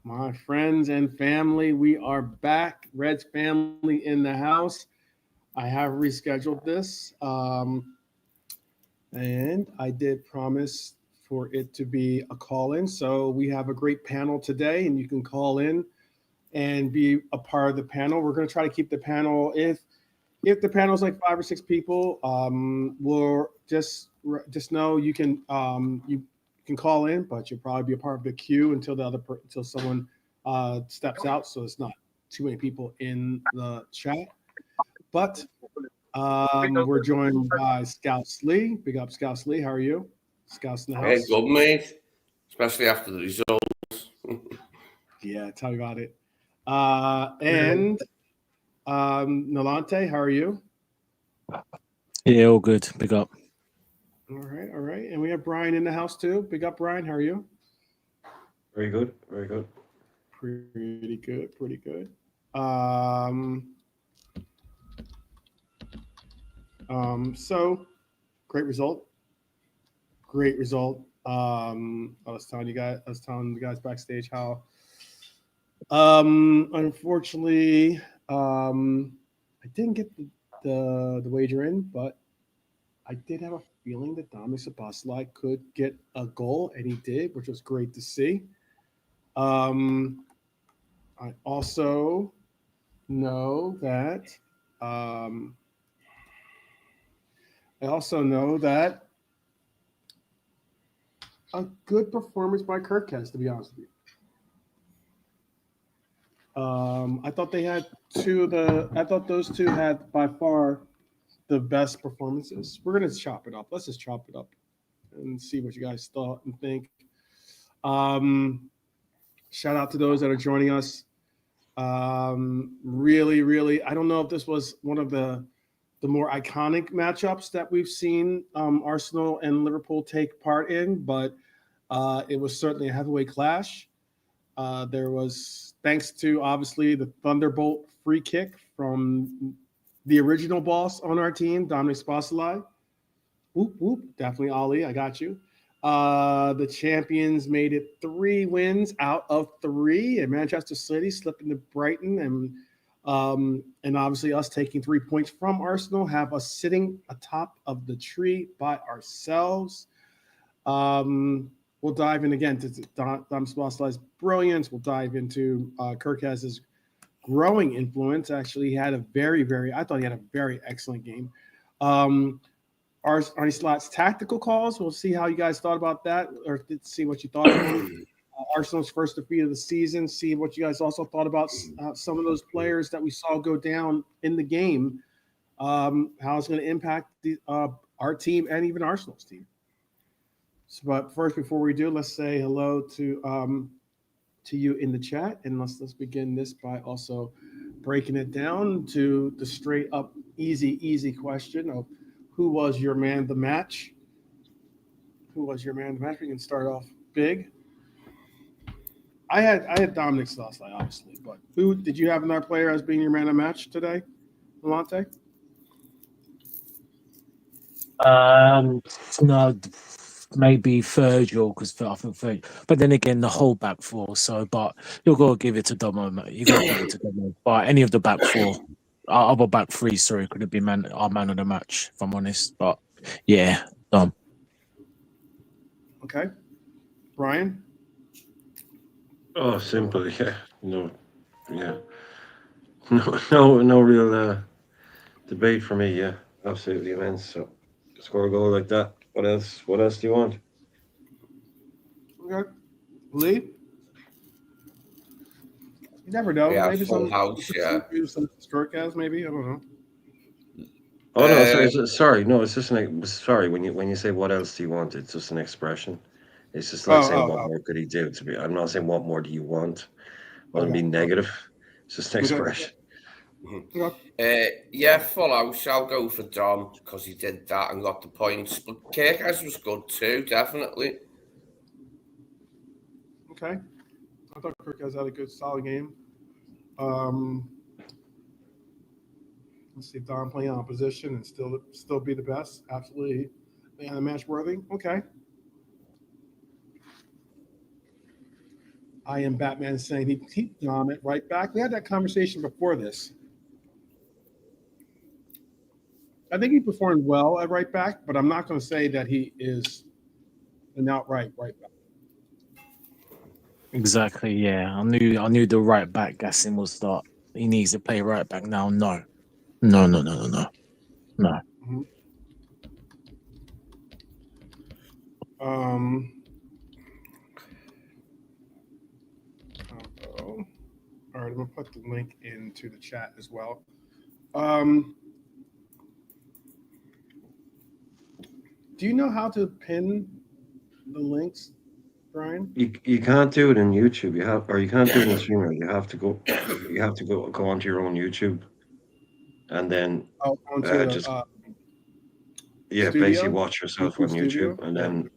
My friends and family, we are back. Red's family in the house. I have rescheduled this, and I did promise for it to be a call in. So we have a great panel today, and you can call in and be a part of the panel. We're going to try to keep the panel if the panel's like 5 or 6 people. We'll just know you can call in, but you'll probably be a part of the queue until until someone steps out. So it's not too many people in the chat. But we're joined by Scouts Lee. Big up, Scouts Lee. How are you? Scouts in the Hey, house. good, mate. Especially after the result. Yeah, tell me about it. And Nalante, how are you? Yeah, all good. Big up. All right, all right. And we have Brian in the house too. Big up, Brian. How are you? Very good, very good. Pretty good, pretty good. So great result. Great result. I was telling the guys backstage how unfortunately I didn't get the wager in, but I did have a feeling that Dominik Szoboszlai could get a goal, and he did, which was great to see. I also know that um, a good performance by Kerkez, to be honest with you. I thought they had I thought those two had by far the best performances. We're gonna chop it up. Let's just chop it up and see what you guys thought and think. Shout out to those that are joining us. Really, really, I don't know if this was one of the more iconic matchups that we've seen Arsenal and Liverpool take part in, but it was certainly a heavyweight clash. There was, thanks to obviously the Thunderbolt free kick from the original boss on our team, Dominik Szoboszlai. Whoop, whoop, definitely Ali, I got you. The champions made it 3 wins out of 3, and Manchester City slipping to Brighton, and obviously us taking 3 points from Arsenal have us sitting atop of the tree by ourselves. We'll dive in again to Dom Szoboszlai's brilliance. We'll dive into Kerkez's growing influence. Actually, he had I thought he had a very excellent game. Arne Slot's tactical calls. We'll see how you guys thought about that, or see what you thought of them. Arsenal's first defeat of the season. See what you guys also thought about some of those players that we saw go down in the game. How it's going to impact our team and even Arsenal's team. So, but first, before we do, let's say hello to you in the chat, and let's begin this by also breaking it down to the straight up easy question of who was your man of the match. Who was your man of the match? We can start off big. I had Dominik Szoboszlai, obviously, but who did you have another player as being your man of the match today, Malante? No, maybe Virgil, because I think Virgil. But then again, the whole back four. So, but you've got to give it to Domo, mate. You got to give it to Domo. But any of the back four, our other back three, sorry, could have been our man of the match, if I'm honest. But yeah, Dom. Okay, Brian. Oh, simple, yeah. Yeah. No real debate for me. Yeah, absolutely immense. So, score a goal like that. What else? What else do you want? Okay, Lee. You never know. Yeah, Maybe full some house, yeah. some Kerkez, maybe. I don't know. Oh no, sorry. No, it's just sorry. When you say what else do you want, it's just an expression. It's just like saying what more could he do? I'm not saying what more do you want. I wasn't being negative. It's just an expression. Yeah, full house. I'll go for Dom because he did that and got the points. But Kerkez was good too, definitely. Okay. I thought Kerkez had a good, solid game. Let's see if Dom playing on position and still be the best. Absolutely, man, match worthy. Okay. I am Batman saying he Dom at right back. We had that conversation before this. I think he performed well at right back, but I'm not going to say that he is an outright right back. Exactly. Yeah, I knew the right back gassing will start. He needs to play right back now. No. Mm-hmm. All right, I'm gonna put the link into the chat as well. Do you know how to pin the links, Brian? You can't do it in YouTube. You can't do it in Streamer. You have to go onto your own YouTube, and then Onto just Studio? basically watch yourself on Studio? YouTube, and then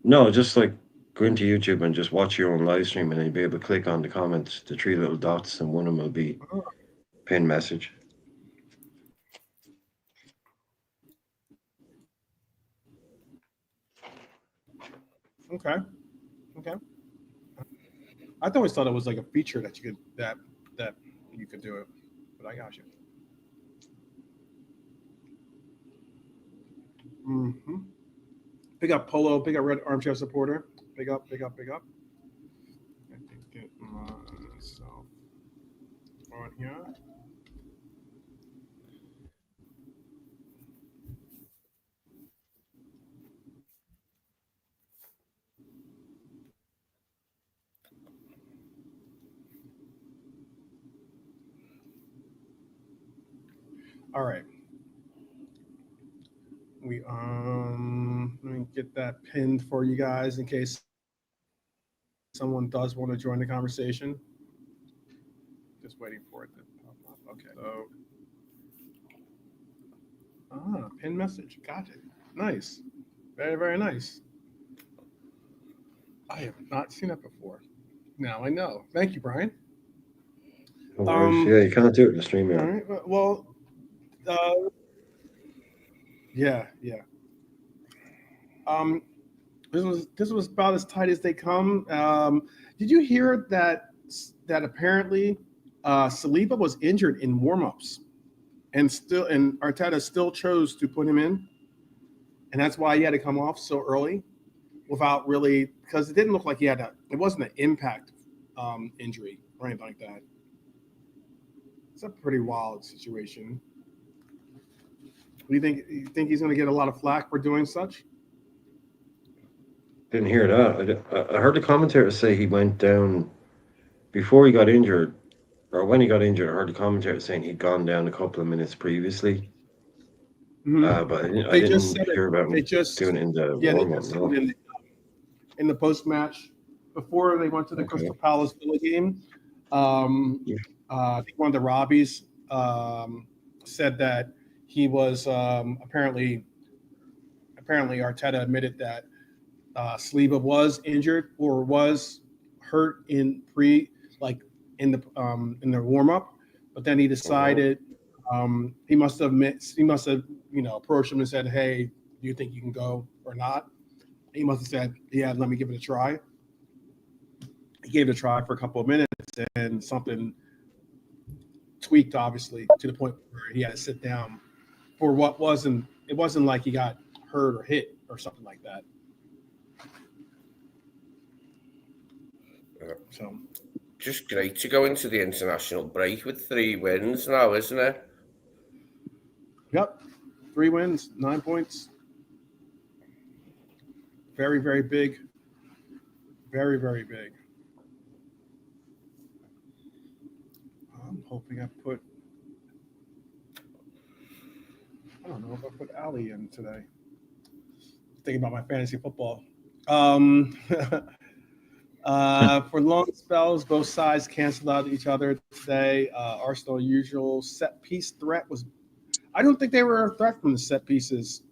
no, just like go into YouTube and just watch your own live stream, and then you'll be able to click on the comments, the 3 little dots, and one of them will be pin message. Okay. I always thought it was like a feature that you could do it, but I got you. Mm-hmm. Big up Polo, big up Red Armchair Supporter. Big up. I think get myself on here. All right. Let me get that pinned for you guys in case someone does want to join the conversation. Just waiting for it to pop up. Okay. So pin message. Got it. Nice. Very, very nice. I have not seen that before. Now I know. Thank you, Brian. No worries. Yeah, you can't do it in the stream. All right. Well, yeah. This was about as tight as they come. Did you hear that apparently Saliba was injured in warmups, and Arteta still chose to put him in, and that's why he had to come off so early, without really, because it didn't look like it wasn't an impact injury or anything like that. It's a pretty wild situation. Do you think he's going to get a lot of flack for doing such? Didn't hear that. I heard the commentator say he went down before he got injured, or when he got injured. I heard the commentator saying he'd gone down a couple of minutes previously. Mm-hmm. But I didn't hear about him doing it in the warm-up. In the post-match, before they went to the Crystal Palace Villa game, I think one of the Robbies said that he was apparently Arteta admitted that Saliba was injured or was hurt in the warm-up, but then he decided he must have approached him and said, "Hey, do you think you can go or not?" He must have said, "Yeah, let me give it a try." He gave it a try for a couple of minutes, and something tweaked, obviously, to the point where he had to sit down for what wasn't. It wasn't like he got hurt or hit or something like that. So, just great to go into the international break with 3 wins now, isn't it? Yep, 3 wins, 9 points. Very, very big. Very, very big. I'm hoping I don't know if I put Ali in today. Thinking about my fantasy football. For long spells, both sides canceled out each other today. Arsenal usual set piece threat was. I don't think they were a threat from the set pieces.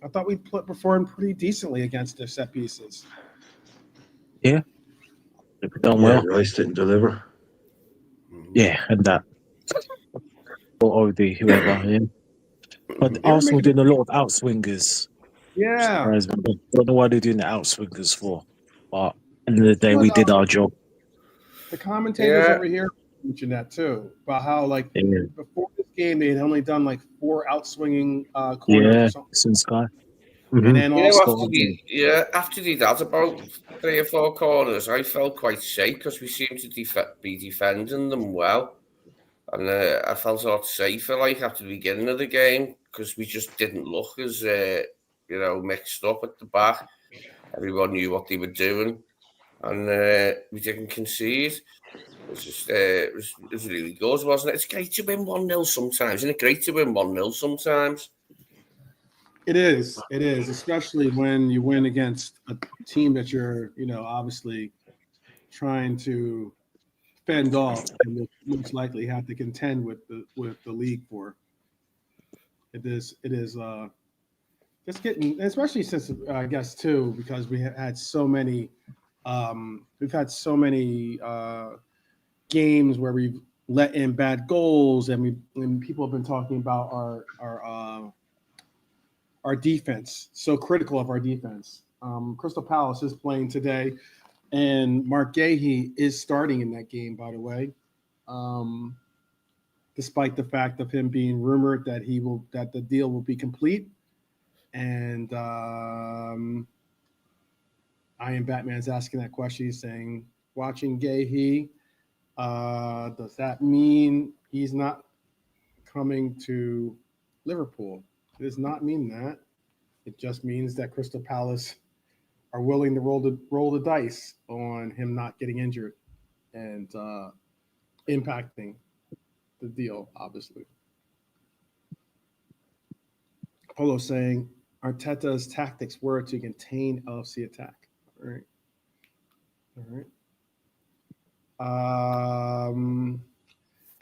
I thought we performed pretty decently against their set pieces. Yeah. They've done well. Rice didn't deliver. Yeah, and that. Or OD, whoever. Yeah. But Arsenal doing a lot of outswingers. Yeah. Don't know why they're doing the outswingers for. But end of the day, we did our job. The commentators Yeah. over here mentioned that too, about how like Yeah, before this game they had only done like 4 outswinging corners or yeah, something, since Sky. and then You know, also after he had about 3 or 4 corners, I felt quite safe because we seemed to be defending them well. And I felt a lot safer, like, after the beginning of the game, because we just didn't look as, mixed up at the back. Everyone knew what they were doing, and we didn't concede. It was just, it was really good, wasn't it? It's great to win 1-0 sometimes, isn't it? Great to win 1-0 sometimes. it is, especially when you win against a team that you're, obviously trying to fend off and will most likely have to contend with the league for. It is just getting, especially since I guess too, because we had so many, we've had so many games where we've let in bad goals, and people have been talking about our defense, so critical of our defense. Crystal Palace is playing today, and Mark Gahey is starting in that game, by the way. Despite the fact of him being rumored that the deal will be complete. And I Am Batman's asking that question. He's saying, watching Gahey, does that mean he's not coming to Liverpool? It does not mean that. It just means that Crystal Palace are willing to roll the dice on him not getting injured and impacting the deal, obviously. Polo saying Arteta's tactics were to contain LFC attack. All right.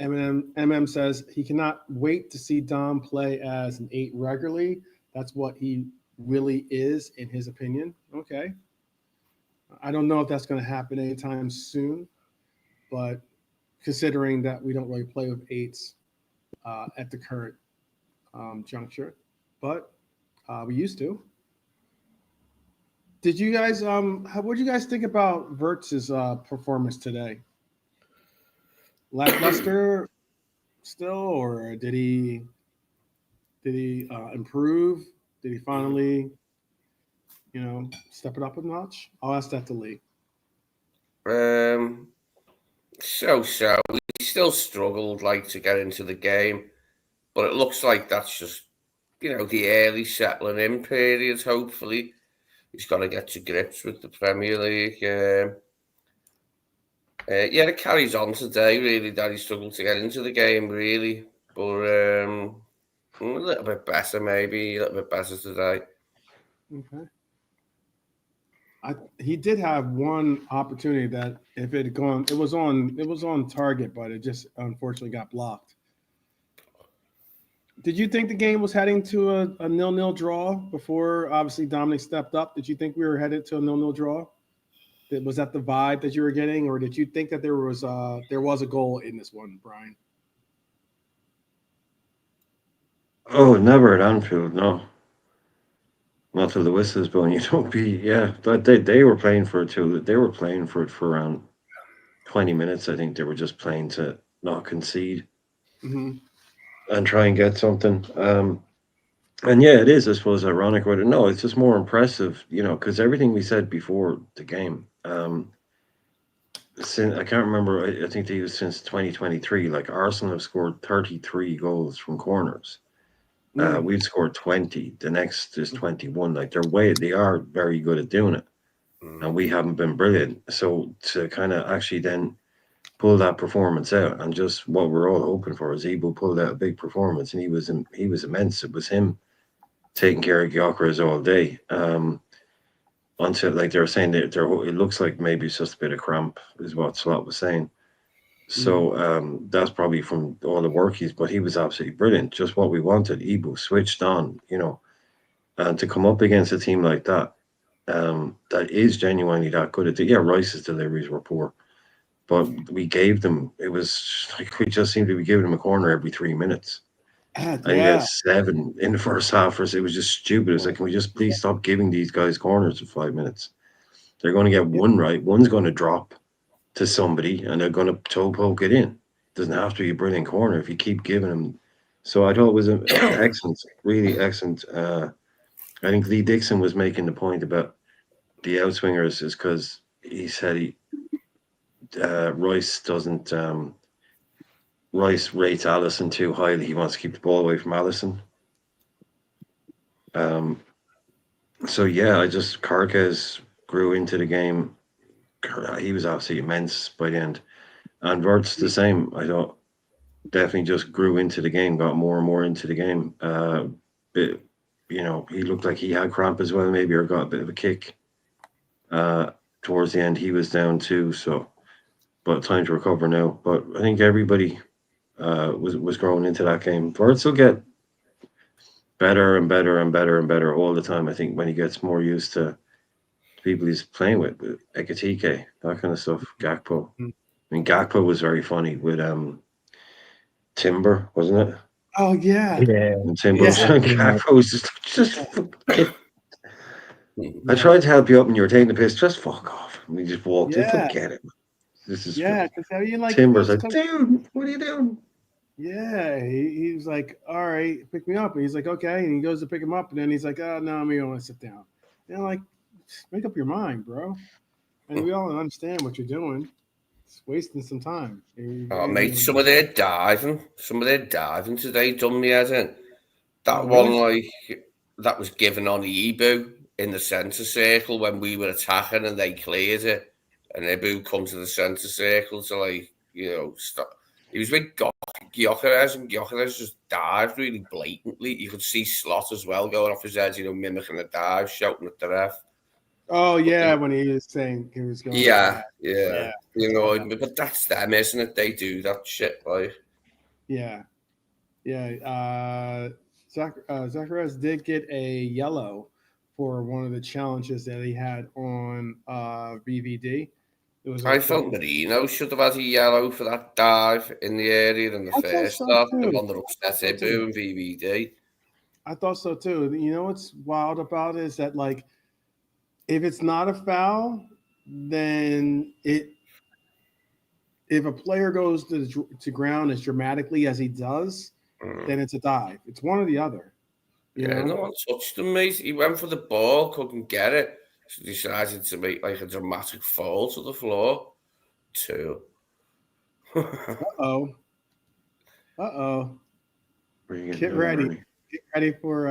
MM says he cannot wait to see Dom play as an 8 regularly. That's what he really is, in his opinion. Okay. I don't know if that's going to happen anytime soon, but considering that we don't really play with 8s at the current juncture, but we used to. Did you guys what did you guys think about Wirtz's performance today? Lackluster still, or did he improve? Did he finally, step it up a notch? I'll ask that to Lee. So. We still struggled, like, to get into the game, but it looks like that's just, the early settling in period, hopefully. He's got to get to grips with the Premier League. It carries on today, really, that he struggled to get into the game, really. But a little bit better, maybe. A little bit better today. Okay. He did have one opportunity that if it had gone, it was on target, but it just unfortunately got blocked. Did you think the game was heading to a 0-0 draw before obviously Dominik stepped up? Did you think we were headed to a 0-0 draw? Was that the vibe that you were getting, or did you think that there was a goal in this one, Brian? Oh, never at Anfield, no. Not till the whistle's blown. You don't be, yeah. But they were playing for it too. They were playing for it for around 20 minutes. I think they were just playing to not concede and try and get something. And yeah, it is, I suppose, ironic. But no, it's just more impressive, because everything we said before the game. Since I can't remember, I think they used since 2023. Like Arsenal have scored 33 goals from corners. We've scored 20. The next is 21. Like they are very good at doing it, and we haven't been brilliant. So to kind of actually then pull that performance out, and just what we're all hoping for is Ibu pulled out a big performance, and he was immense. It was him taking care of Gyökeres all day. Until, like they were saying, it looks like maybe it's just a bit of cramp, is what Slot was saying. So that's probably from all the work but he was absolutely brilliant. Just what we wanted. Ibu switched on, and to come up against a team like that, that is genuinely that good at it. Yeah, Rice's deliveries were poor, but we gave them. It was like we just seemed to be giving them a corner every 3 minutes. I think that's 7 in the first half. It was just stupid. It's like, can we just please stop giving these guys corners for 5 minutes? They're going to get one right. One's going to drop to somebody, and they're going to toe poke it in. Doesn't have to be a brilliant corner if you keep giving them. So I thought it was an excellent, really excellent. I think Lee Dixon was making the point about the outswingers is because he said Rice doesn't. Rice rates Allison too highly. He wants to keep the ball away from Allison. So yeah, Kerkez grew into the game. He was absolutely immense by the end. And Wirtz the same. I thought definitely just grew into the game, got more and more into the game. He looked like he had cramp as well, maybe, or got a bit of a kick. Towards the end, he was down too. So, but time to recover now. But I think everybody was growing into that game. Wirtz will get better and better and better and better all the time. I think when he gets more used to people he's playing with Ekatike, that kind of stuff. Gakpo. I mean, Gakpo was very funny with Timber, wasn't it? Oh yeah. And Timber Gakpo was just I tried to help you up and you were taking the piss. Just fuck off. And we just walked in. Forget it. This is because how you like Timber's like, dude, what are you doing? Yeah, he was like, all right, pick me up. And he's like, okay. And he goes to pick him up. And then he's like, oh, no, I'm going to want to sit down. Like, make up your mind, bro. And we all understand what you're doing. It's wasting some time. Mate, some of their diving today done me head in. That one, that was given on Ibu in the centre circle when we were attacking and they cleared it. And Ibu comes to the centre circle to, stop. He was with Gyökeres, and Gyökeres just dived really blatantly. You could see Slot as well going off his head, mimicking a dive, shouting at the ref. Oh, yeah, when he was saying he was going. Yeah. But that's them, isn't it? They do that shit, Yeah. Zacharias did get a yellow for one of the challenges that he had on BVD. I felt Marino should have had a yellow for that dive in the area in the first half, the one that upset Ibu and VVD. I thought so too. You know what's wild about it is that, if it's not a foul, then if a player goes to ground as dramatically as he does, then it's a dive. It's one or the other. No one touched him, mate. He went for the ball, couldn't get it. So decided to make a dramatic fall to the floor. 2. Uh-oh. Get ready. Get ready for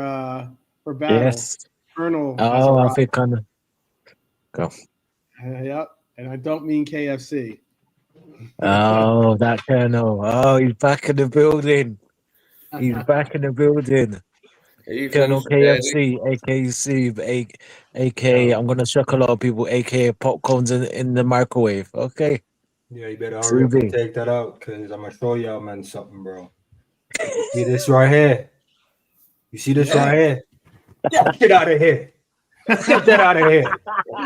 battle. Yes. Colonel. I think kind of go. Yep. And I don't mean KFC. Oh, that Colonel. Oh, he's back in the building. Colonel KFC, aka I'm gonna shock a lot of people, aka popcorns in the microwave. Okay. Yeah, you better hurry up and take that out, because I'm gonna show y'all man something, bro. See this right here? You see this right here? Get out of here. Get that out of here.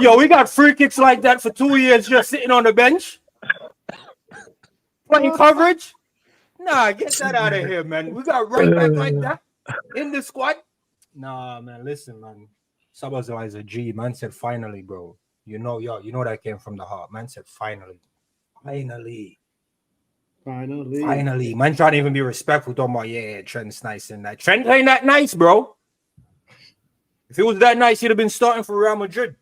Yo, we got free kicks like that for 2 years just sitting on the bench. Playing coverage? Nah, get that out of here, man. We got right back like that in the squad. Nah, man, listen, man. Szoboszlai is a G. Man said finally, bro. You know that came from the heart. Man said finally. Finally. Man trying to even be respectful. Talking about, Trent's nice and that. Trent ain't that nice, bro. If he was that nice, he'd have been starting for Real Madrid.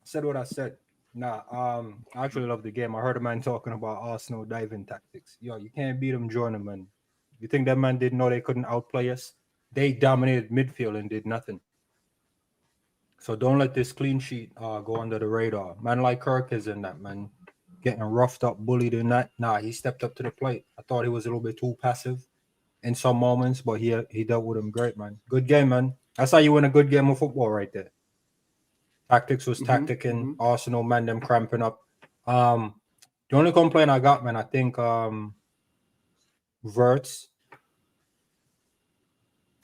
Said what I said. Nah, I actually love the game. I heard a man talking about Arsenal diving tactics. Yo, you can't beat them, join them, man. You think that man didn't know they couldn't outplay us? They dominated midfield and did nothing. So don't let this clean sheet go under the radar. Man like Kerkez in that, man. Getting roughed up, bullied in that. Nah, he stepped up to the plate. I thought he was a little bit too passive in some moments, but he dealt with him great, man. Good game, man. That's how you win a good game of football right there. Tactics was tacticking. Arsenal, man, them cramping up. The only complaint I got, man, I think Wirtz.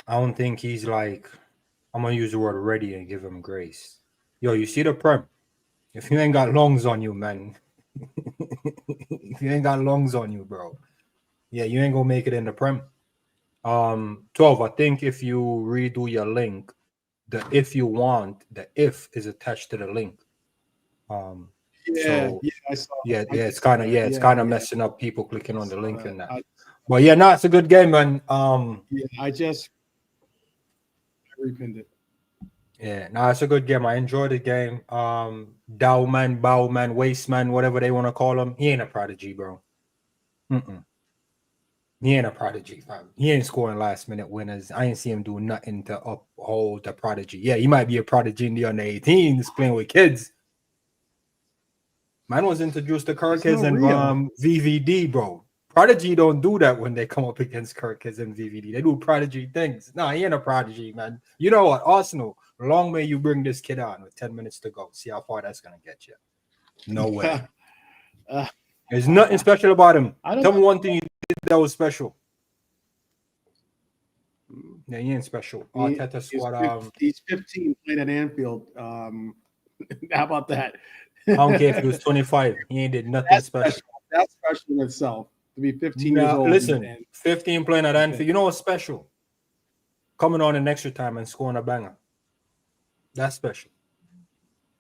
I don't think he's I'm going to use the word ready and give him grace. Yo, you see the Prem? If you ain't got lungs on you, man. If you ain't got lungs on you, bro. Yeah, you ain't going to make it in the Prem. 12, I think if you redo your link, the if you want, the if is attached to the link. So I saw. it's kind of messing up people clicking on the link and that. But it's a good game, man. I repinned it. Yeah, it's a good game. I enjoyed the game. Bowman, Wasteman, whatever they want to call him. He ain't a prodigy, bro. He ain't a prodigy, fam. He ain't scoring last minute winners. I ain't see him do nothing to uphold the prodigy. Yeah, he might be a prodigy in the under 18s playing with kids. Man was introduced to Kerkez and VVD, bro. Prodigy don't do that when they come up against Kerkez and VVD. They do prodigy things. Nah, he ain't a prodigy, man. You know what? Arsenal, long may you bring this kid on with 10 minutes to go. See how far that's going to get you. No way. There's nothing special about him. Tell me one thing he did that was special. Yeah, he ain't special. Arteta squad. He's 15 playing at Anfield. How about that? I don't care if he was 25. He ain't did nothing special. That's special in itself. To be 15 years old. Listen, 15 playing at Anfield. You know what's special? Coming on in extra time and scoring a banger. That's special.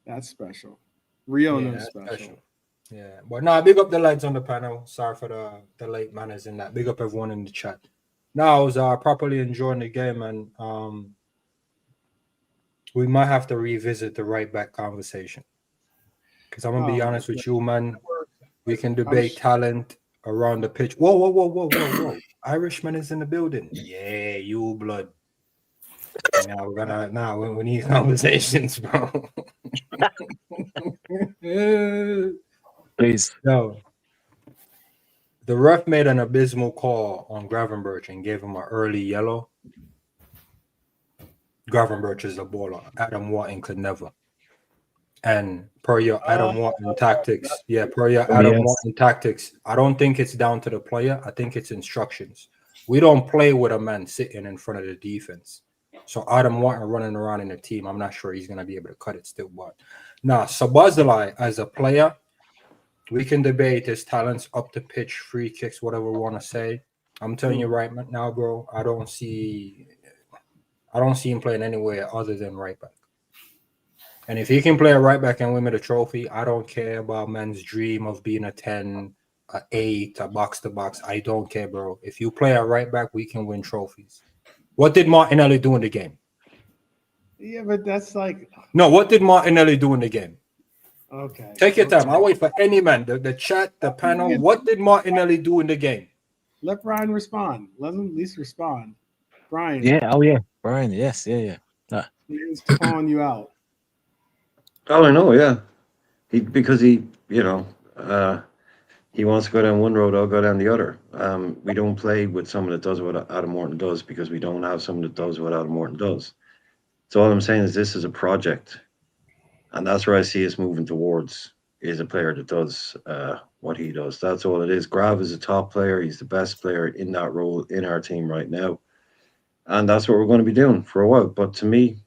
That's special. Rio knows special. Yeah, but big up the lads on the panel. Sorry for the late manners in that. Big up everyone in the chat. I was properly enjoying the game, and we might have to revisit the right back conversation. Because I'm gonna be honest with you, man. We can debate talent around the pitch. Whoa. Irishman is in the building. Yeah, you blood. Now we need conversations, bro. Please. No. The ref made an abysmal call on Gravenberch and gave him an early yellow. Gravenberch is a baller. Adam Wharton could never. And per your Adam Wharton tactics, Wharton tactics, I don't think it's down to the player. I think it's instructions. We don't play with a man sitting in front of the defense. So Adam Wharton running around in the team, I'm not sure he's going to be able to cut it still. But Szoboszlai as a player, we can debate his talents up the pitch, free kicks, whatever we want to say. I'm telling you right now, bro, I don't see him playing anywhere other than right back. And if he can play a right back and win me the trophy, I don't care about man's dream of being a 10, a 8, a box to box. I don't care, bro. If you play a right back, we can win trophies. What did Martinelli do in the game? Yeah, but that's like... No, what did Martinelli do in the game? Okay. Take your time. I'll wait for any man. The chat, the panel. What did Martinelli do in the game? Let Brian respond. Let him at least respond. Brian. Yeah. Oh, yeah. Brian. Yes. Yeah. He's calling you out. Oh, I know. Yeah. Because he wants to go down one road, I'll go down the other. We don't play with someone that does what Adam Wharton does because we don't have someone that does what Adam Wharton does. So all I'm saying is this is a project. And that's where I see us moving towards, is a player that does what he does. That's all it is. Grav is a top player. He's the best player in that role in our team right now. And that's what we're going to be doing for a while. But to me,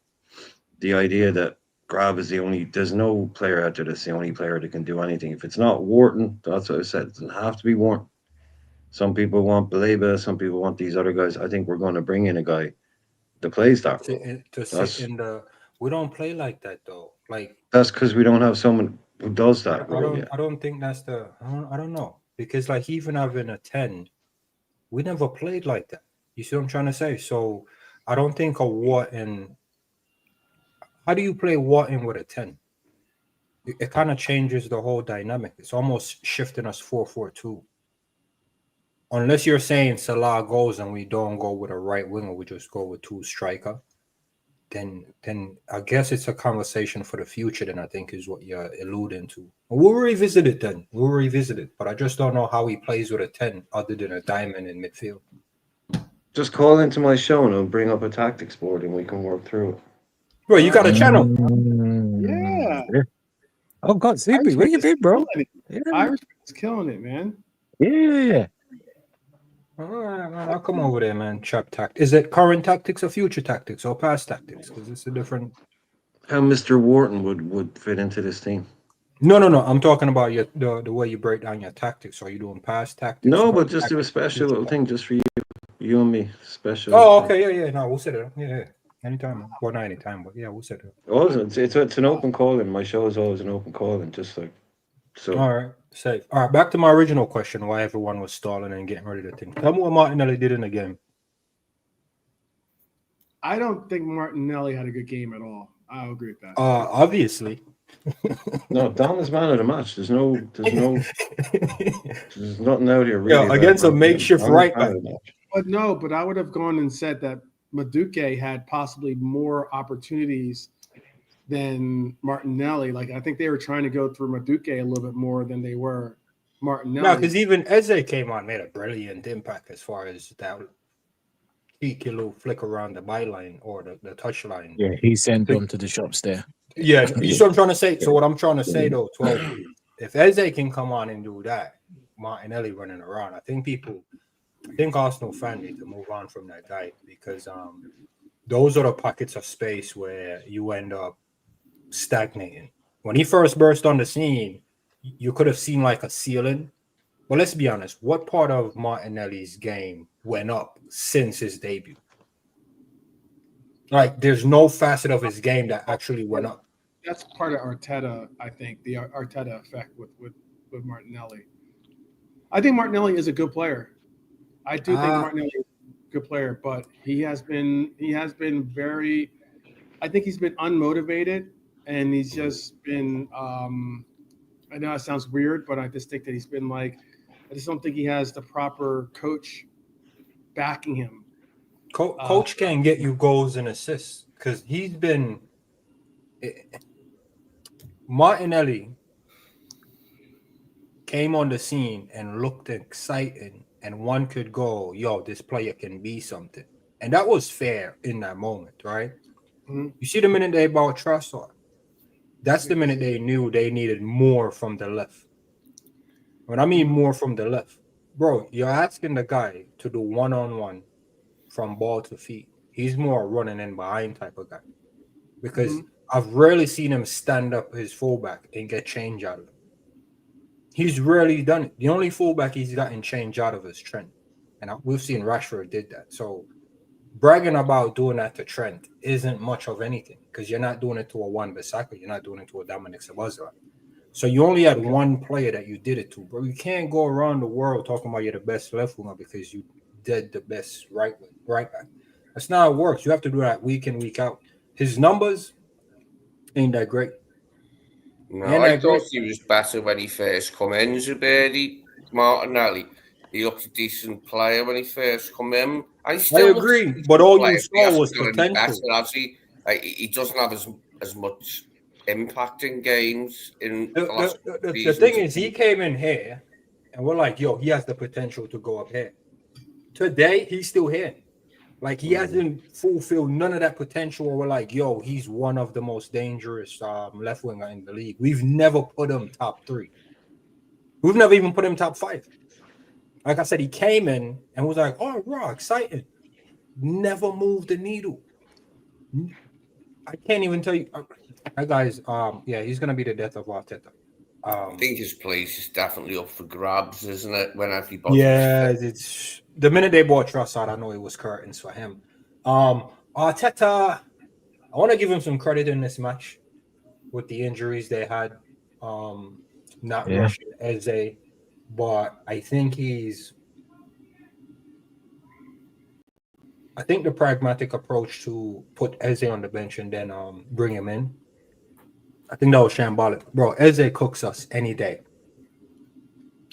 the idea that Grav is there's no player out there that's the only player that can do anything. If it's not Wharton, that's what I said. It doesn't have to be Wharton. Some people want Baleba. Some people want these other guys. I think we're going to bring in a guy that plays that role. We don't play like that, though. Like, that's because we don't have someone who does that. I don't think that's I don't know, because like even having a 10, we never played like that. You see what I'm trying to say? So I don't think a Wharton. How do you play Wharton with a 10? It kind of changes the whole dynamic. It's almost shifting us 4-4-2. Unless you're saying Salah goes and we don't go with a right winger, we just go with 2 striker. Then I guess it's a conversation for the future, then I think is what you're alluding to. We'll revisit it then. But I just don't know how he plays with a 10 other than a diamond in midfield. Just call into my show and I'll bring up a tactics board and we can work through it. Bro, you got a channel. Yeah. Oh, God, Sleepy, where you been, bro? Yeah. Irish is killing it, man. Yeah. All right, man. I'll come over there, man. Chop tactics. Is it current tactics or future tactics or past tactics? Because it's a different. How Mr. Wharton would fit into this team? No. I'm talking about the way you break down your tactics. Are you doing past tactics? No, but just do a special little thing just for you and me. Special. Oh, okay. Yeah. No, we'll set it up. Yeah. Anytime, man. Well, not anytime, but yeah, we'll set it. Also, it's an open call, and my show is always an open call, and just like so. All right, safe. All right, back to my original question: why everyone was stalling and getting ready to think? Tell me what Martinelli did in the game. I don't think Martinelli had a good game at all. I'll agree with that. Obviously. No, Dom is man of the match. There's nothing out here really. Against a makeshift right back. But I would have gone and said that Madueke had possibly more opportunities than Martinelli. Like, I think they were trying to go through Madueke a little bit more than they were Martinelli. No, because even Eze came on, made a brilliant impact as far as that cheeky little flick around the byline or the touch line. Yeah, he sent them to the shops there. Yeah, you see what I'm trying to say? So what I'm trying to say, though, 12, if Eze can come on and do that, Martinelli running around, I think Arsenal fans need to move on from that guy, because those are the pockets of space where you end up stagnating. When he first burst on the scene, you could have seen like a ceiling. But let's be honest, what part of Martinelli's game went up since his debut? Like, there's no facet of his game that actually went up. That's part of Arteta, I think, the Arteta effect with Martinelli. I think Martinelli is a good player. I do think Martinelli is a good player, but he has been very, I think he's been unmotivated, and he's just been, I know it sounds weird, but I just think that he's been like, I just don't think he has the proper coach backing him. Coach can get you goals and assists, because he's been Martinelli came on the scene and looked exciting, and one could go, yo, this player can be something. And that was fair in that moment, right? Mm-hmm. You see the minute they bought Trossard, that's the minute they knew they needed more from the left. When I mean more from the left, bro, you're asking the guy to do one-on-one from ball to feet. He's more running in behind type of guy, because I've rarely seen him stand up his fullback and get change out of it. He's rarely done it. The only fullback he's gotten change out of is Trent, and we've seen Rashford did that. So bragging about doing that to Trent isn't much of anything, because you're not doing it to a Wan-Bissaka, you're not doing it to a Dominik Szoboszlai. So you only had one player that you did it to, bro. You can't go around the world talking about you're the best left winger because you did the best right back. That's not how it works. You have to do that week in, week out. His numbers ain't that great. No, I thought he was better when he first come in, Zuberi, Martinelli. He looked a decent player when he first come in. I agree, but all you saw was potential. He doesn't have as much impact in games. The thing is, he came in here, and we're like, yo, he has the potential to go up here. Today, he's still here. Like, he hasn't fulfilled none of that potential. We're like, yo, he's one of the most dangerous left winger in the league. We've never put him top 3. We've never even put him top 5. Like I said, he came in and was like, oh, raw, exciting. Never moved the needle. I can't even tell you. That guy's, he's going to be the death of Arteta. I think his place is definitely up for grabs, isn't it? When everybody, it's the minute they bought Trossard, I know it was curtains for him. Arteta, I want to give him some credit in this match with the injuries they had. Not rushing Eze, but I think the pragmatic approach to put Eze on the bench and then bring him in, I think that was shambolic. Bro, Eze cooks us any day.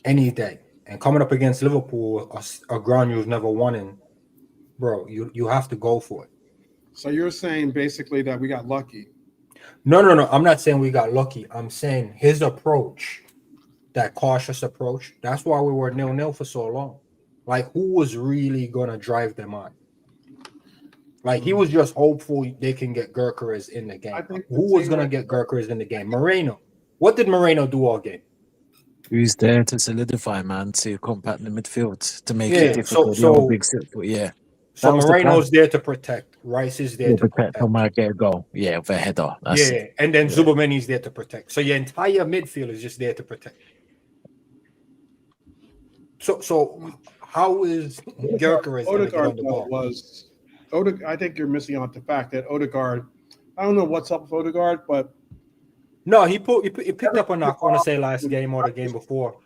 Any day. And coming up against Liverpool, a ground you've never won in, bro, you have to go for it. So you're saying basically that we got lucky? No. I'm not saying we got lucky. I'm saying his approach, that cautious approach, that's why we were 0-0 for so long. Like, who was really going to drive them on? Like, he was just hopeful they can get Kerkez in the game. Who was going to get Kerkez in the game? Moreno. What did Moreno do all game? He's there to solidify, man, to compact the midfield, to make it difficult. So Moreno's there to protect. Rice is there to protect. He might get a goal. Yeah, with a header. And then Zubomeni's there to protect. So your entire midfield is just there to protect. So how is Kerkez going to get on the ball? I think you're missing out the fact that Odegaard. I don't know what's up with Odegaard, but No, he picked up a knock. I want to say last game or the game before.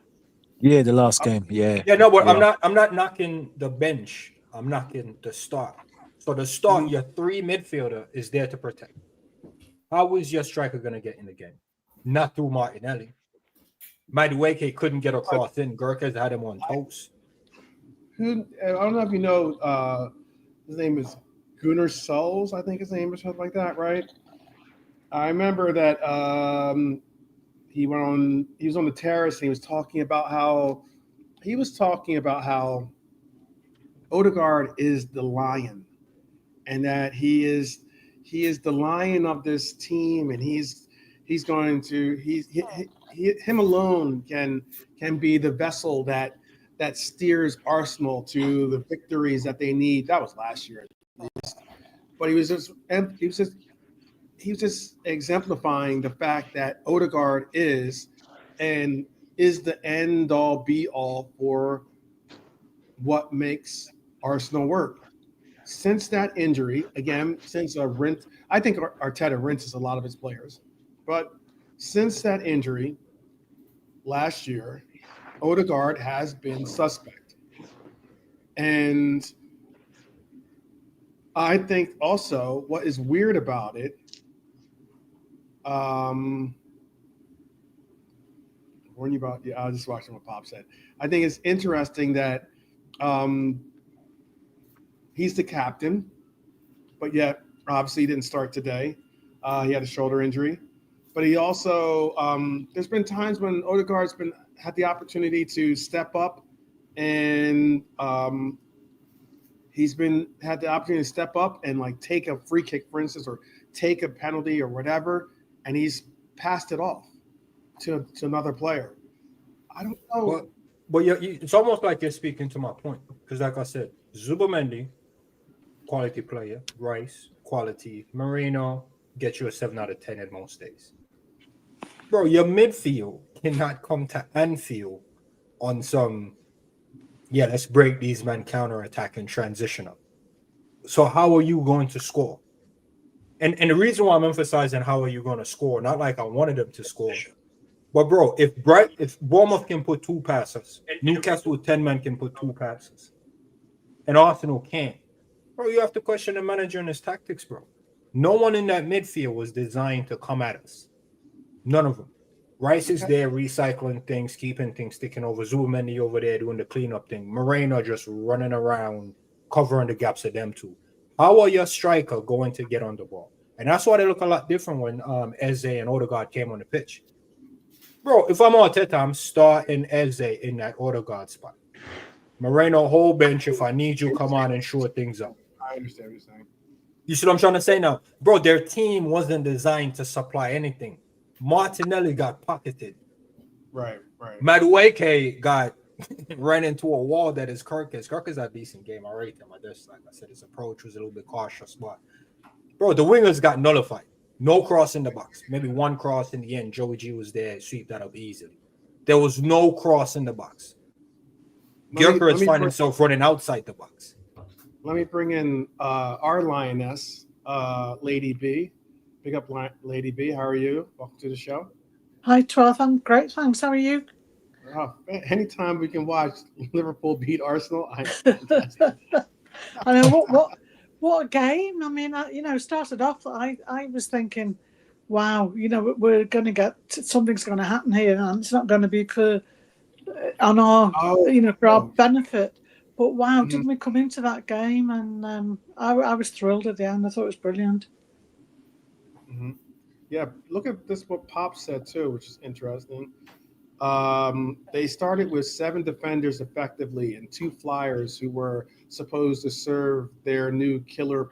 Yeah, the last game. Yeah. Yeah, no, but Yeah. I'm not knocking the bench. I'm knocking the start. So the start, your 3 midfielder is there to protect. How is your striker going to get in the game? Not through Martinelli. Madueke couldn't get across in. Kerkez had him on toast. I don't know if you know, his name is Gunnar Souls, I think his name or something like that, right? I remember that he was on the terrace and he was talking about how Odegaard is the lion, and that he is the lion of this team, and him alone can be the vessel that steers Arsenal to the victories that they need. That was last year, but he was just exemplifying the fact that Odegaard is the end all be all for what makes Arsenal work. Since that injury, again, since I think Arteta rinses a lot of his players, but since that injury last year, Odegaard has been suspect. And I think also what is weird about it, I was just watching what Pop said. I think it's interesting that he's the captain, but yet obviously he didn't start today. He had a shoulder injury, but he also there's been times when Odegaard's had the opportunity to step up, and had the opportunity to step up and like take a free kick, for instance, or take a penalty or whatever, and he's passed it off to another player. I don't know. But it's almost like you're speaking to my point, because like I said, Zubimendi, quality player. Rice, quality. Moreno, get you a 7 out of 10 at most days. Bro, your midfield cannot come to Anfield on some, let's break these men counter-attack and transition up. So how are you going to score? And the reason why I'm emphasizing how are you going to score, not like I wanted them to score, but bro, if Bournemouth can put 2 passes, Newcastle with 10 men can put 2 passes, and Arsenal can't, bro, you have to question the manager and his tactics, bro. No one in that midfield was designed to come at us. None of them. Rice is there recycling things, keeping things sticking over. Zubimendi over there doing the cleanup thing. Moreno just running around, covering the gaps of them two. How are your striker going to get on the ball? And that's why they look a lot different when Eze and Odegaard came on the pitch. Bro, if I'm Arteta, I'm starting Eze in that Odegaard spot. Moreno, whole bench. If I need you, come on and shore things up. I understand what you're saying. You see what I'm trying to say now? Bro, their team wasn't designed to supply anything. Martinelli got pocketed. Right. Madueke got ran into a wall that is Kerkez. Kerkez had a decent game. I rate him. Like I said, his approach was a little bit cautious. But, bro, the wingers got nullified. No cross in the box. Maybe one cross in the end. Joey G was there. Sweep that up easily. There was no cross in the box. Gyökeres is finding himself running outside the box. Let me bring in our lioness, Lady B. Big up, Lady B. How are you? Welcome to the show. Hi, 12. I'm great, thanks. How are you? Anytime we can watch Liverpool beat Arsenal, I know what a game. I mean, started off. I was thinking, wow, we're going to get something's going to happen here, and it's not going to be for our benefit. But wow, didn't we come into that game? And I was thrilled at the end. I thought it was brilliant. Mm-hmm. Yeah, look at this. What Pop said too, which is interesting. They started with 7 defenders effectively and 2 flyers who were supposed to serve their new killer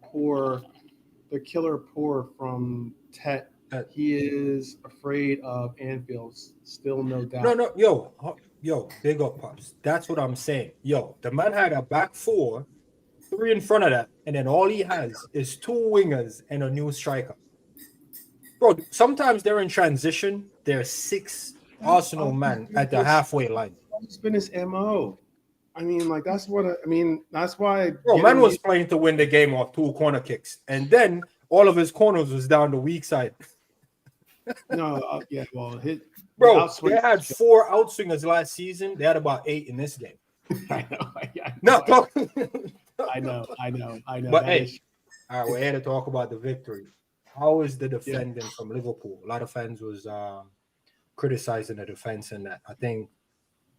pour from Tet. He is afraid of Anfield, still no doubt. No, yo, big up, Pops. That's what I'm saying. Yo, the man had a back 4, 3 in front of that, and then all he has is 2 wingers and a new striker. Bro, sometimes they're in transition. There's 6 Arsenal men at the halfway line. It's been his MO. I mean, like that's what I mean. That's why. Bro, man was playing to win the game off 2 corner kicks, and then all of his corners was down the weak side. No, yeah, well, bro, they had 4 outswingers last season. They had about 8 in this game. I know. No, I know. But hey, all right, we're here to talk about the victory. How is the defending from Liverpool? A lot of fans was criticizing the defense in that. I think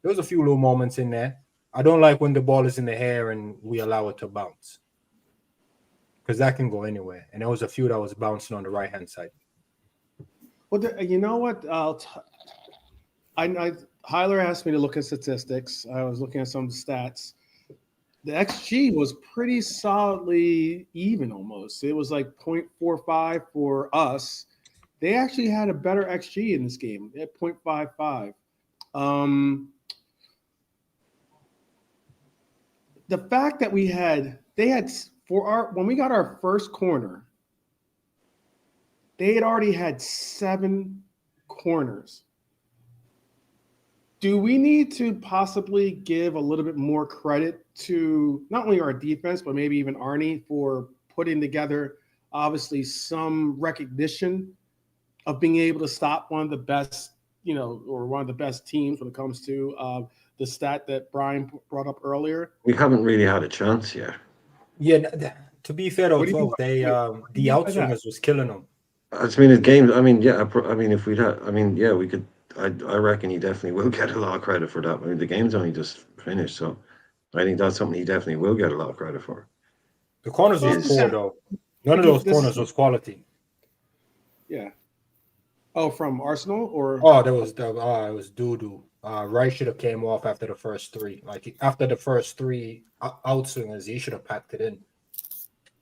there was a few little moments in there. I don't like when the ball is in the air and we allow it to bounce, because that can go anywhere. And there was a few that was bouncing on the right-hand side. Well, you know what? Hyler asked me to look at statistics. I was looking at some stats. The XG was pretty solidly even almost. It was like 0.45 for us. They actually had a better XG in this game at 0.55. The fact that when we got our first corner, they had already had 7 corners. Do we need to possibly give a little bit more credit to not only our defense, but maybe even Arne for putting together, obviously, some recognition of being able to stop one of the best, or one of the best teams when it comes to the stat that Brian brought up earlier? We haven't really had a chance yet. Yeah, to be fair though, the outswingers was killing them. I mean, the game. I mean, yeah. I mean, if we'd had, I mean, yeah, we could. I reckon he definitely will get a lot of credit for that. I mean, the game's only just finished, so I think that's something he definitely will get a lot of credit for. The corners was poor though. None of those corners was quality. Yeah. Oh, from Arsenal or? Oh, it was doo-doo. Rice should have came off after the first 3. Like after the first 3 outswingers, he should have packed it in.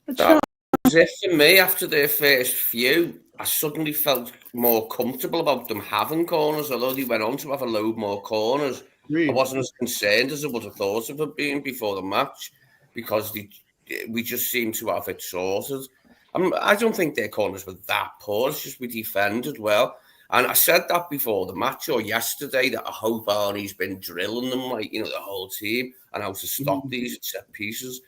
That was it for me. After their first few, I suddenly felt more comfortable about them having corners, although they went on to have a load more corners. I wasn't as concerned as I would have thought of it being before the match, because we just seemed to have it sorted. I don't think their corners were that poor. It's just we defended well. And I said that before the match or yesterday, that I hope Arnie's been drilling them, the whole team, and how to stop these set pieces.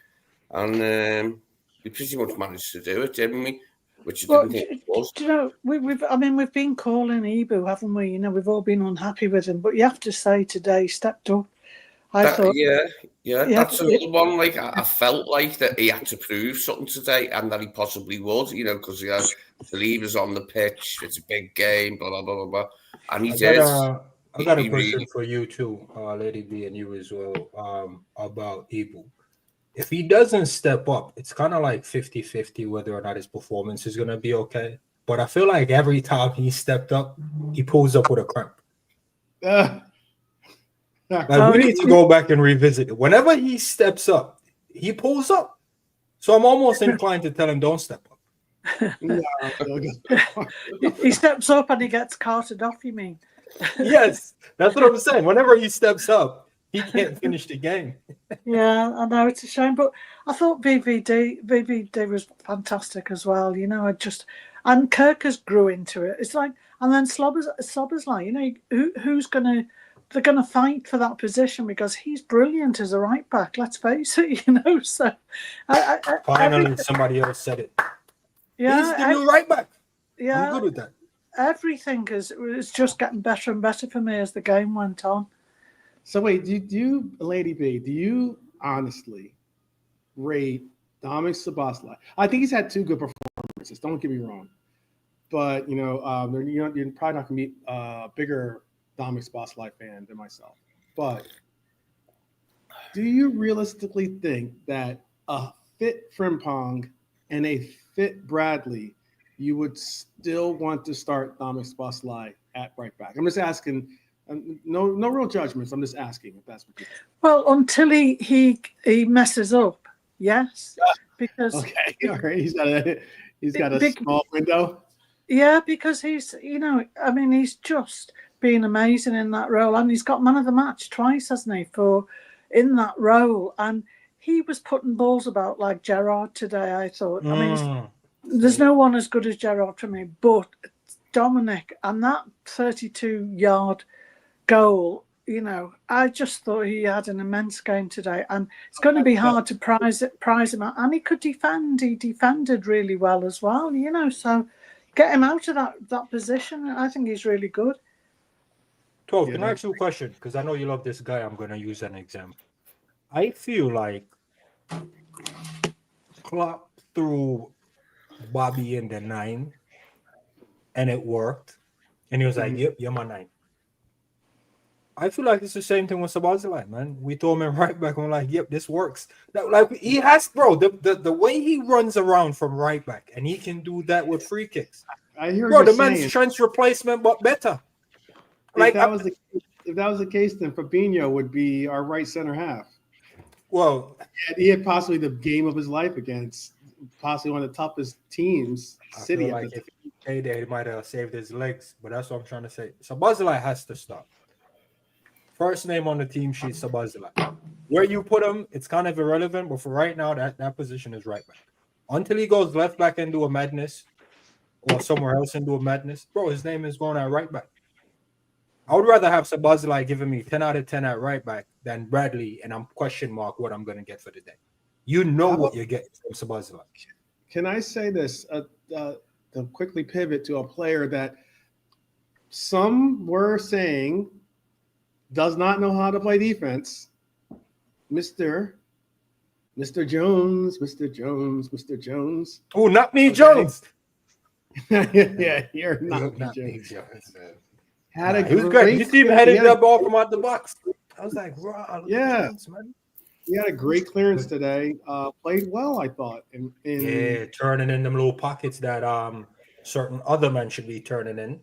And we pretty much managed to do it, didn't we? Which I didn't think it was. Do you know, we've been calling Ibu, haven't we? We've all been unhappy with him, but you have to say today stepped up. That's another one. Like I felt like that he had to prove something today, and that he possibly would, because he has the levers on the pitch. It's a big game, blah blah blah blah blah, and he did. I got a question for you too, Lady B, and you as well, about Ibu. If he doesn't step up, it's kind of like 50-50 whether or not his performance is going to be okay. But I feel like every time he stepped up, he pulls up with a cramp. We need to go back and revisit it. Whenever he steps up, he pulls up. So I'm almost inclined to tell him, don't step up. He steps up and he gets carted off, you mean? Yes, that's what I'm saying. Whenever he steps up, he can't finish the game. Yeah, I know, it's a shame, but I thought VVD was fantastic as well. And Kerkez grew into it. It's like, and then Szoboszlai, who's they're gonna fight for that position because he's brilliant as a right back. Let's face it, So finally, somebody else said it. Yeah, he's the new right back. Yeah, I'm good with that. Everything is just getting better and better for me as the game went on. So wait, do you, Lady B, do you honestly rate Dominik Szoboszlai? I think he's had 2 good performances. Don't get me wrong, but you're probably not going to be a bigger Dominik Szoboszlai fan than myself. But do you realistically think that a fit Frimpong and a fit Bradley, you would still want to start Dominik Szoboszlai at right back? I'm just asking. No real judgments. I'm just asking if that's what you think. Well, until he messes up, yes, because okay, all right. He's got a small window. Yeah, because he's he's just been amazing in that role, and he's got man of the match twice, hasn't he, in that role? And he was putting balls about like Gerrard today. I thought. I mean, there's no one as good as Gerrard for me, but Dominik and that 32-yard goal you know, I just thought he had an immense game today, and it's going to be hard to prize him out. And he could defend. He defended really well as well, you know. So get him out of that position. I think he's really good. 12, can I ask you a question? Because I know you love this guy. I'm going to use an example. I feel like Klopp threw Bobby in the 9, and it worked. And he was like, yep, you're my 9. I feel like it's the same thing with Szoboszlai, man. We throw him in right back, and we're like, yep, this works. Like he has, bro, the way he runs around from right back, and he can do that with free kicks. I hear bro, you the saying, man's Trent's replacement, but better. If that was the case, then Fabinho would be our right center half. Well, he had possibly the game of his life against possibly one of the toughest teams. City. Like if he stayed there, he might have saved his legs. But that's what I'm trying to say. Szoboszlai has to stop. First name on the team sheet, Szoboszlai. Where you put him, it's kind of irrelevant. But for right now, that position is right back. Until he goes left back and do a madness, or somewhere else and do a madness, bro, his name is going at right back. I would rather have Szoboszlai giving me 10 out of 10 at right back than Bradley, and I'm question mark what I'm going to get for the day. You know what you're getting from Szoboszlai. Can I say this? To quickly pivot to a player that some were saying does not know how to play defense, Mr. Jones. Oh, not me, Jones. Yeah, you're not me, Jones. He was great. His team headed that ball from out the box. I was like, wow, yeah, Jones, man. He had a great clearance today. Played well, I thought. Yeah, turning in them little pockets that certain other men should be turning in.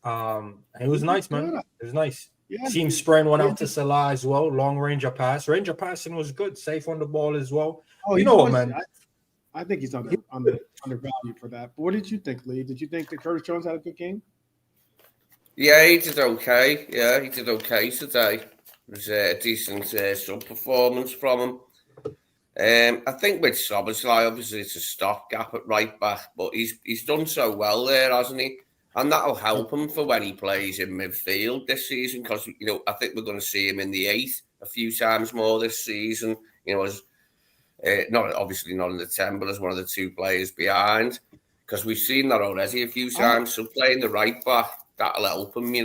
And it was nice, man. It was nice. Yeah. Team spraying one out to Salah as well. Long ranger pass. Ranger passing was good. Safe on the ball as well. Oh, you know what, man? I think he's undervalued for that. But what did you think, Lee? Did you think that Curtis Jones had a good game? Yeah, he did okay. Yeah, he did okay today. It was a decent sub-performance from him. I think with Szoboszlai, obviously it's a stopgap at right back, but he's done so well there, hasn't he? And that'll help him for when he plays in midfield this season, because I think we're going to see him in the 8 a few times more this season. As not in the 10, but as one of the 2 players behind, because we've seen that already a few times. So playing the right back, that'll help him.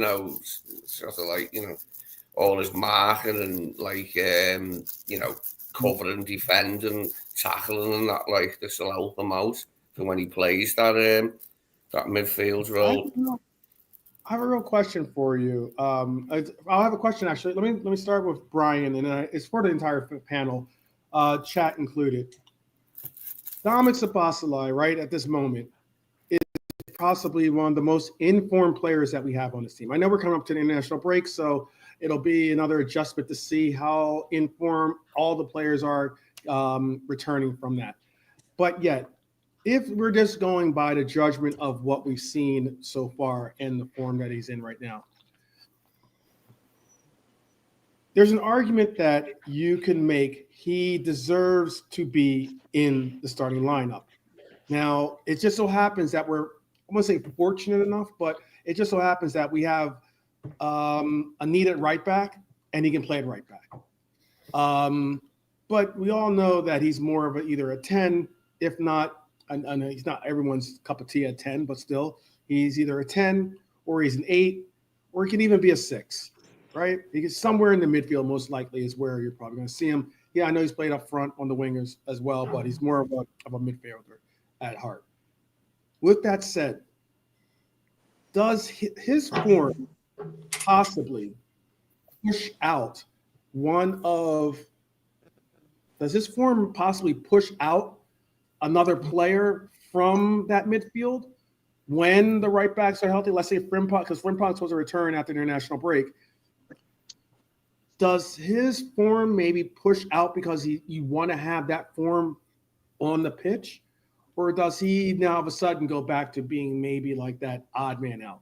Sort of like all his marking and covering, defending, tackling, and that. Like, this will help him out for when he plays that midfield role. I have a real question for you. I'll have a question actually. Let me start with Brian, and it's for the entire panel, chat included. Dominik Szoboszlai, right at this moment, is possibly one of the most informed players that we have on this team. I know we're coming up to the international break, so it'll be another adjustment to see how informed all the players are returning from that. But yet, if we're just going by the judgment of what we've seen so far and the form that he's in right now, there's an argument that you can make he deserves to be in the starting lineup. Now, it just so happens that I won't say fortunate enough, but it just so happens that we have a need at right back, and he can play at right back. But we all know that he's more of either a 10, if not, I know he's not everyone's cup of tea at 10, but still, he's either a 10 or he's an 8, or he can even be a 6, right? Because somewhere in the midfield, most likely, is where you're probably going to see him. Yeah, I know he's played up front on the wingers as well, but he's more of a midfielder at heart. With that said, does his form possibly push out another player from that midfield when the right backs are healthy? Let's say Frimpong, because Frimpong's supposed to return after the international break. Does his form maybe push out because you want to have that form on the pitch? Or does he now all of a sudden go back to being maybe like that odd man out?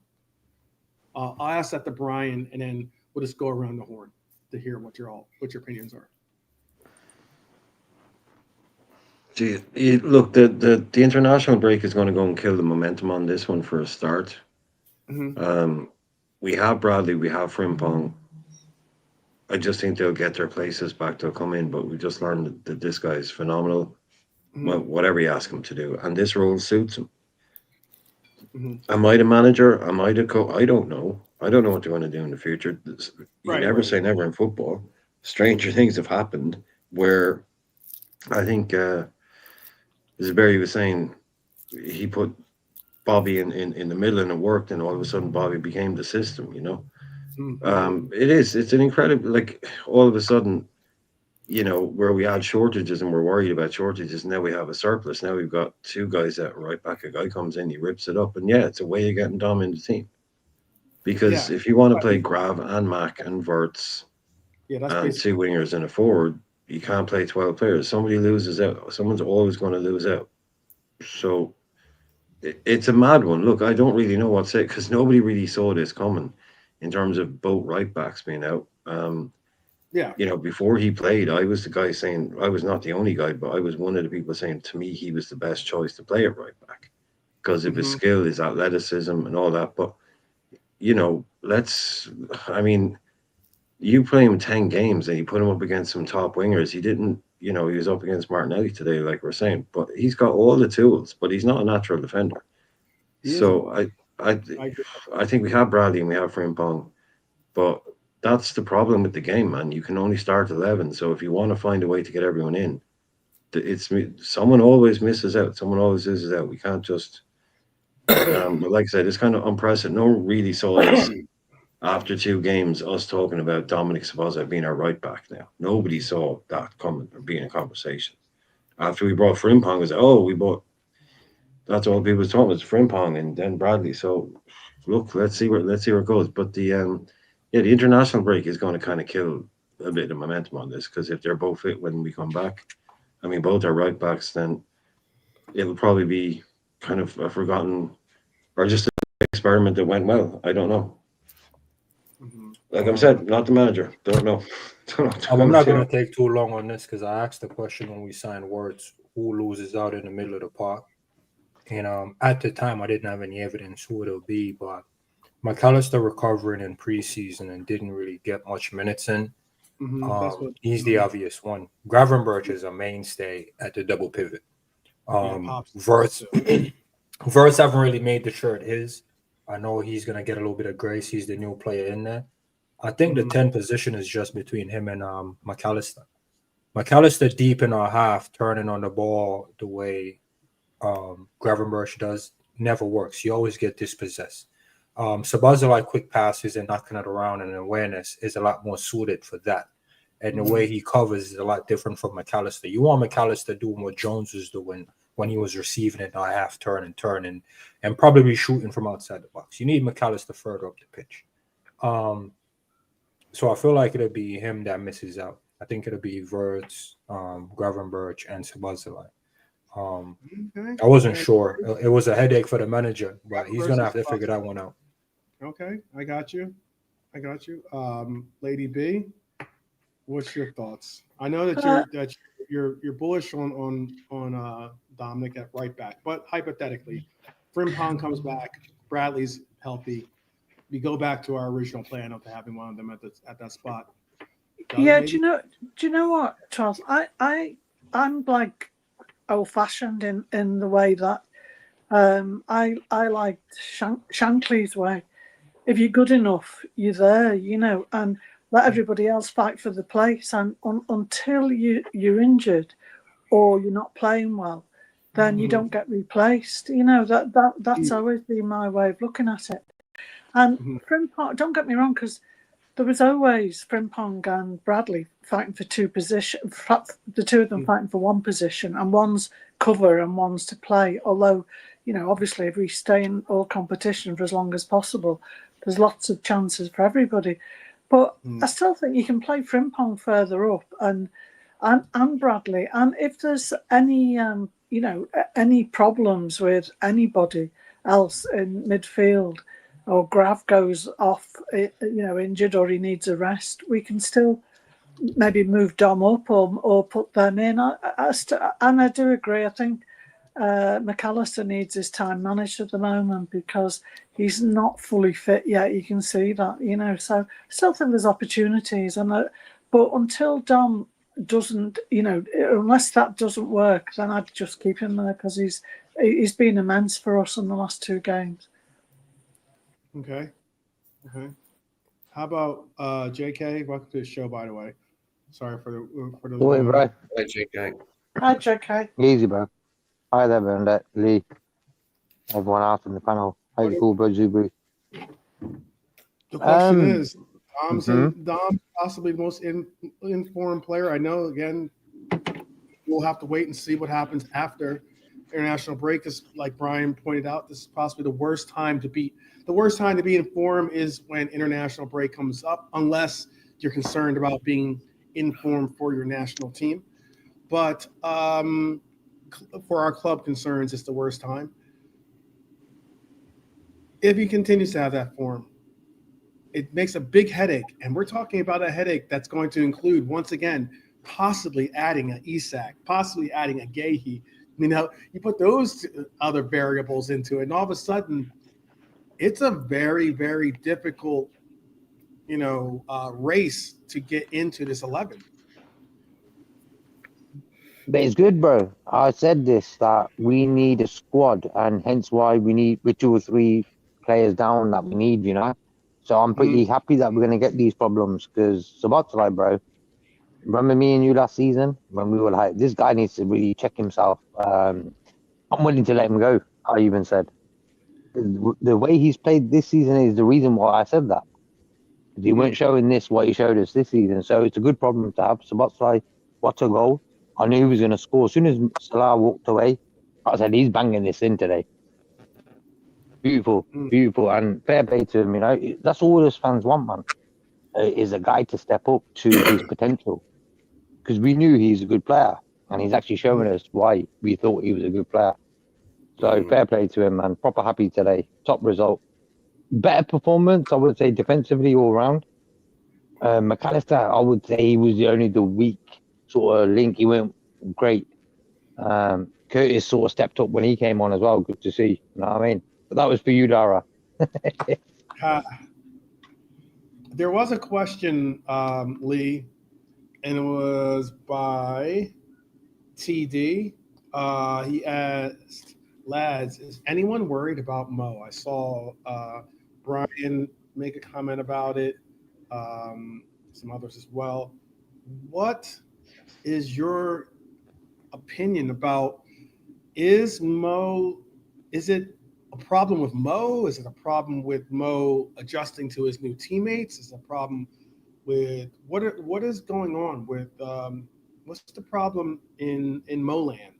I'll ask that to Brian, and then we'll just go around the horn to hear what your opinions are. Gee, look, the international break is going to go and kill the momentum on this one for a start. Mm-hmm. We have Bradley, we have Frimpong. I just think they'll get their places back. They'll come in, but we just learned that this guy is phenomenal. Well, whatever you ask him to do, and this role suits him. Am I the manager? Am I the coach? I don't know. I don't know what they're going to do in the future. You never say never in football. Stranger things have happened where I think, as Barry was saying, he put Bobby in the middle and it worked, and all of a sudden Bobby became the system, you know. It's an incredible, like, all of a sudden, you know, where we had shortages and we're worried about shortages, now we have a surplus. Now we've got two guys at right back. A guy comes in, he rips it up, and yeah, it's a way of getting Dom in the team. Because if you want to play Grav and Mac and Verts and two wingers and a forward, you can't play 12 players. Somebody loses out. Someone's always going to lose out. So it's a mad one. Look, I don't really know what to say because nobody really saw this coming in terms of both right backs being out. You know, before he played, I was the guy saying, I was not the only guy, but I was one of the people saying to me he was the best choice to play at right back because of his skill, his athleticism, and all that. But, you know, you play him 10 games and you put him up against some top wingers. He didn't, you know, he was up against Martinelli today, like we're saying, but he's got all the tools, but he's not a natural defender. So I think we have Bradley and we have Frimpong, but that's the problem with the game, man. You can only start 11. So if you want to find a way to get everyone in, someone always misses out. Someone always loses out. We can't just, like I said, it's kind of unprecedented. No one really saw this after 2 games, us talking about Dominik Szoboszlai being our right back now. Nobody saw that coming or being a conversation. After we brought Frimpong, it was that's all people was talking about, was Frimpong and then Bradley. So look, let's see where it goes. But the international break is going to kind of kill a bit of momentum on this because if they're both fit when we come back, I mean, both are right backs, then it'll probably be kind of a forgotten or just an experiment that went well. I don't know. Like I said, not the manager. Don't know. I'm not going to take too long on this because I asked the question when we signed Words, who loses out in the middle of the park? And at the time, I didn't have any evidence who it'll be, but McAllister recovering in preseason and didn't really get much minutes in. He's the obvious one. Gravenberch is a mainstay at the double pivot. Verts haven't really made the shirt his. I know he's going to get a little bit of grace. He's the new player in there. I think the 10 position is just between him and McAllister. McAllister deep in our half, turning on the ball the way Gravenberch does, never works. You always get dispossessed. Szoboszlai quick passes and knocking it around and awareness is a lot more suited for that. And the way he covers is a lot different from McAllister. You want McAllister doing what Jones was doing when he was receiving it, not half turn and probably shooting from outside the box. You need McAllister further up the pitch. So I feel like it'll be him that misses out. I think it'll be Verts, Gravenberch, and Szoboszlai. I wasn't sure. It was a headache for the manager, but he's going to have to figure that one out. Okay, I got you. Lady B, what's your thoughts? I know that you're bullish on Dominik at right back, but hypothetically, Frimpong comes back, Bradley's healthy. We go back to our original plan of having one of them at that spot. Do you know what, Charles? I'm like old-fashioned in the way that I like Shankly's way. If you're good enough, you're there, you know, and let everybody else fight for the place. And until you're injured or you're not playing well, then you don't get replaced. You know, that's always been my way of looking at it. And Frimpong, don't get me wrong, because there was always Frimpong and Bradley fighting for 2 positions, the 2 of them fighting for 1 position, and one's cover and one's to play. Although, you know, obviously if we stay in all competition for as long as possible, there's lots of chances for everybody. But I still think you can play Frimpong further up and Bradley. And if there's any, any problems with anybody else in midfield, or Grav goes off, injured, or he needs a rest, we can still maybe move Dom up or put them in. And I do agree. I think McAllister needs his time managed at the moment because he's not fully fit yet. You can see that, So I still think there's opportunities, but until Dom doesn't, unless that doesn't work, then I'd just keep him there because he's been immense for us in the last 2 games. Okay. How about JK? Welcome to the show, by the way. Sorry for the. Wait, bro. Hey, JK. Hi, JK. Easy, bro. Hi there, Bernadette, Lee, everyone else in the panel. How you cool, bro, Zubri? The question is, mhm. Dom possibly the most informed player I know. Again, we'll have to wait and see what happens after international break. Because, like Brian pointed out, this is possibly the worst time to be. The worst time to be informed is when international break comes up, unless you're concerned about being informed for your national team. But for our club concerns, it's the worst time. If he continues to have that form, it makes a big headache. And we're talking about a headache that's going to include, once again, possibly adding an Isak, possibly adding a Gahey. You put those other variables into it, and all of a sudden, it's a very, very difficult, race to get into this 11. But it's good, bro. I said this, that we need a squad, and hence why we're 2 or 3 players down that we need, So I'm pretty happy that we're going to get these problems because Szoboszlai, bro, remember me and you last season when we were like, this guy needs to really check himself. I'm willing to let him go, I even said. The way he's played this season is the reason why I said that. He weren't showing what he showed us this season. So it's a good problem to have. Szoboszlai, what a goal. I knew he was going to score. As soon as Salah walked away, I said, he's banging this in today. Beautiful. And fair play to him, That's all us fans want, man, is a guy to step up to his potential. Because we knew he's a good player. And he's actually showing us why we thought he was a good player. So fair play to him, man. Proper happy today. Top result. Better performance, I would say, defensively all round. McAllister, I would say he was the weak sort of link. He went great. Curtis sort of stepped up when he came on as well. Good to see. You know what I mean? But that was for you, Dara. There was a question, Lee, and it was by TD. He asked, lads, is anyone worried about Mo? I saw Brian make a comment about it, some others as well. What is your opinion about, is it a problem with Mo? Is it a problem with Mo adjusting to his new teammates? Is it a problem with what is going on with what's the problem in Moland?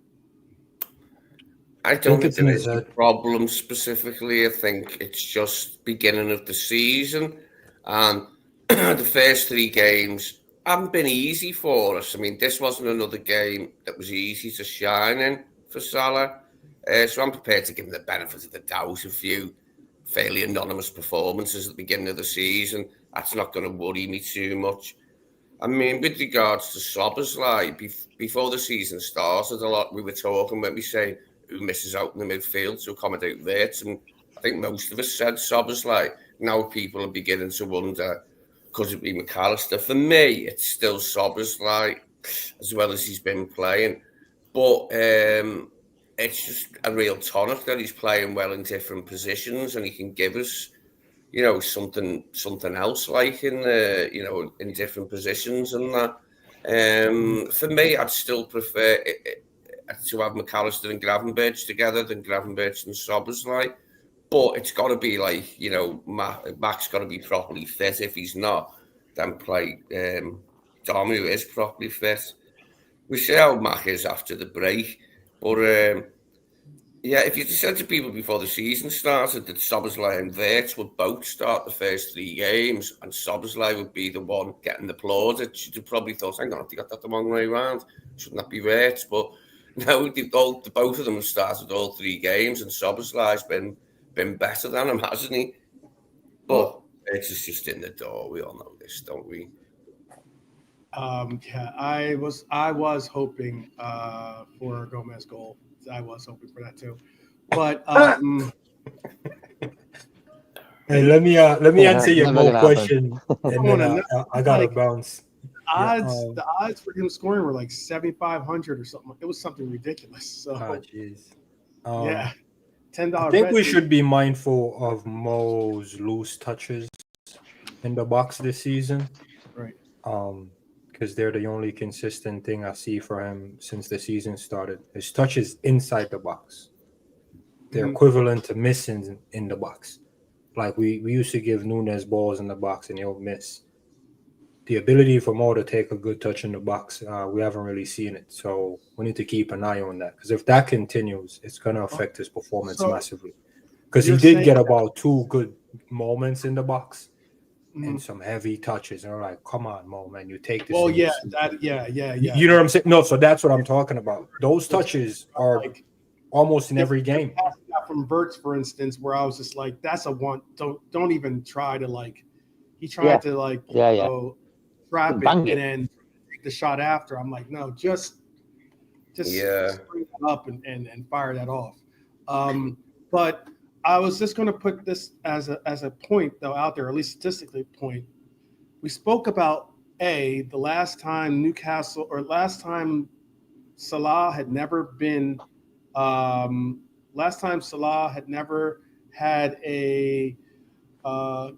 I don't think there is a problem specifically. I think it's just beginning of the season, and the first 3 games haven't been easy for us. I mean, this wasn't another game that was easy to shine in for Salah. So I'm prepared to give him the benefit of the doubt. A few fairly anonymous performances at the beginning of the season, that's not going to worry me too much. I mean, with regards to Szoboszlai, before the season started, a lot we were talking when we say who misses out in the midfield to accommodate Wirtz, and I think most of us said Szoboszlai. Now people are beginning to wonder, could it be McAllister? For me, it's still Szoboszlai, as well as he's been playing. But it's just a real tonic that he's playing well in different positions, and he can give us, something else like in in different positions and that. For me, I'd still prefer to have McAllister and Gravenberch together than Gravenberch and Szoboszlai. But it's got to be like, Mac's got to be properly fit. If he's not, then play Dom, who is properly fit. We see how Mac is after the break. But, if you said to people before the season started that Szoboszlai and Wirtz would both start the first 3 games and Szoboszlai would be the one getting applauded, you'd have probably thought, hang on, they got that the wrong way around. Shouldn't that be Wirtz? But no, both of them have started all 3 games and Szoboszlai's been better than him, hasn't he? But it's just in the door. We all know this, don't we? I was hoping for a Gomez goal. I was hoping for that too. But Hey, let me answer your Never more gonna happen. question, and Come on, then and I gotta like, bounce. odds, Yeah, the odds for him scoring were like 7,500 or something. It was something ridiculous. So jeez. yeah, I $10 think bet. we should be mindful of Mo's loose touches in the box this season. Right. Because they're the only consistent thing I see for him since the season started. His touches inside the box. They're equivalent to missing in the box. Like we used to give Nunes balls in the box and he'll miss. The ability for Mo to take a good touch in the box, we haven't really seen it. So we need to keep an eye on that. Because if that continues, it's going to affect his performance So massively. Because he you're did saying get about 2 good moments in the box Mhm. and some heavy touches. And we're like, come on, Mo, man, you take this. Well, in your yeah, sleep. that, yeah. You know what I'm saying? No, so that's what I'm talking about. Those touches are Like almost in every game. pass he got from Verts, for instance, where I was just like, that's a one. Don't even try to like. He tried to like trap it Bang and it. then take the shot after. I'm like, no, just Yeah. spring that up and fire that off. But I was just going to put this as a point though out there, at least statistically point. We spoke about the last time Newcastle or last time Salah had never been last time Salah had never had a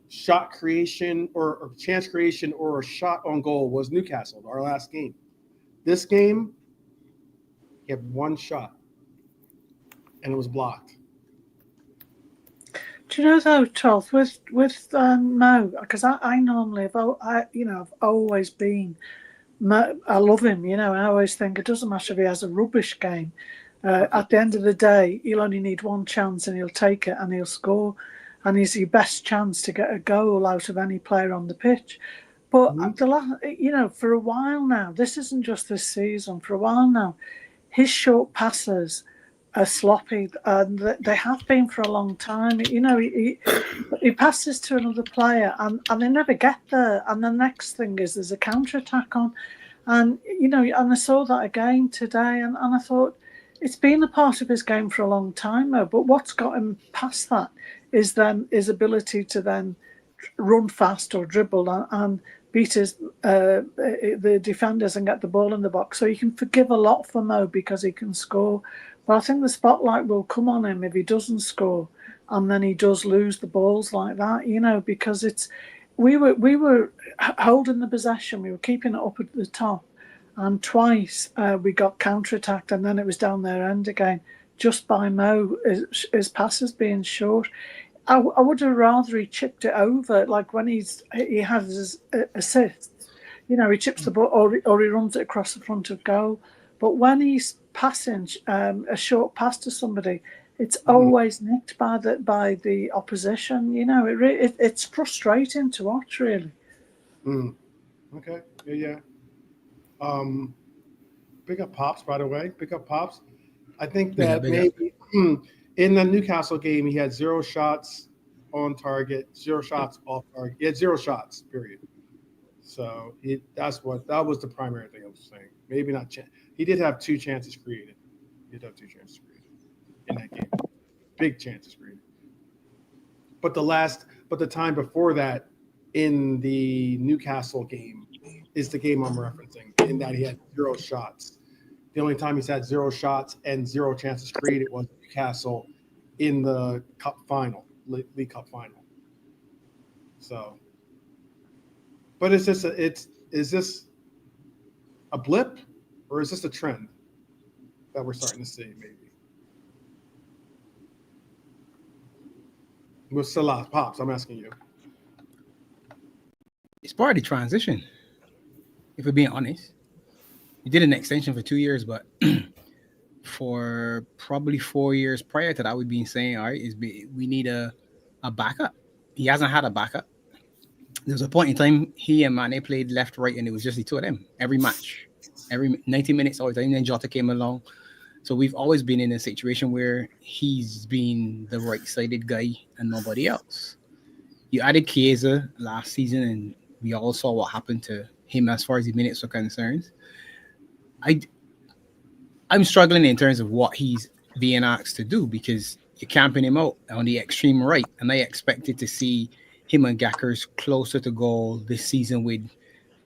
shot creation or chance creation or a shot on goal was Newcastle, our last game. This game, he had one shot, and it was blocked. Do you know though, 12 with Mo? Because I normally I've always been. I love him, and I always think it doesn't matter if he has a rubbish game. At the end of the day, he'll only need one chance and he'll take it and he'll score. And he's your best chance to get a goal out of any player on the pitch. But for a while now, this isn't just this season. For a while now, his short passes are sloppy, and they have been for a long time. He passes to another player, and they never get there. And the next thing is there's a counter attack on, and and I saw that again today, and I thought it's been a part of his game for a long time now. But what's got him past that is then his ability to then run fast or dribble and beat the defenders and get the ball in the box. So you can forgive a lot for Mo because he can score. But I think the spotlight will come on him if he doesn't score, and then he does lose the balls like that, because we were holding the possession, we were keeping it up at the top, and twice we got counter-attacked, and then it was down their end again, just by Mo, his passes being short. I would have rather he chipped it over, like when he has his assists, he chips the ball or he runs it across the front of goal. But when he's passing a short pass to somebody, it's always nicked by the opposition. It's frustrating to watch, really. Okay, yeah. Big up Pops, by the way. Big up Pops. I think that maybe in the Newcastle game, he had 0 shots on target, 0 shots off target. He had 0 shots, period. So that was the primary thing I was saying. Maybe not. He did have 2 chances created. He did have 2 chances created in that game. Big chances created. But the time before that, in the Newcastle game, is the game I'm referencing. In that he had 0 shots. The only time he's had 0 shots and 0 chances created was Newcastle in the Cup final, League Cup final. So, but is this a blip, or is this a trend that we're starting to see? Maybe with Salah, Pops, I'm asking you. It's part of the transition. If we're being honest, we did an extension for 2 years, but for probably 4 years prior to that, we've been saying, all right, we need a backup. He hasn't had a backup. There was a point in time he and Mane played left, right, and it was just the two of them every match, every 90 minutes all the time. Then Jota came along. So we've always been in a situation where he's been the right-sided guy and nobody else. You added Chiesa last season, and we all saw what happened to him as far as the minutes are concerned. I'm struggling in terms of what he's being asked to do because you're camping him out on the extreme right, and I expected to see him and Gackers closer to goal this season with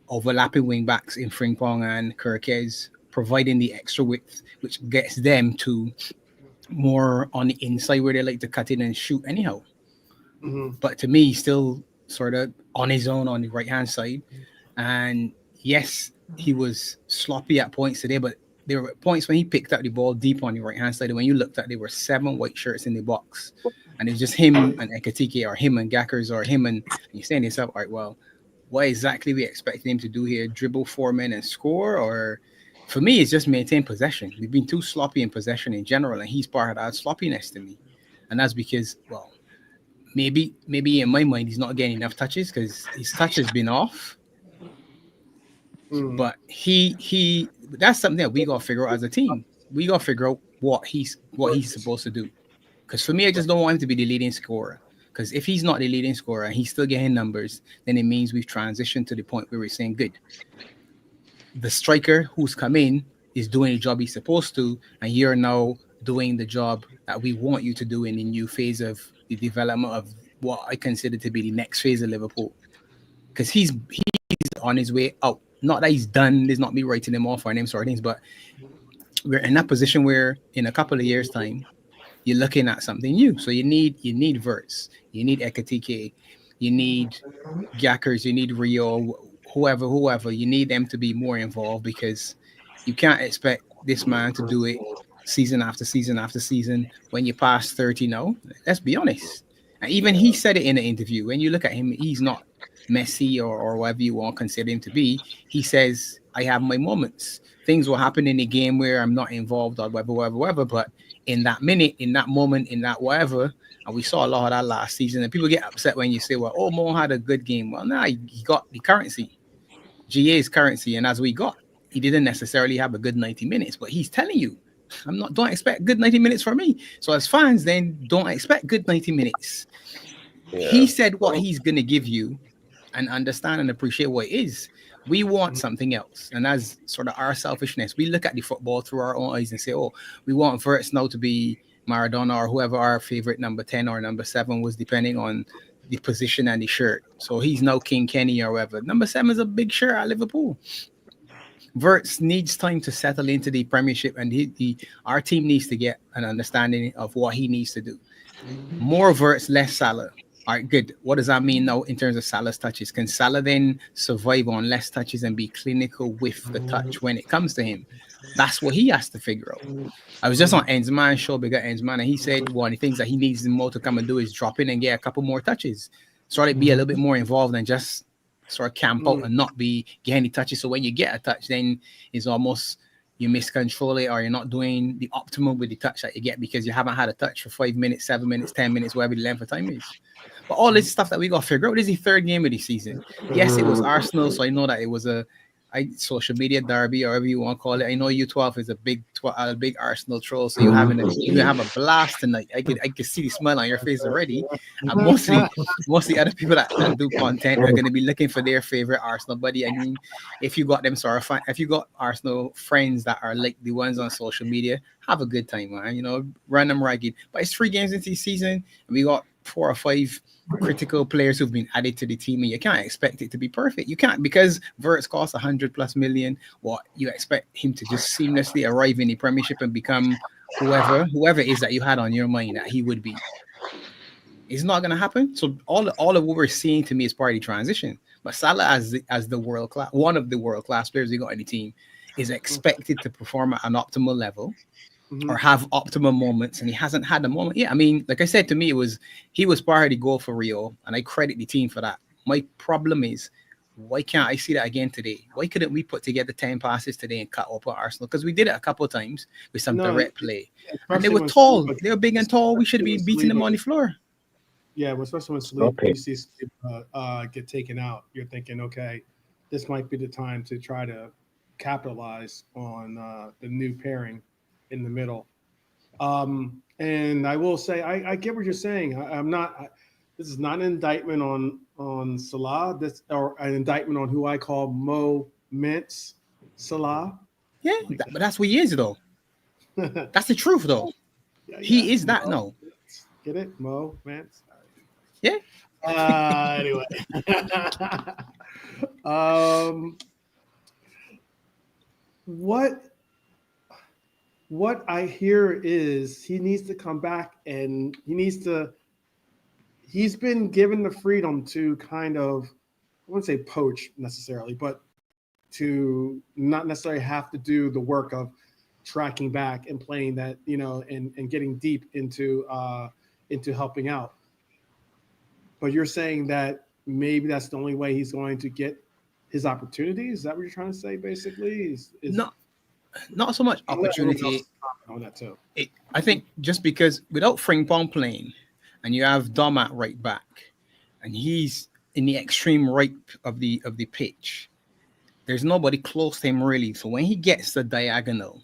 overlapping wing backs in Frimpong and Kerkez, providing the extra width, which gets them to more on the inside where they like to cut in and shoot anyhow. But to me, still sort of on his own on the right-hand side. And yes, he was sloppy at points today, but there were points when he picked up the ball deep on the right-hand side. And when you looked at, there were 7 white shirts in the box. And it was just him and Ekatike, or him and Gackers, or him and you're saying to yourself, all right, well, what exactly we expecting him to do here? Dribble 4 men and score? Or for me, it's just maintain possession. We've been too sloppy in possession in general, and he's part of that sloppiness to me. And that's because, well, maybe in my mind, he's not getting enough touches because his touch has been off. But he that's something that we got to figure out as a team. We got to figure out what he's supposed to do. Because for me, I just don't want him to be the leading scorer. Because if he's not the leading scorer and he's still getting numbers, then it means we've transitioned to the point where we're saying, good, the striker who's come in is doing the job he's supposed to, and you're now doing the job that we want you to do in the new phase of the development of what I consider to be the next phase of Liverpool. Because he's on his way out. Not that he's done. There's not me writing him off or any sort of things, but we're in that position where in a couple of years' time, you're looking at something new. So you need Verts, you need Ekatike, you need Gackers, you need Rio, whoever. You need them to be more involved, because you can't expect this man to do it season after season after season when you pass 30 now. Let's be honest. And even he said it in an interview. When you look at him, he's not Messi or whatever you want to consider him to be. He says, I have my moments. Things will happen in the game where I'm not involved or whatever. But in that minute, in that moment, in that whatever, and we saw a lot of that last season. And people get upset when you say, well, oh, Mo had a good game. Well, no, he got the currency. GA's currency. And as we got, he didn't necessarily have a good 90 minutes, but he's telling you, don't expect good 90 minutes from me. So as fans, then don't expect good 90 minutes. Yeah. He said what he's going to give you, and understand and appreciate what it is. We want something else. And as sort of our selfishness, we look at the football through our own eyes and say, oh, we want Verts now to be Maradona or whoever our favorite number 10 or number 7 was, depending on the position and the shirt. So he's now King Kenny or whatever. Number 7 is a big shirt at Liverpool. Verts needs time to settle into the Premiership, and our team needs to get an understanding of what he needs to do. More Verts, less Salah. All right, good. What does that mean now in terms of Salah's touches? Can Salah then survive on less touches and be clinical with the touch when it comes to him? That's what he has to figure out. I was just on Enzman's show, Bigger Enzman, and he said one of the things that he needs more to come and do is drop in and get a couple more touches. Sort of be a little bit more involved than just sort of camp out and not be getting any touches. So when you get a touch, then it's almost you miscontrol it, or you're not doing the optimum with the touch that you get because you haven't had a touch for 5 minutes, 7 minutes, 10 minutes, whatever the length of time is. But all this stuff that we got to figure out. This is the 3rd game of the season. Yes, it was Arsenal, so I know that it was a social media derby, or whatever you want to call it. I know U12 is a big Arsenal troll, so you have a blast tonight. I could see the smile on your face already. And most of the other people that do content are going to be looking for their favorite Arsenal buddy. I mean, if you got if you got Arsenal friends that are like the ones on social media, have a good time, man. You know, run them ragged. But it's 3 games into the season, and we got 4 or 5 critical players who've been added to the team, and you can't expect it to be perfect. You can't, because Verts costs 100+ million. What you expect him to just seamlessly arrive in the Premiership and become whoever it is that you had on your mind that he would be. It's not going to happen. So all of what we're seeing to me is part of the transition. But Salah, as the world class, one of the world class players you got in the team, is expected to perform at an optimal level. Or have optimum moments, and he hasn't had a moment. Yeah, I mean, like I said, to me, he was part of the goal for Rio, and I credit the team for that. My problem is, why can't I see that again today? Why couldn't we put together 10 passes today and cut up Arsenal? Because we did it a couple of times with some direct play. And they were tall. They were big and tall. We should be beating them on the floor. Yeah, especially when Sleep, you see Sleep get taken out. You're thinking, okay, this might be the time to try to capitalize on the new pairing in the middle. And I will say, I get what you're saying. This is not an indictment on Salah, or an indictment on who I call Mo Mintz Salah. Yeah, but that's what he is, though. That's the truth, though. He is that, no. Get it, Mo, man? Yeah. Anyway. What I hear is he needs to come back and he's been given the freedom to kind of, I wouldn't say poach necessarily, but to not necessarily have to do the work of tracking back and playing that, and getting deep into helping out. But you're saying that maybe that's the only way he's going to get his opportunity? Is that what you're trying to say, basically? Not so much opportunity. On that too. I think just because without Frimpong playing, and you have Dom at right back, and he's in the extreme right of the pitch, there's nobody close to him really. So when he gets the diagonal,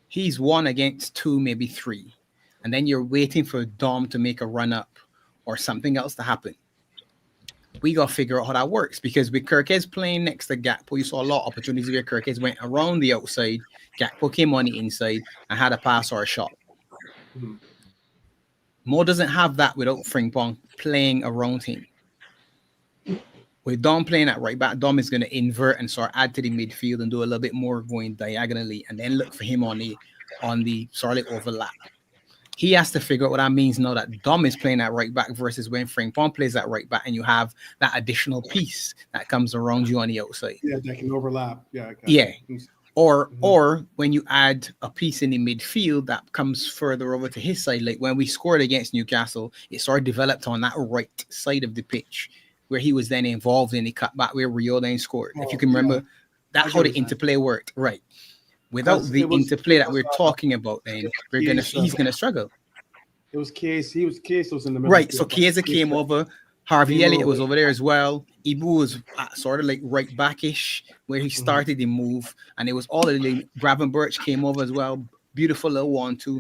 he's 1 against 2, maybe 3, and then you're waiting for Dom to make a run up or something else to happen. We got to figure out how that works, because with Kerkez playing next to Gakpo, you saw a lot of opportunities where Kerkez went around the outside, Gakpo came on the inside and had a pass or a shot. Mm-hmm. Mo doesn't have that without Frimpong playing around him. With Dom playing at right back, Dom is going to invert and sort of add to the midfield and do a little bit more going diagonally, and then look for him on the sort of overlap. He has to figure out what that means now that Dom is playing at right back versus when Frimpong plays at right back, and you have that additional piece that comes around you on the outside. Yeah, that can overlap. Yeah. Yeah. Or when you add a piece in the midfield that comes further over to his side, like when we scored against Newcastle, it sort of developed on that right side of the pitch where he was then involved in the cutback where Rio then scored. If you can remember, that's how the interplay worked, right? Without the interplay that we're talking about, then he's gonna struggle. It was Chiesa. Chiesa was in the middle. Right. So Chiesa came over. Harvey Elliott was over there as well. Ibu was sort of like right backish where he started the move, and it was all of the Gravenberch came over as well. Beautiful little 1-2.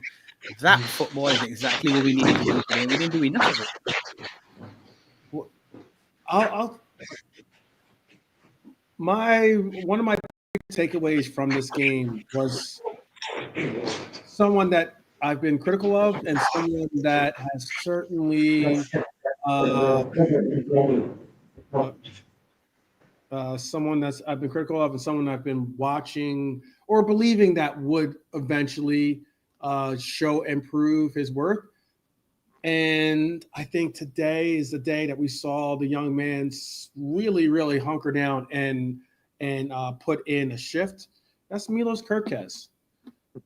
That football is exactly what we needed to do today. We didn't do enough of it. One of my takeaways from this game was someone that I've been critical of, and someone that has certainly someone that's I've been critical of, and someone I've been watching or believing that would eventually show and prove his worth. And I think today is the day that we saw the young man really, really hunker down and put in a shift. That's Milos Kerkez.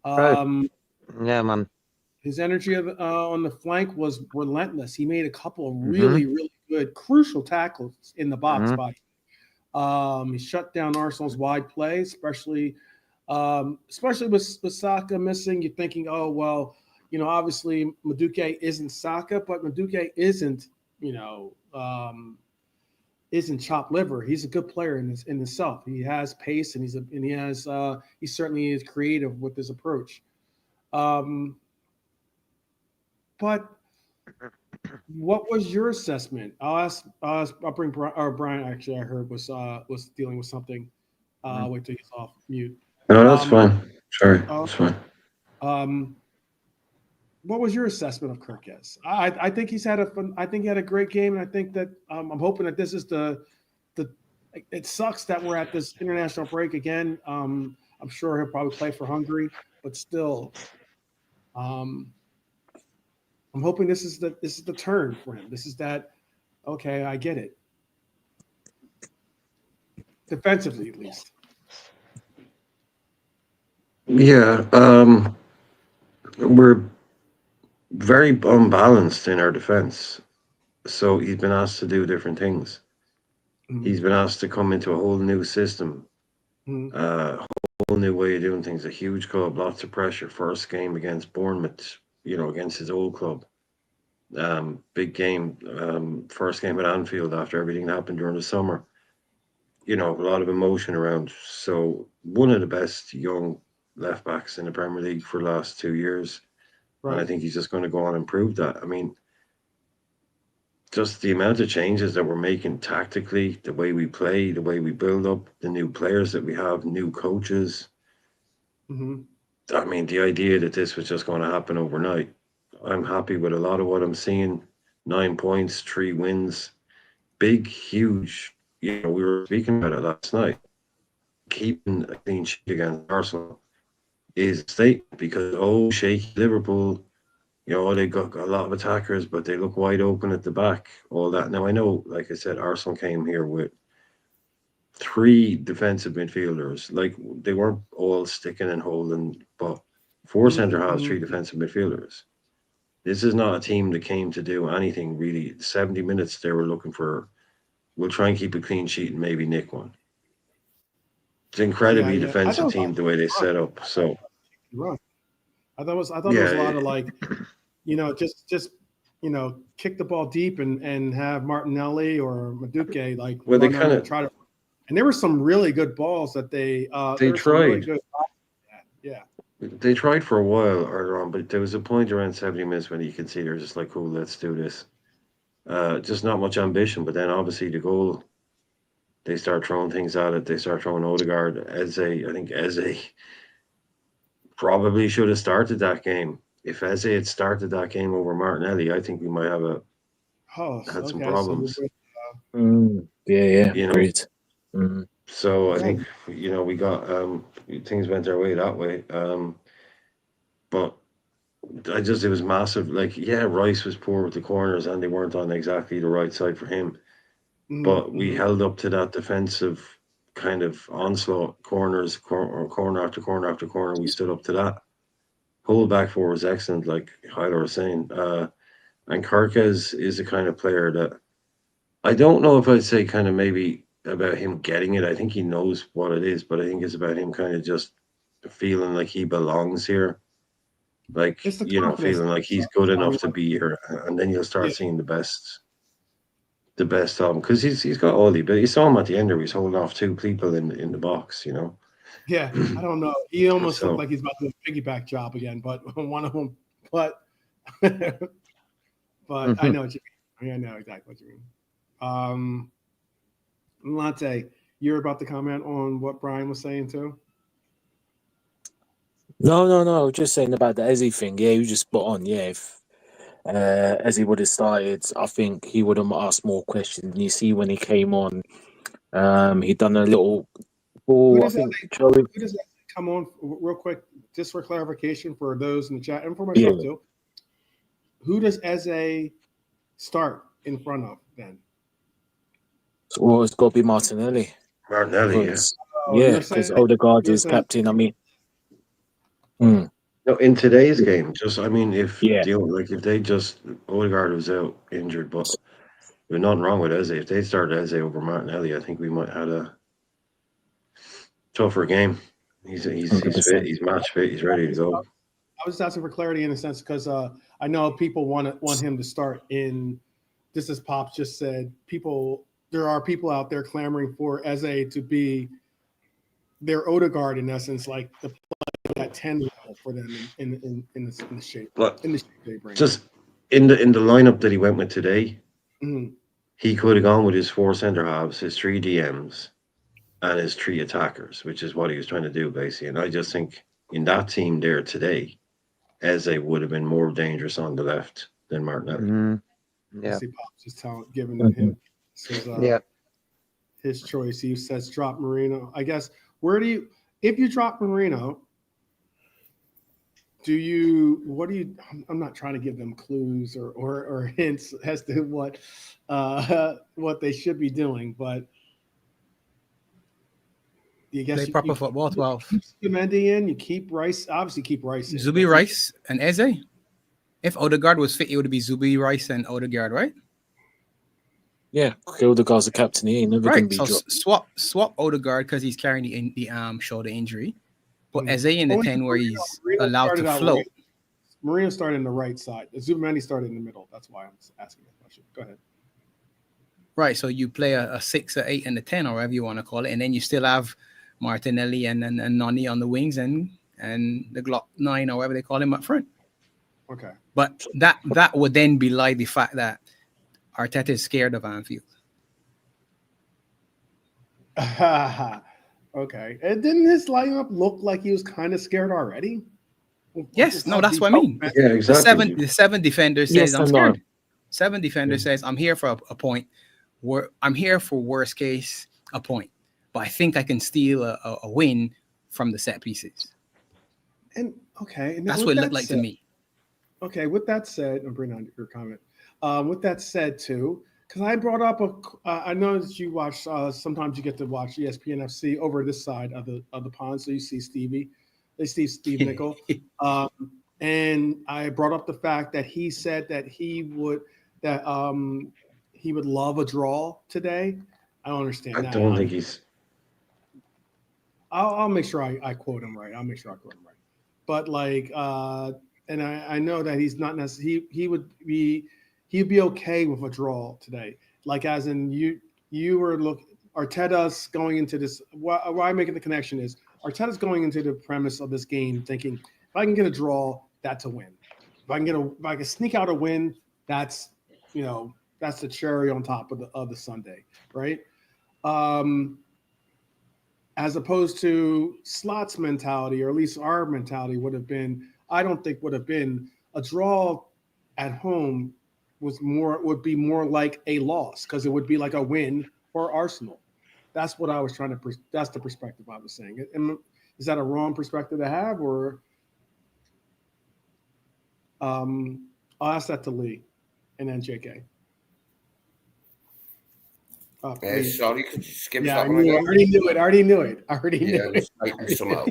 Yeah, man. His energy on the flank was relentless. He made a couple of really, really good, crucial tackles in the box spot. He shut down Arsenal's wide play, especially with Saka missing. You're thinking, oh, well, obviously Madueke isn't Saka, but Madueke isn't chopped liver. He's a good player in himself. He has pace, and he certainly is creative with his approach. But what was your assessment? I'll bring Brian. Actually, I heard was dealing with something. Wait till he's off mute. No, that's fine. Sorry, that's fine. What was your assessment of Kerkez? I think he had a great game, and I think that I'm hoping that this is the. It sucks that we're at this international break again. I'm sure he'll probably play for Hungary, but still, I'm hoping this is the turn for him. This is that. Okay, I get it. Defensively, at least. Yeah, we're very unbalanced in our defense. So he's been asked to do different things. He's been asked to come into a whole new system, a whole new way of doing things, a huge club, lots of pressure. First game against Bournemouth, against his old club. Big game, first game at Anfield after everything that happened during the summer. A lot of emotion around. So one of the best young left backs in the Premier League for the last 2 years. Right. And I think he's just going to go on and prove that. I mean, just the amount of changes that we're making tactically, the way we play, the way we build up, the new players that we have, new coaches. I mean, the idea that this was just going to happen overnight, I'm happy with a lot of what I'm seeing. 9 points, 3 wins, big, huge. We were speaking about it last night. Keeping a clean sheet against Arsenal is a statement because shaky Liverpool. They got a lot of attackers, but they look wide open at the back. All that. Now I know, like I said, Arsenal came here with 3 defensive midfielders. Like they weren't all sticking and holding, but 4 centre halves, 3 defensive midfielders. This is not a team that came to do anything really. 70 minutes they were looking for. We'll try and keep a clean sheet and maybe nick one. It's an incredibly defensive team the way they set up. So I thought it was a lot of like, just kick the ball deep and have Martinelli or Madueke like. Well, they kind of try to. And there were some really good balls that they tried. Really good, yeah. They tried for a while earlier on, but there was a point around 70 minutes when you can see they're just like, cool, let's do this. Just not much ambition, but then obviously the goal, they start throwing things at it. They start throwing Odegaard. I think Eze probably should have started that game. If Eze had started that game over Martinelli, I think we might have had some problems. Great. So I think we got things went our way that way. But it was massive. Like, Rice was poor with the corners and they weren't on exactly the right side for him. But we held up to that defensive kind of onslaught, corner after corner after corner. We stood up to that. Whole back four was excellent, like Hyder was saying. And Kerkez is the kind of player that I don't know if I'd say kind of maybe about him getting it. I think he knows what it is, but I think it's about him kind of just feeling like he belongs here. Like, feeling like he's good enough to be here. And then you'll start seeing the best of him. Because he's got all the ability. You saw him at the end where he's holding off 2 people in the box, Yeah, I don't know. He almost looked like he's about to do a piggyback job again, but one of them. But I know what you mean. I know exactly what you mean. Latte, you're about to comment on what Brian was saying too? No. I was just saying about the Eze thing. Yeah, you just spot on. Yeah, if Eze would have started, I think he would have asked more questions. You see, when he came on, he done a little ball. Who does that come on real quick, just for clarification for those in the chat and for myself too? Who does Eze start in front of then? Well, it's got to be Martinelli. Because Odegaard is captain. I mean, no, in today's game, if they just Odegaard was out injured, but there's nothing wrong with Eze. If they started Eze over Martinelli, I think we might have a tougher game. He's fit. He's match fit. He's ready to go. I was just asking for clarity in a sense because I know people want him to start in. Just as Pops just said, there are people out there clamoring for Eze to be their Odegaard in essence, like the play at 10 level for them in the shape. But in the shape they bring. Just in the lineup that he went with today, he could have gone with his 4 centre halves, his 3 DMs, and his 3 attackers, which is what he was trying to do basically. And I just think in that team there today, Eze would have been more dangerous on the left than Martinelli. Yeah. See Pops just giving him his choice. He says drop Marino. I guess if you drop Marino, I'm not trying to give them clues or hints as to what they should be doing, but you guess play proper football 12. Keep Zubimendi in, you keep Rice, obviously keep Rice in. Zubi, Rice, and Eze. If Odegaard was fit, it would be Zubi, Rice, and Odegaard, right? Yeah, Odegaard's the captain. He ain't never going to be dropped. Swap Odegaard because he's carrying the shoulder injury. But Eze in the 10 where he's allowed to float. Right. Marino started in the right side. Zubimendi started in the middle. That's why I'm asking that question. Go ahead. Right, so you play a 6, a 8, and a 10, or whatever you want to call it, and then you still have Martinelli and Nani on the wings and the Glock 9 or whatever they call him up front. Okay. But that would then belie the fact that Arteta is scared of Anfield. Okay. And didn't his lineup look like he was kind of scared already? Yes, no, that's what I mean. Yeah, exactly. The seven defender says, Yes I'm and no. scared. 7 defender says, I'm here for a point. I'm here for worst case, a point. But I think I can steal a win from the set pieces. And okay, and That's what it looked like to me. Okay, with that said, I'm bringing on your comment. With that said, too, because I brought up I know that you watch. Sometimes you get to watch ESPN FC over this side of the pond, so you see Steve Nickel, and I brought up the fact that he said that he would love a draw today. I don't understand. I that. don't think he's. I'll make sure I quote him right. But and I know that he's not necessarily. He'd be okay with a draw today. Like as in you were Arteta's going into this. Why I'm making the connection is Arteta's going into the premise of this game thinking if I can get a draw, that's a win. If I can sneak out a win, that's the cherry on top of the sundae, right? As opposed to Slot's mentality, or at least our mentality would have been a draw at home would be more like a loss because it would be like a win for Arsenal. That's what I was trying to. That's the perspective I was saying. Is that a wrong perspective to have, or I'll ask that to Lee, and then JK. Sorry, could you skip Yeah, that I one again? already knew it. I already knew it. Somehow.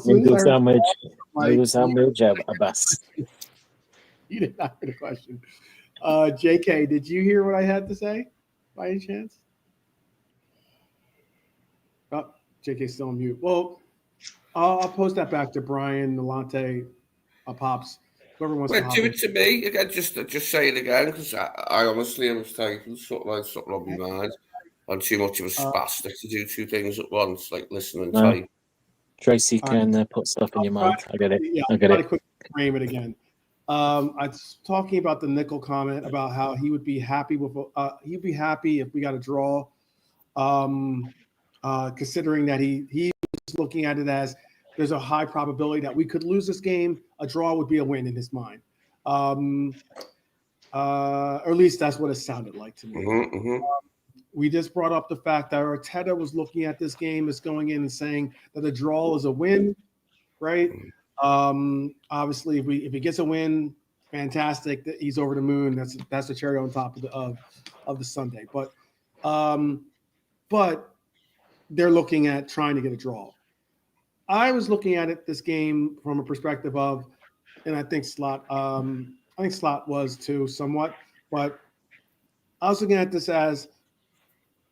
Window sandwich, Abbas. You did not hear the question. JK, did you hear what I had to say by any chance? Oh, JK's still on mute. Well, I'll post that back to Brian, Nalante, Pops, whoever wants to. Do it to me again. Just say it again because I honestly am taking something on my mind. I'm too much of a spastic to do two things at once, like listen and type. Tracy can put stuff in your mind. I get it. Yeah, I get it. Quick frame it again. I was talking about the nickel comment about how he would be happy with. He'd be happy if we got a draw, considering that he was looking at it as there's a high probability that we could lose this game. A draw would be a win in his mind, or at least that's what it sounded like to me. We just brought up the fact that Arteta was looking at this game as going in and saying that a draw is a win, right? Obviously, if he gets a win, fantastic. He's over the moon. That's the cherry on top of the sundae. But they're looking at trying to get a draw. I was looking at this game from a perspective of, and I think Slot was too somewhat, but I was looking at this as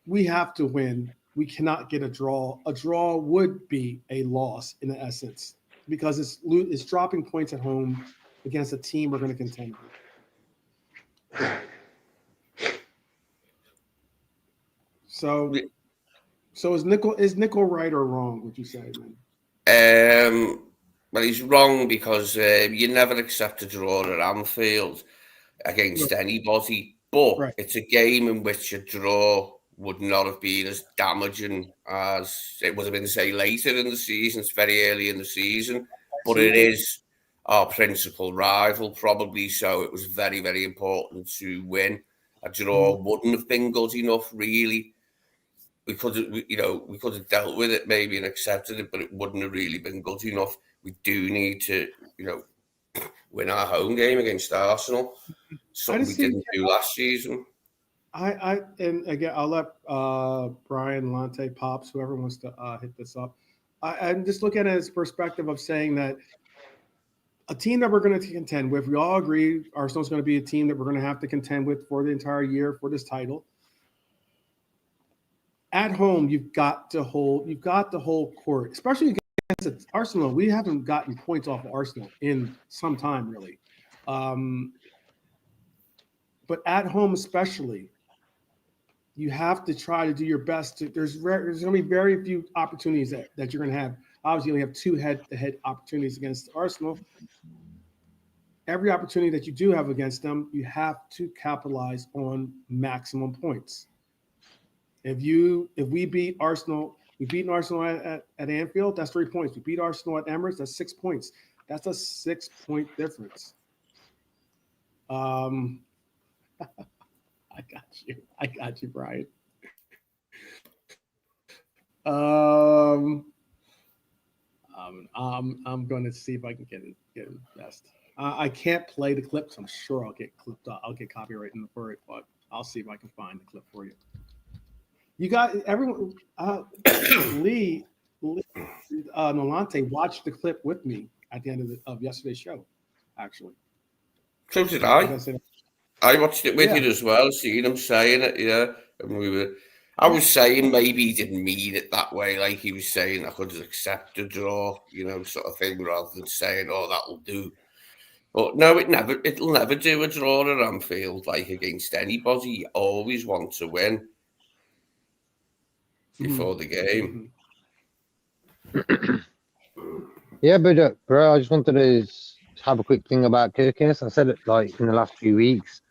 we have to win. We cannot get a draw. A draw would be a loss in essence because it's dropping points at home against a team we're going to contend with. So is Nickel right or wrong? Would you say, man? Well, he's wrong because you never accept a draw at Anfield against anybody. But it's a game in which a draw would not have been as damaging as it would have been, say, later in the season. It's very early in the season, but it is our principal rival, probably. So it was very, very important to win. A draw wouldn't have been good enough, really. We could have dealt with it maybe and accepted it, but it wouldn't have really been good enough. We do need to, win our home game against Arsenal. Something we didn't do last season. And again, I'll let Brian, Lante, Pops, whoever wants to hit this up. I'm just looking at it as perspective of saying that a team that we're going to contend with, we all agree Arsenal's going to be a team that we're going to have to contend with for the entire year for this title. At home, you've got to hold court, especially against Arsenal. We haven't gotten points off of Arsenal in some time, really. But at home, especially, you have to try to do your best. There's going to be very few opportunities that you're going to have. Obviously, you only have 2 head-to-head opportunities against Arsenal. Every opportunity that you do have against them, you have to capitalize on maximum points. If we beat Arsenal We beat Arsenal at Anfield. That's 3 points. We beat Arsenal at Emirates. That's 6 points. That's a 6-point difference. I got you. Brian. I'm going to see if I can get it best. I can't play the clips. I'm sure I'll get clipped. I'll get copyrighted for it, but I'll see if I can find the clip for you. You got everyone. Lee Nolante watched the clip with me at the end of yesterday's show. Actually, So did I. I watched it with you as well. Seeing him saying it, yeah, and I was saying maybe he didn't mean it that way, like he was saying I could accept a draw, sort of thing, rather than saying, "Oh, that'll do." But no, it'll never do a draw at Anfield, like against anybody. You always want to win before the game. Yeah, but bro, I just wanted to have a quick thing about Kerkez. I said it like in the last few weeks.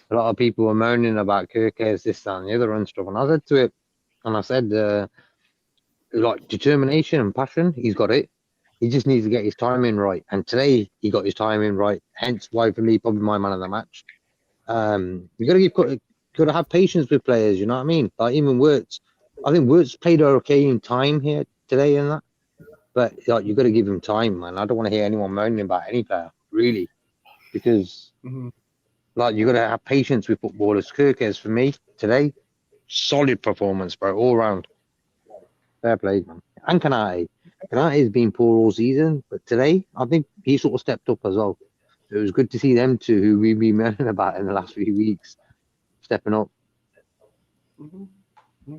A lot of people were moaning about Kerkez, this, that, and the other and stuff. And I said to it, and I said, like determination and passion, he's got it. He just needs to get his timing right. And today he got his timing right. Hence why for me, probably my man of the match. You gotta have patience with players, you know what I mean? Like even Wirtz. I think Wirtz played okay in time here today and that. But like you gotta give him time, man. I don't want to hear anyone moaning about any player, really. Because like you gotta have patience with footballers. Kerkez for me today, solid performance, bro, all round. Fair play, man. And Kanate has been poor all season, but today I think he sort of stepped up as well. So it was good to see them two, who we've been moaning about in the last few weeks, stepping up.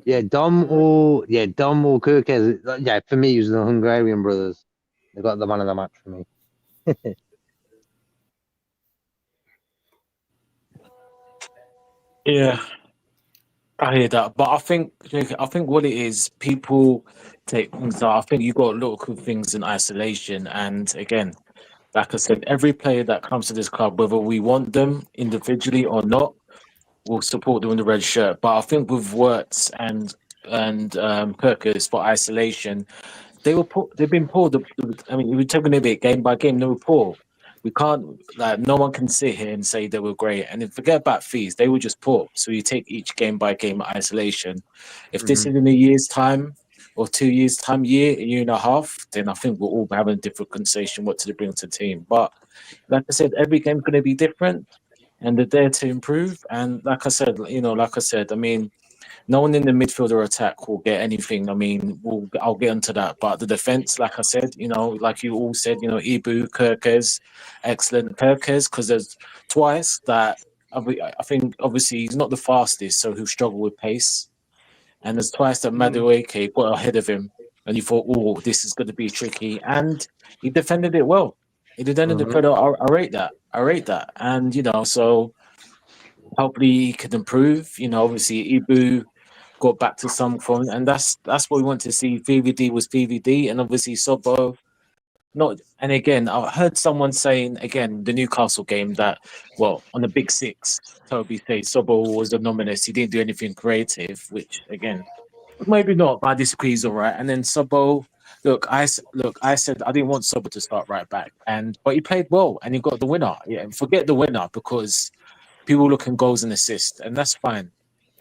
Yeah, Dom or Kerkez. Yeah, for me, it was the Hungarian brothers. They got the man of the match for me. Yeah, I hear that, but I think what it is, people take things out. I think you got to look at things in isolation, and again, like I said, every player that comes to this club, whether we want them individually or not, will support them in the red shirt. But I think with Wirtz and Kerkez for isolation, they've been poor. I mean, we're taking it game by game. They were poor. We can't no one can sit here and say they were great. And then forget about fees; they were just poor. So you take each game by game isolation. If this is in a year's time or 2 years' time, a year and a half, then I think we're all having a different conversation what to bring to the team. But like I said, every game's going to be different, and they're there to improve. And like I said, I mean, no one in the midfield or attack will get anything. I mean, I'll get into that. But the defense, like I said, like you all said, Ibu, Kerkez, excellent Kerkez, because there's twice that I think obviously he's not the fastest, so he'll struggle with pace. And there's twice that Madueke got ahead of him, and you thought, oh, this is going to be tricky. And he defended it well. He defended the credit. I rate that. And, so hopefully he can improve. Obviously Ibu got back to some form, and that's what we want to see. VVD was VVD, and obviously Sobo. Not, and again, I heard someone saying again the Newcastle game that, well, on the Big Six, Toby said Sobo was anonymous. He didn't do anything creative, which again, maybe not, but I disagree. He's all right. And then Sobo, I said I didn't want Sobo to start right back, but he played well and he got the winner. Yeah, forget the winner because people look at goals and assists, and that's fine.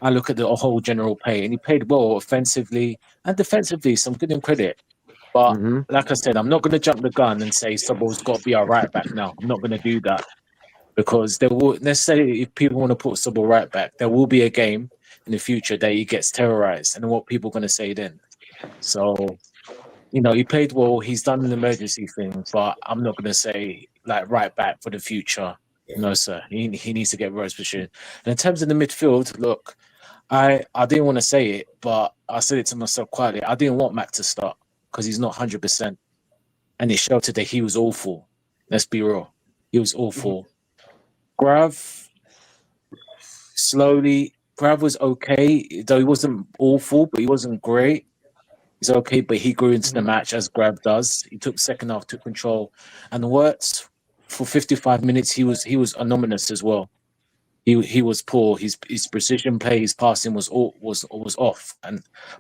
I look at the whole general play, and he played well offensively and defensively. Some good and credit. But like I said, I'm not going to jump the gun and say Sobo's got to be our right back now. I'm not going to do that because there will, let's say if people want to put Sobo right back, there will be a game in the future that he gets terrorized, and what people are going to say then. So, he played well. He's done an emergency thing, but I'm not going to say like right back for the future. No, sir. He needs to get Rose position. And in terms of the midfield, look, I didn't want to say it, but I said it to myself quietly. I didn't want Mac to start because he's not 100%. And it showed today he was awful. Let's be real. He was awful. Grav, slowly. Grav was okay, though he wasn't awful, but he wasn't great. He's okay, but he grew into the match as Grav does. He took second half, took control. And Wirtz, for 55 minutes, he was anonymous as well. he was poor. His precision play, his passing was off.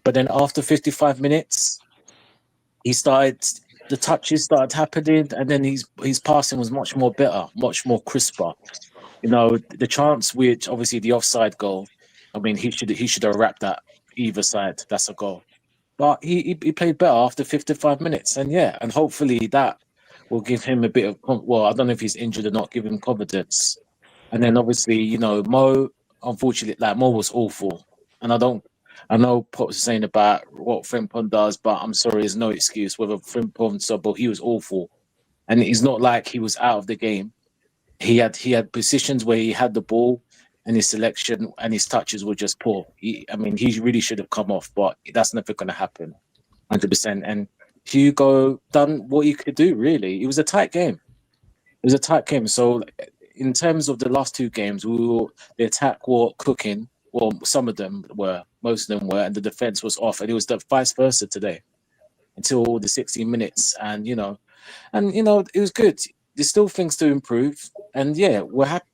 But then after 55 minutes, the touches started happening, and then his passing was much more better, much more crisper. You know, the chance, which obviously the offside goal, I mean, he should have wrapped that either side. That's a goal. But he played better after 55 minutes, and hopefully that will give him a bit of I don't know if he's injured or not, give him confidence. And then obviously, you know, Mo, unfortunately, like Mo was awful, and I know Pop was saying about what Frimpong does, but I'm sorry, there's no excuse whether Frimpong but he was awful, and it's not like he was out of the game. He had positions where he had the ball, and his selection and his touches were just poor. He really should have come off, but that's never going to happen, 100%. And Hugo done what he could do. Really, it was a tight game. So, in terms of the last two games, the attack were cooking. Well, some of them were, most of them were, and the defense was off. And it was the vice versa today, until the 60 minutes. And you know, it was good. There's still things to improve, and yeah,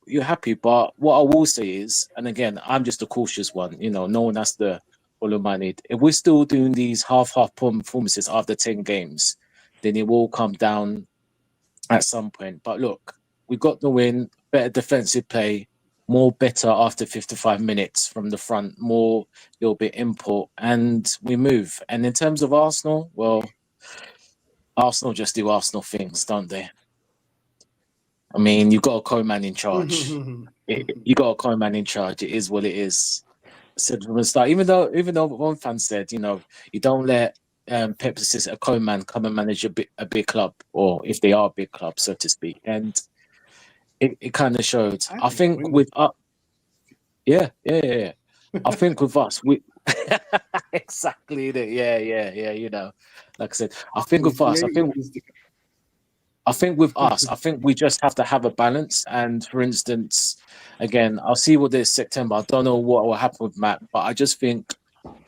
you're happy. But what I will say is, and again, I'm just a cautious one. You know, no one has to follow my lead. If we're still doing these half performances after 10 games, then it will come down at some point. But look, we got the win, better defensive play, more better after 55 minutes from the front, more little bit input, and we move. And in terms of Arsenal, well, Arsenal just do Arsenal things, don't they? I mean, you've got a co-man in charge. You got a co-man in charge. It is what it is. Said from the start, even though one fan said, you know, you don't let Pep assist a co-man come and manage a big club, or if they are a big club, so to speak. And it kind of showed. I think with yeah. I think with us, we exactly that. Yeah. You know, like I said, I think with us, I think with us, I think we just have to have a balance. And for instance, again, I'll see what this September. I don't know what will happen with Matt, but I just think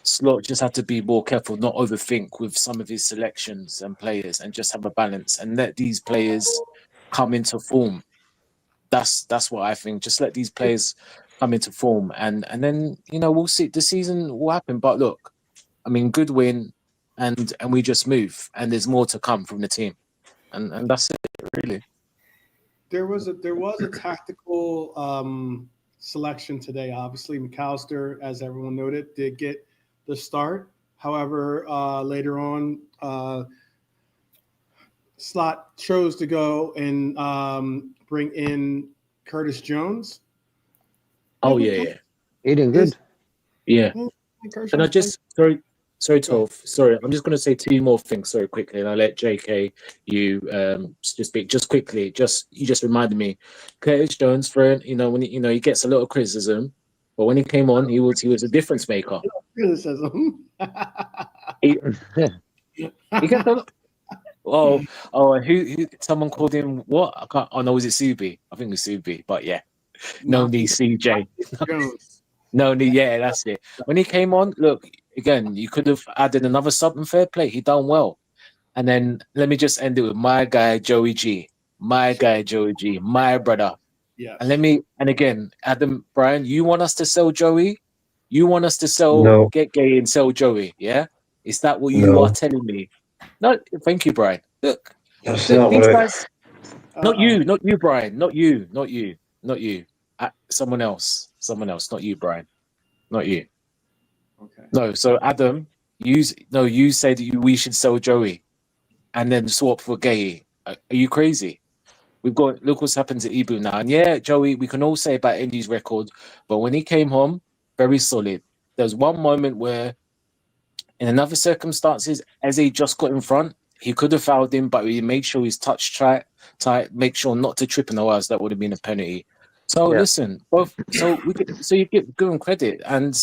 Slot just have to be more careful, not overthink with some of his selections and players, and just have a balance and let these players come into form. That's what I think. Just let these players come into form, and then, you know, we'll see. The season will happen. But look, I mean, good win, and we just move, and there's more to come from the team. And that's it, really. There was a tactical selection today. Obviously, McAllister, as everyone noted, did get the start. However, later on, Slot chose to go and bring in Curtis Jones. Oh yeah. He did good. Yeah. And I just Sorry, Toph. Sorry, I'm just going to say two more things quickly, and I'll let JK you just speak. Just quickly, you just reminded me, Curtis Jones, when he gets a lot of criticism, but when he came on, he was a difference maker. Criticism. He gets a lot. Who? Someone called him what? I can't. Oh no, was it Subi? I think it was Subi. But yeah, no need CJ. No need. Yeah, that's it. When he came on, look. Again, you could have added another sub and fair play. He done well. And then let me just end it with my guy, Joey G. My brother. Yeah. And again, Adam, Brian, you want us to sell Joey? You want us to sell, get gay and sell Joey, yeah? Is that what you are telling me? No, thank you, Brian. Look, that's these guys, not you, Brian, not you. Someone else, not you, Brian, not you. Okay. No, so Adam, you said we should sell Joey and then swap for Gay. Are you crazy? Look what's happened to Ibu now. And yeah, Joey, we can all say about Indy's record, but when he came home, very solid. There was one moment where, in another circumstances, as he just got in front, he could have fouled him, but he made sure he's touched tight, make sure not to trip, in the words that would have been a penalty. So listen, you give him credit, and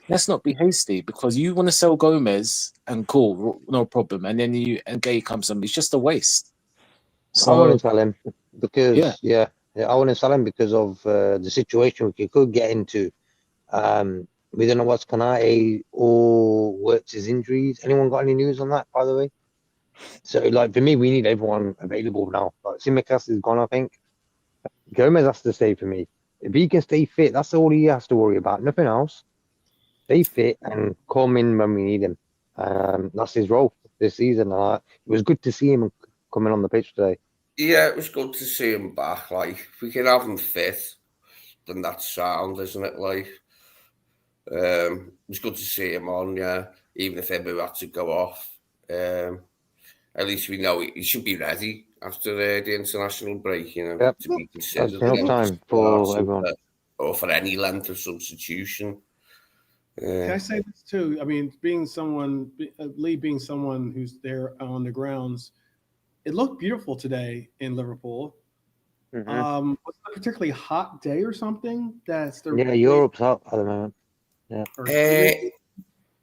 let's not be hasty, because you want to sell Gomez and cool, no problem, and then Gay comes on. It's just a waste. So I want to sell him because I want to sell him because of the situation which he could get into. We don't know what's Kanate or what's his injuries. Anyone got any news on that, by the way? So, like, for me, we need everyone available now. Like, Simicast is gone, I think. Gomez has to stay for me. If he can stay fit, that's all he has to worry about. Nothing else. Stay fit and come in when we need him. That's his role this season. It was good to see him coming on the pitch today. Yeah, it was good to see him back. Like, if we can have him fit, then that's sound, isn't it? Like, it was good to see him on, yeah, even if Ebu had to go off. At least we know he should be ready after the international break, you know, Yep. to be That's considered enough again time for for everyone. or for any length of substitution. Can I say this too? I mean, Lee being someone who's there on the grounds, it looked beautiful today in Liverpool. Mm-hmm. Was it a particularly hot day or something? Yeah, Europe's hot at the moment. Yeah.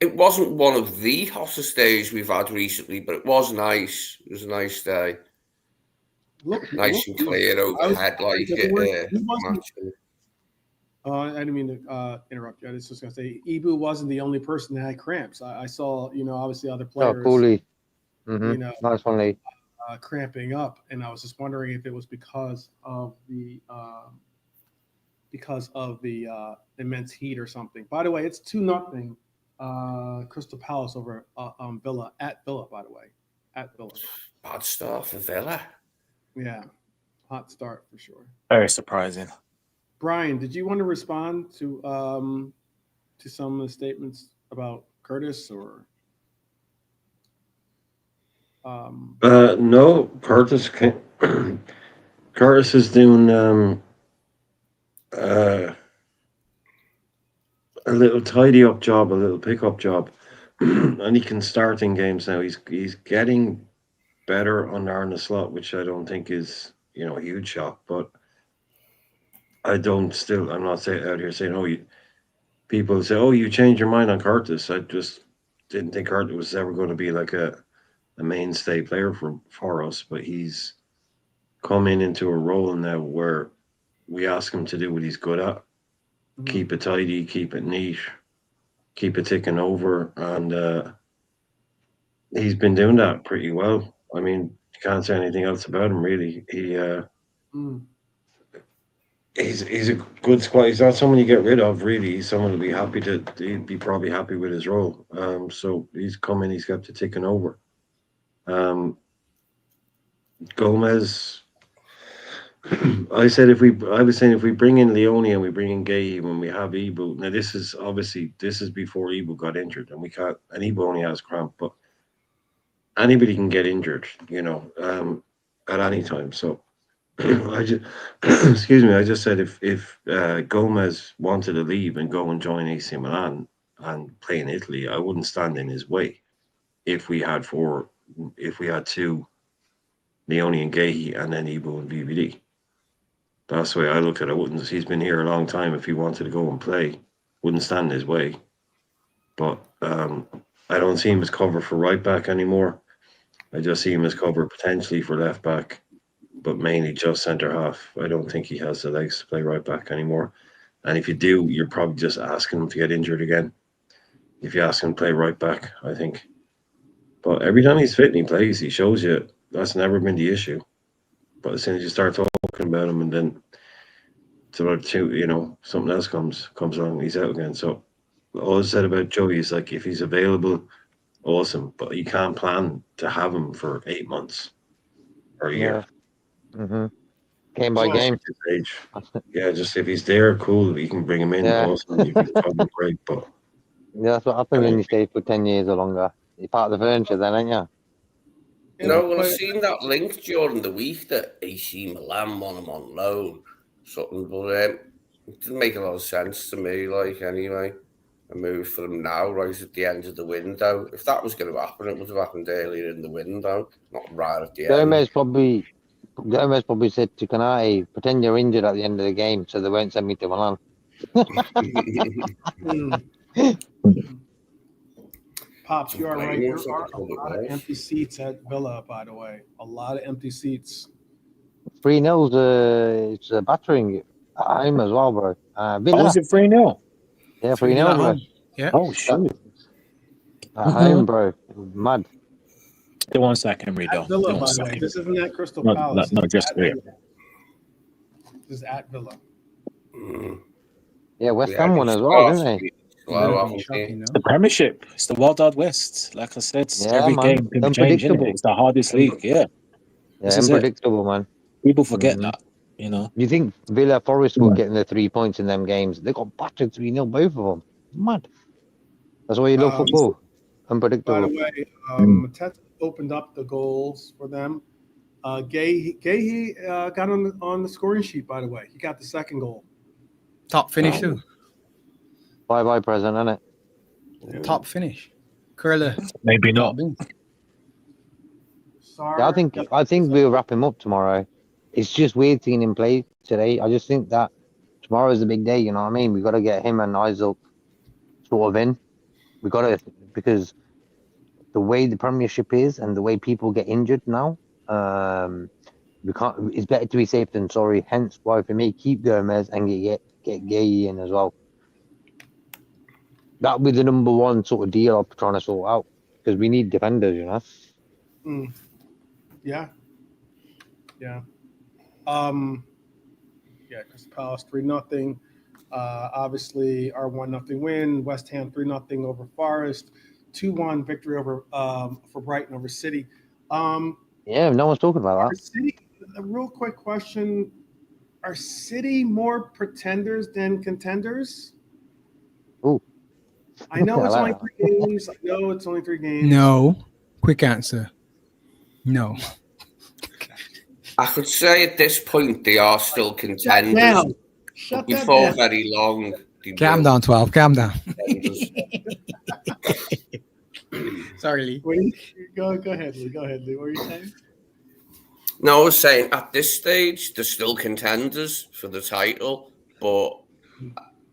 It wasn't one of the hottest days we've had recently, but it was nice. It was a nice day. Nice and clear overhead, like I didn't mean to interrupt you. I was just going to say, Ibu wasn't the only person that had cramps. I saw, obviously other players, Cooley. Mm-hmm. Nice one, Lee. Cramping up, and I was just wondering if it was because of the immense heat or something. By the way, it's 2-0. Crystal Palace over Villa at Villa. By the way, at Villa. Bad start for Villa. Yeah, hot start for sure. Very surprising. Brian, did you want to respond to some of the statements about Curtis or? No, Curtis. Curtis is doing a little tidy up job, a little pick up job, and he can start in games now. He's getting better on Arne Slot, which I don't think is a huge shock, but I'm not out here saying people say, oh, you changed your mind on Curtis. I just didn't think Curtis was ever going to be like a mainstay player for us, but he's coming into a role now where we ask him to do what he's good at. Mm-hmm. Keep it tidy, keep it neat, keep it ticking over, and he's been doing that pretty well. I mean, you can't say anything else about him, really. He's a good squad. He's not someone you get rid of, really. He's someone he'd be probably happy with his role. So he's come in, he's kept it ticking over. Gomez, I was saying if we bring in Leone and we bring in Gay when we have Ibu. Now this is before Ibu got injured, and Ibu only has cramp, but anybody can get injured, at any time. So I just said if Gomez wanted to leave and go and join AC Milan and play in Italy, I wouldn't stand in his way. If we had two, Leone and Gay, and then Ibu and VVD. That's the way I look at it. He's been here a long time. If he wanted to go and play, wouldn't stand in his way. But I don't see him as cover for right back anymore. I just see him as cover potentially for left back, but mainly just centre half. I don't think he has the legs to play right back anymore. And if you do, you're probably just asking him to get injured again. If you ask him to play right back, I think. But every time he's fit and he plays, he shows you that's never been the issue. But as soon as you start talking about him, and then something else comes along, he's out again. So all I said about Joey is like, if he's available, awesome. But you can't plan to have him for 8 months or a year. Mm-hmm. Game by game. Yeah, just if he's there, cool. You can bring him in. Yeah. Awesome. You can probably break, but that's what happens when you stay for 10 years or longer. You're part of the furniture then, aren't you? Well, I've seen that link during the week that AC Milan want him on loan, something, but it didn't make a lot of sense to me. Like, anyway, a move for him now, right at the end of the window. If that was going to happen, it would have happened earlier in the window, not right at the end. Gomez probably said to Canati, pretend you're injured at the end of the game, so they won't send me to Milan. Pops, you are right. There are a lot of empty seats at Villa, by the way. A lot of empty seats. 3-0's it's a battering at home as well, bro. Villa. Was it 3-0? Yeah, 3-0, bro. Yeah. Oh, shoot. At home, bro. Mad. Give 1 second, Rido. Villa, by the way. This isn't at Crystal Palace. No, just here. This is at Villa. Yeah, West Yeah, Ham won he's as well, got didn't they? slow, That'd be haven't he? shocking, no? The Premiership. It's the Wild Wild West. Like I said, Yeah, every man. game can change, innit? Unpredictable. It's the hardest league. Yeah, Yeah, this is it. unpredictable, man. People forget Mhm. that, you know. You think Villa Forest will Yeah. get in the 3 points in them games? They got battered 3-0, both of them. Mad. That's why you love football. By the Unpredictable. way, Mateta opened up the goals for them. Gay got on the scoring sheet. By the way, he got the second goal. Top finish too. Bye present, innit? Top finish. Curler. Maybe not. Top beans. Sorry, Yeah, I think we'll wrap him up tomorrow. It's just weird seeing him play today. I just think that tomorrow is a big day. You know what I mean? We got to get him and Isaac sort of in. We got to, because the way the Premiership is and the way people get injured now, we can't. It's better to be safe than sorry. Hence why for me, keep Gomez and get Gay in as well. That'll be the number one sort of deal I'm trying to sort out, because we need defenders, you know. Yeah. Crystal Palace 3-0. Obviously, our 1-0 win. West Ham 3-0 over Forest. 2-1 victory over for Brighton over City. Yeah, no one's talking about that. City, a real quick question: are City more pretenders than contenders? Ooh. I know it's I only like 3 games. No. Quick answer. No. I could say at this point they are still contenders. Down. Shut that Before down. very long, they Calm will down, 12. Calm down. contenders. Sorry, Lee. Go ahead, Lee. Go ahead, Lee. What were you saying? No, I was saying at this stage they're still contenders for the title, but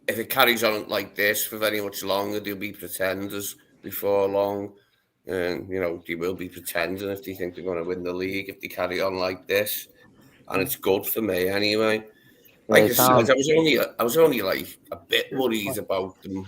if it carries on like this for very much longer, they'll be pretenders before long. And they will be pretending if they think they're going to win the league if they carry on like this. And it's good for me anyway. Like I said, I was only like a bit worried about them,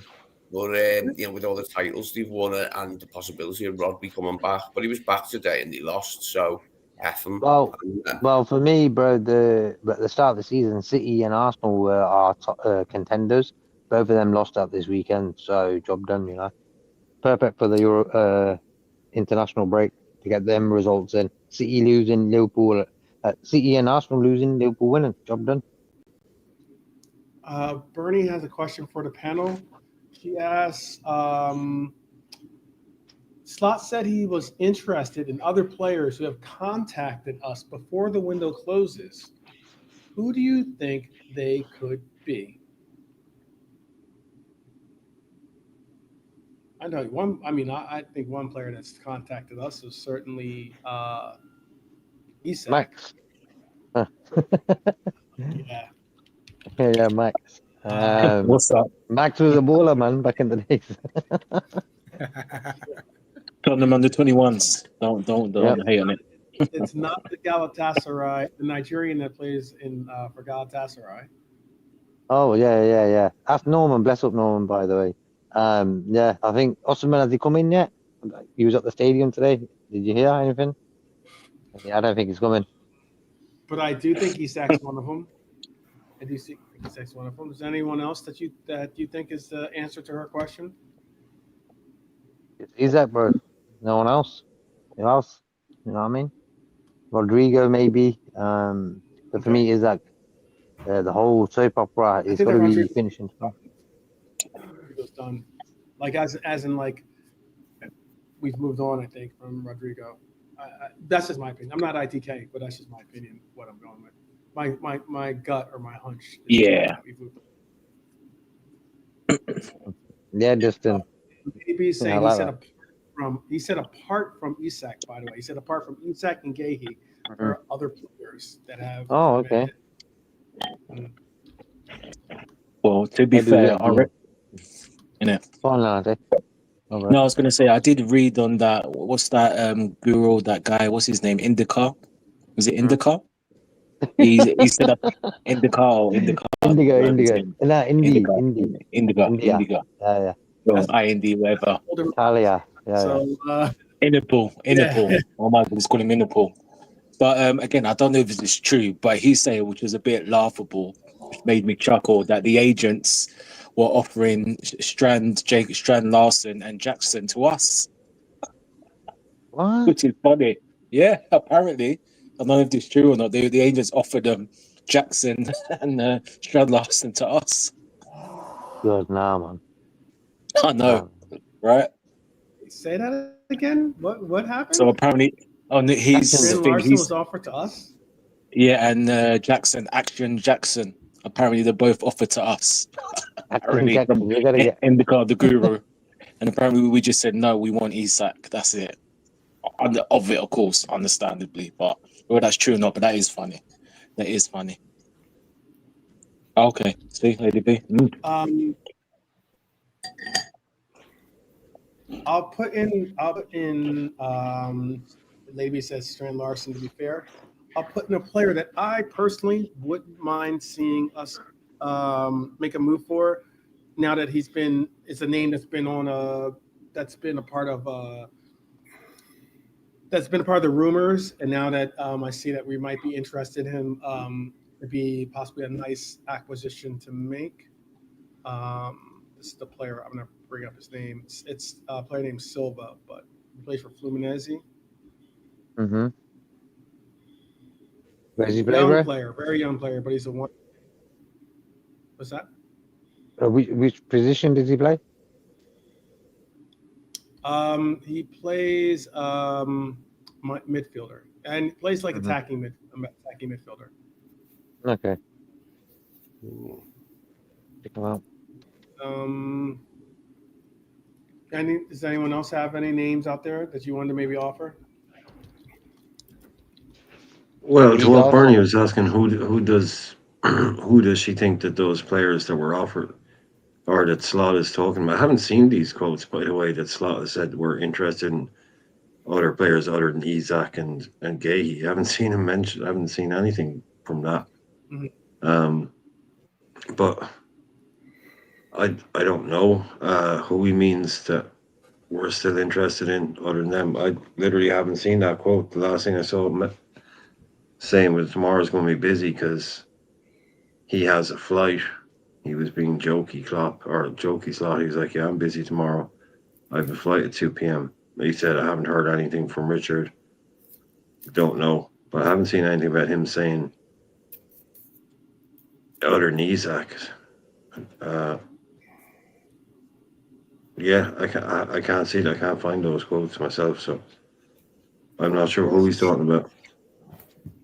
but with all the titles they've won and the possibility of Rodby coming back, but he was back today and they lost, so F him. Well, for me, bro, at the start of the season, City and Arsenal were our top, contenders. Both of them lost out this weekend, so job done. You know, perfect for the Euro international break to get them results in. City losing, Liverpool, City and Arsenal losing, Liverpool winning. Job done. Bernie has a question for the panel. She asks, Slot said he was interested in other players who have contacted us before the window closes. Who do you think they could be? I know one. I mean, I think one player that's contacted us is certainly Isak. Max. Yeah. Yeah, Max. What's up? Max was a baller, man, back in the days. Tottenham under 21s. Don't hate on it. It's not the Galatasaray, the Nigerian that plays in for Galatasaray. Oh yeah. That's Norman. Bless up Norman, by the way. Yeah, I think Osimhen, has he come in yet? He was at the stadium today. Did you hear anything? Yeah, I don't think he's coming. But I do think Isak's one of them. I do think Isak's one of them. Is there anyone else that you think is the answer to her question? It's Isak, bro. No one else. Who else? You know what I mean? Rodrigo, maybe. But for me, Isak. The whole soap opera is going to be finishing stuff. Rodrigo's done. Like as in like we've moved on. I think from Rodrigo. That's just my opinion. I'm not ITK, but that's just my opinion. What I'm going with. My gut or my hunch. Yeah. Yeah, Justin. Maybe saying Yeah, he said apart from Isak. By the way, he said apart from Isak and Gahey, there are other players that have. Oh, okay. Well, to be fair, I reckon. No, I was going to say I did read on that. What's that guru? That guy? What's his name? Indica? Was it Indica? He said Indica or Indica. Indigo. No, Indigo. Yeah. IND, whatever. Italia. Yeah. So, Interpol. Yeah. Oh my God, let's call him Interpol. But again, I don't know if it's true, but he said, which was a bit laughable, made me chuckle that the agents were offering Strand Larson and Jackson to us, What? which is funny. Yeah, apparently. I don't know if this is true or not. The agents offered them Jackson and Strand Larson to us. Good now, man. I know, Nah. right? Say that again. What happened? So apparently, on he's Jackson the Strand thing. Larson He's was offered to us. yeah, and Jackson, Action Jackson. Apparently, they're both offered to us. Acting Apparently, from Jackson, you gotta get. Indica the Guru, and apparently we just said no. We want Isak. That's it. Of it, of course, understandably, but whether that's true or not, but that is funny. That is funny. Okay, see, Lady B. I'll put in. Lady says Strand Larson. To be fair, I'll put in a player that I personally wouldn't mind seeing us make a move for. Now that it's a name that's been a part of the rumors, and now that I see that we might be interested in him, it'd be possibly a nice acquisition to make. This is the player. I'm going to bring up his name. It's a player named Silva, but he plays for Fluminense. Mm-hmm. Where does he play, Young bro? player, very young player, but he's a one. What's that? Which position does he play? He plays midfielder and plays like attacking midfielder. Okay. Check him out. Does anyone else have any names out there that you wanted to maybe offer? Well, to what Bernie was asking, who does she think that those players that were offered or that Slot is talking about? I haven't seen these quotes, by the way, that Slot has said we're interested in other players other than Isak and Gahey. I haven't seen him mention. I haven't seen anything from that. Mm-hmm. But I don't know who he means that we're still interested in other than them. I literally haven't seen that quote. The last thing I saw saying was tomorrow's going to be busy because he has a flight. He was being jokey Slot. He was like, yeah, I'm busy tomorrow. I have a flight at 2 p.m. He said, I haven't heard anything from Richard. Don't know. But I haven't seen anything about him saying other than Isak. Yeah, I can't see it. I can't find those quotes myself, so I'm not sure who he's talking about.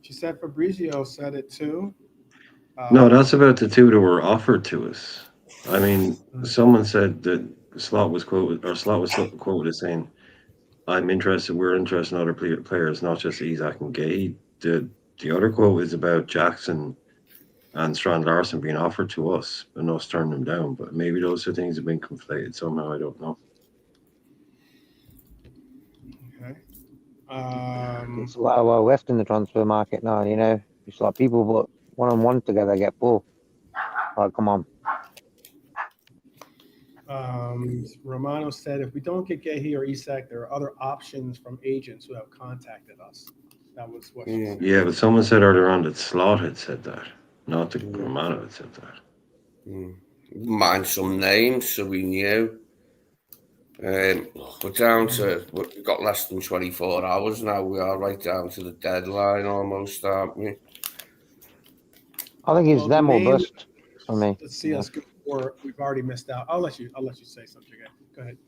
She said Fabrizio said it too. No, that's about the two that were offered to us. I mean, someone said that Slot was quoted as saying, we're interested in other players, not just Isak and Gay. The other quote is about Jackson and Strand Larson being offered to us and us turning them down. But maybe those two things have been conflated somehow. I don't know. Okay. It's a lot of left in the transfer market now, you know. It's like people put one-on-one together get full. Like, come on. Romano said, if we don't get Gahey or Isak, there are other options from agents who have contacted us. That was what she said. Yeah, but someone said earlier on that Slot had said that, not that Romano had said that. Mind some names so we knew. We're down to, we've got less than 24 hours now. We are right down to the deadline almost, aren't we? I think it's them or bust for me. Let's see us go for. We've already missed out. I'll let you say something again. Go ahead.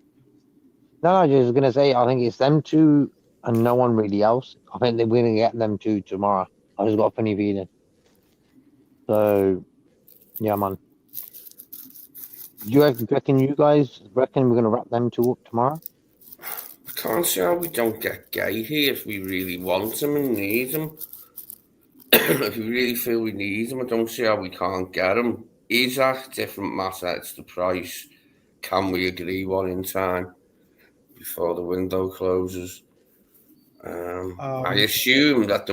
No, I was just gonna say I think it's them two and no one really else. I think they're gonna get them two tomorrow. I just got a funny feeling. So yeah, man. You reckon you guys reckon we're gonna wrap them two up tomorrow? I can't see how we don't get Gahey if we really want him and need him. If we really feel we need him, I don't see how we can't get him. Isak, different matter, it's the price. Can we agree one in time before the window closes? I assume that they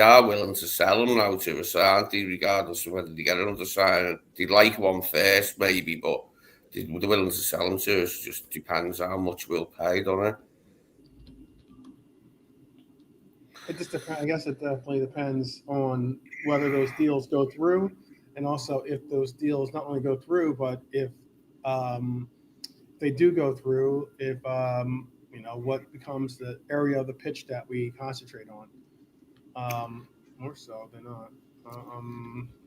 are willing to sell him now to us, aren't they, regardless of whether they get another sign. They like one first, maybe, but they're willing to sell him to us. It just depends how much we'll pay, doesn't it? It just depends. I guess it definitely depends on whether those deals go through and also if those deals not only go through, but if they do go through, if what becomes the area of the pitch that we concentrate on, more so than not,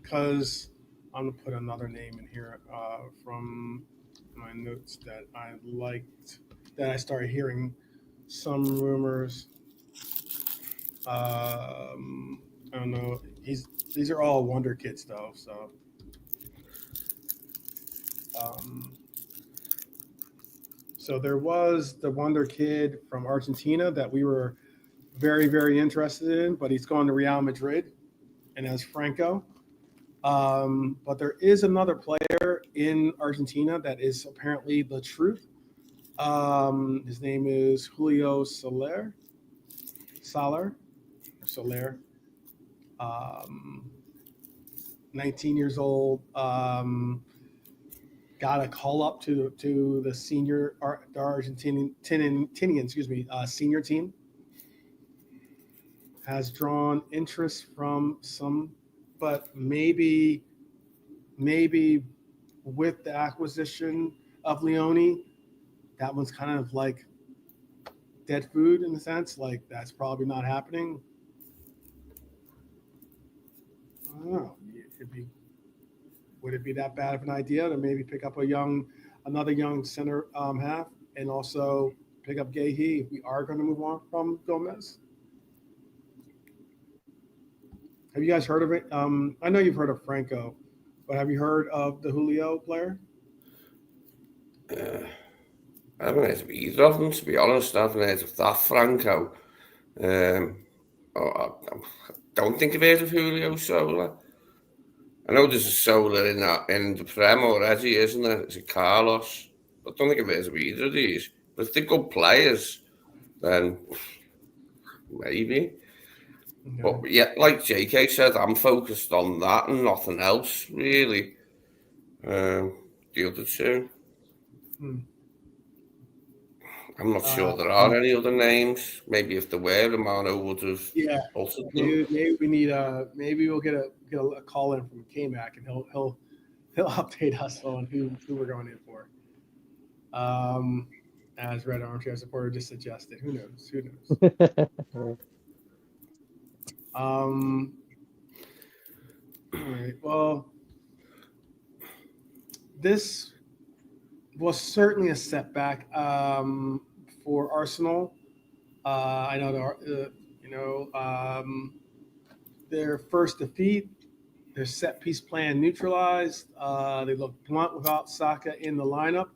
because I'm gonna put another name in here from my notes that I liked, that I started hearing some rumors. I don't know. These are all wonder kids though, so. So there was the wonder kid from Argentina that we were very, very interested in, but he's gone to Real Madrid, and as Franco. But there is another player in Argentina that is apparently the truth. His name is Julio Soler. 19 years old. Got a call up to the senior, the Argentinian, senior team. Has drawn interest from some, but maybe with the acquisition of Leone, that one's kind of like dead food in a sense. Like that's probably not happening. I don't know. Would it be that bad of an idea to maybe pick up another young center half, and also pick up Gahey if we are going to move on from Gomez? Have you guys heard of it? I know you've heard of Franco, but have you heard of the Julio player? I haven't heard of either of them, to be honest. I haven't heard of that Franco. I don't think I've heard of Julio Soler. I know there's a Soler in the Prem already, isn't there? It's a Carlos. I don't think I've heard of either of these. But if they're good players, then maybe. Okay. But yeah, like JK said, I'm focused on that and nothing else, really. The other two. I'm not sure there are any other names. Maybe if there were, Romano would have. Yeah, altered them. maybe we need maybe we'll get a call in from K-Mac, and he'll update us on who we're going in for. As Red Armchair supporter just suggested, who knows? All right. Well, this was certainly a setback for Arsenal. I know their first defeat, their set piece plan neutralized. They looked blunt without Saka in the lineup.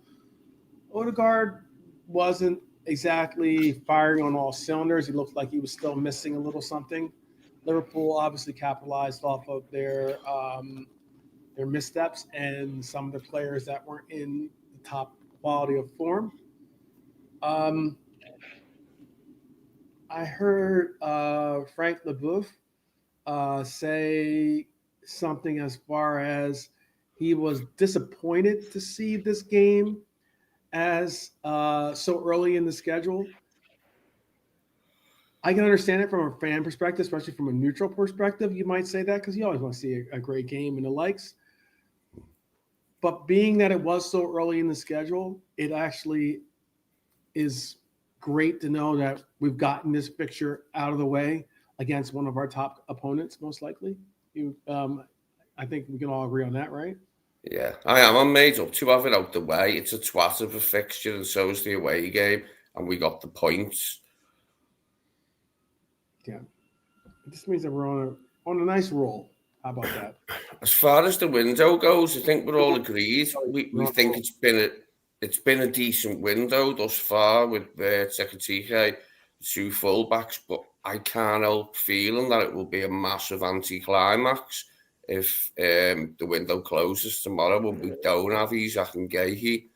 Odegaard wasn't exactly firing on all cylinders. He looked like he was still missing a little something. Liverpool obviously capitalized off of their missteps and some of the players that weren't in the top quality of form. I heard Frank Leboeuf say something as far as he was disappointed to see this game as so early in the schedule. I can understand it from a fan perspective, especially from a neutral perspective. You might say that because you always want to see a great game and the likes. But being that it was so early in the schedule, it actually is great to know that we've gotten this fixture out of the way against one of our top opponents, most likely. I think we can all agree on that, right? Yeah, I am. I'm made up to have it out the way. It's a twat of a fixture, and so is the away game, and we got the points. Yeah, it just means that we're on a nice roll. How about that? As far as the window goes, I think we're all agreed. We think it's been a decent window thus far with Tekatike, two fullbacks, but I can't help feeling that it will be a massive anticlimax if the window closes tomorrow and we don't have Isak and Gahey.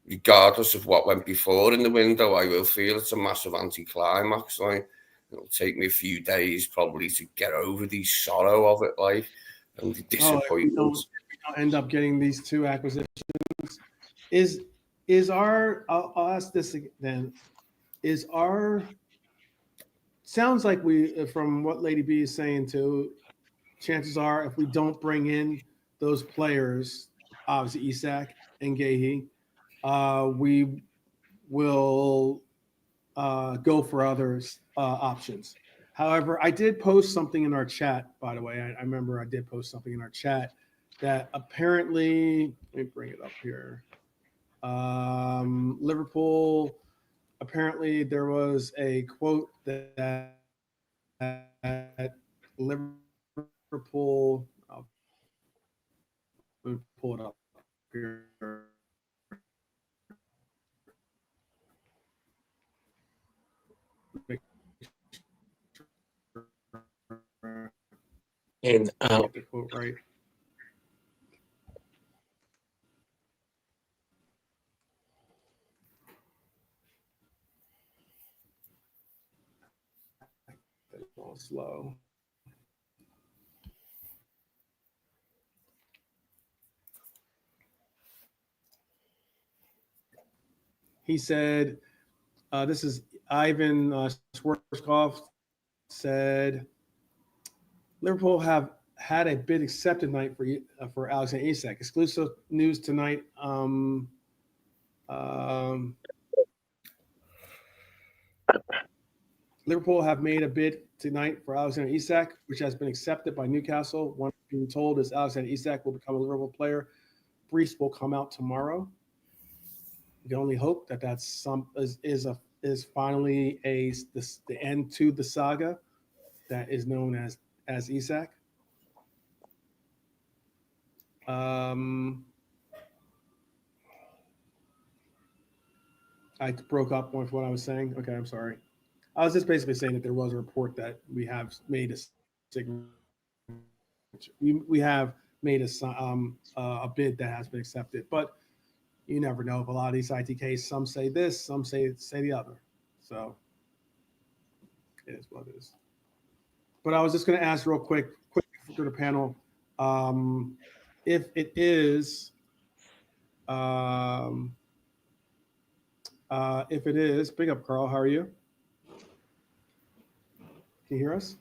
Regardless of what went before in the window, I will feel it's a massive anticlimax. Like, it'll take me a few days probably to get over the sorrow of it, like, and the disappointment. If we don't end up getting these two acquisitions, is our? I'll ask this then. Is our? Sounds like we, from what Lady B is saying to chances are, if we don't bring in those players, obviously Isak and Gehi, we will go for other options. However, I did post something in our chat, by the way. I remember I did post something in our chat that apparently, let me bring it up here. Liverpool, apparently there was a quote that Liverpool, let me pull it up here. In out. Get the quote right. That's all slow. He said, this is Ivan Schwarzkopf said, Liverpool have had a bid accepted night for Alexander Isak. Exclusive news tonight. Liverpool have made a bid tonight for Alexander Isak, which has been accepted by Newcastle. One being told is Alexander Isak will become a Liverpool player. Briefs will come out tomorrow. We can only hope that that's is finally the end to the saga that is known as Isak. I broke up with what I was saying. Okay, I'm sorry. I was just basically saying that there was a report that we have made a signature. We have made a bid that has been accepted, but you never know. Of a lot of these ITKs, some say this, some say the other. So it is what it is. But I was just going to ask real quick to the panel, if it is, big up, Carl. How are you? Can you hear us?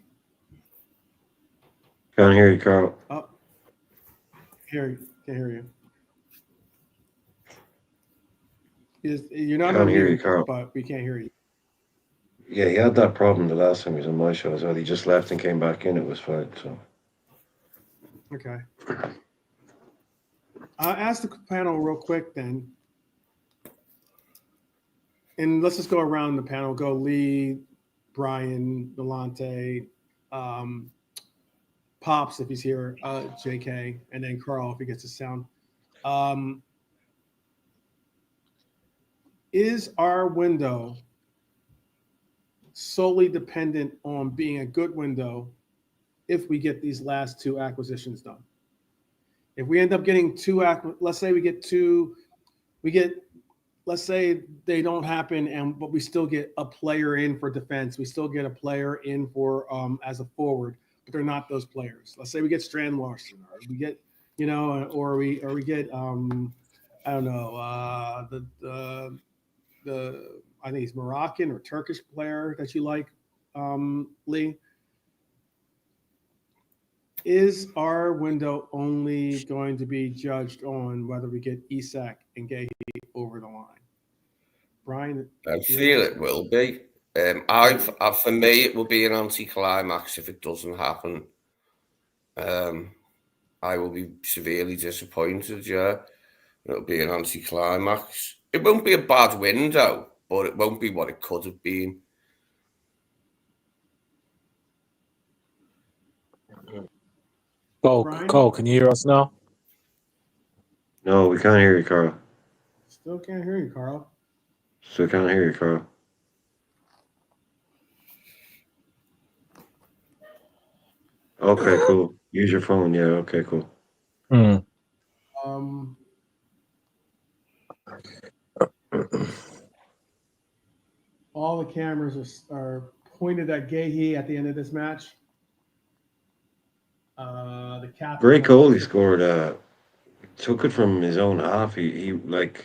Can't hear you, Carl. Oh, can't hear you. You're not Can't on hear you, mute, Carl. but we can't hear you. Yeah, he had that problem the last time he was on my show as well. He just left and came back in. It was fine. So. Okay. I'll ask the panel real quick then. And let's just go around the panel. Go Lee, Brian, Delante, Pops if he's here, JK, and then Carl if he gets his sound. Is our window solely dependent on being a good window if we get these last two acquisitions done? If we end up getting let's say let's say they don't happen, but we still get a player in for defense. We still get a player in for as a forward, but they're not those players. Let's say we get Strand Larson, or we get, or we get I don't know, the I think he's Moroccan or Turkish player that you like, Lee. Is our window only going to be judged on whether we get Isak and Gehi over the line? Brian? I feel it will be. For me, it will be an anticlimax if it doesn't happen. I will be severely disappointed, yeah. It'll be an anticlimax. It won't be a bad window, but it won't be what it could have been. Cole, can you hear us now? No, we can't hear you, Carl. Still can't hear you, Carl. Still can't hear you, Carl. Okay, cool. Use your phone. Yeah, okay, cool. All the cameras are pointed at Gehi at the end of this match. The captain. Great goal he scored. Took it from his own half. He like,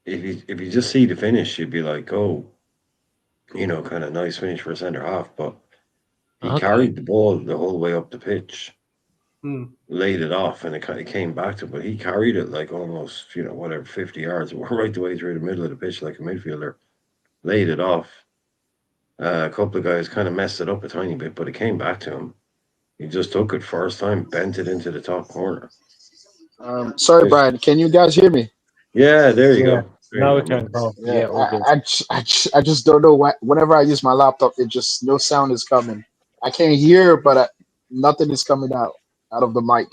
if you just see the finish, you'd be like, oh, kind of nice finish for a centre half. But He Okay. carried the ball the whole way up the pitch, Hmm. laid it off, and it kind of came back to him. But he carried it like almost, whatever, 50 yards, right the way through the middle of the pitch like a midfielder. Laid it off. A couple of guys kind of messed it up a tiny bit, but it came back to him. He just took it first time, bent it into the top corner. Sorry, Brian. Can you guys hear me? Yeah, there you Yeah. go. There No, you we go, can, man. bro. Yeah, Yeah, all good. I just don't know why. Whenever I use my laptop, it just no sound is coming. I can't hear, but nothing is coming out of the mic.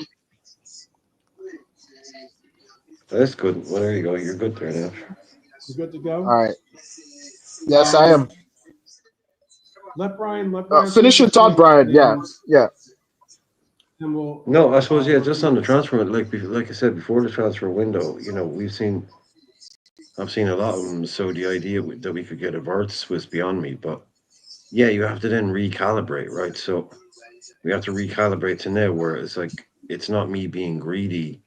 That's good. Well, there you go. You're good there now. You good to go? All right. Yes, I am. Let Brian Finish your thought, Brian. Yeah, yeah. And we'll, No, I suppose, yeah, just on the transfer, like I said, before the transfer window, I've seen a lot of them. So the idea that we could get a Verts was beyond me. But yeah, you have to then recalibrate, right? So we have to recalibrate to now where it's like, it's not me being greedy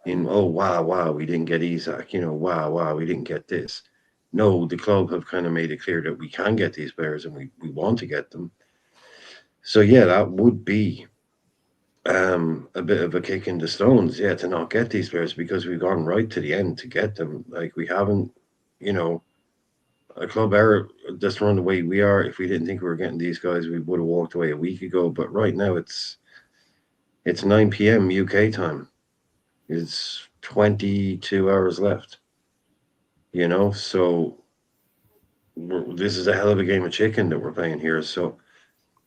in, oh, wow, we didn't get Isaac, wow, we didn't get this. No, the club have kind of made it clear that we can get these players and we want to get them. So yeah, that would be a bit of a kick in the stones, yeah, to not get these players because we've gone right to the end to get them. Like we haven't, a club error that's run the way we are. If we didn't think we were getting these guys, we would have walked away a week ago. But right now it's 9 p.m. UK time. It's 22 hours left. So this is a hell of a game of chicken that we're playing here. So,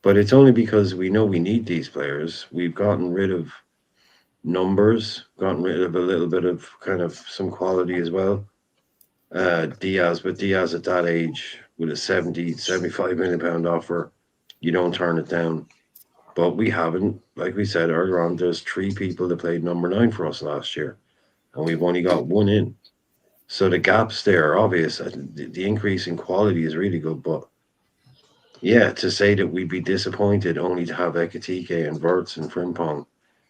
but it's only because we know we need these players. We've gotten rid of numbers, gotten rid of a little bit of kind of some quality as well. Diaz at that age with a 75 million pound offer, you don't turn it down. But we haven't, like we said earlier on, there's 3 people that played number 9 for us last year, and we've only got 1 in. So the gaps there are obvious. The increase in quality is really good, but yeah, to say that we'd be disappointed only to have Ekatike and Verts and Frimpong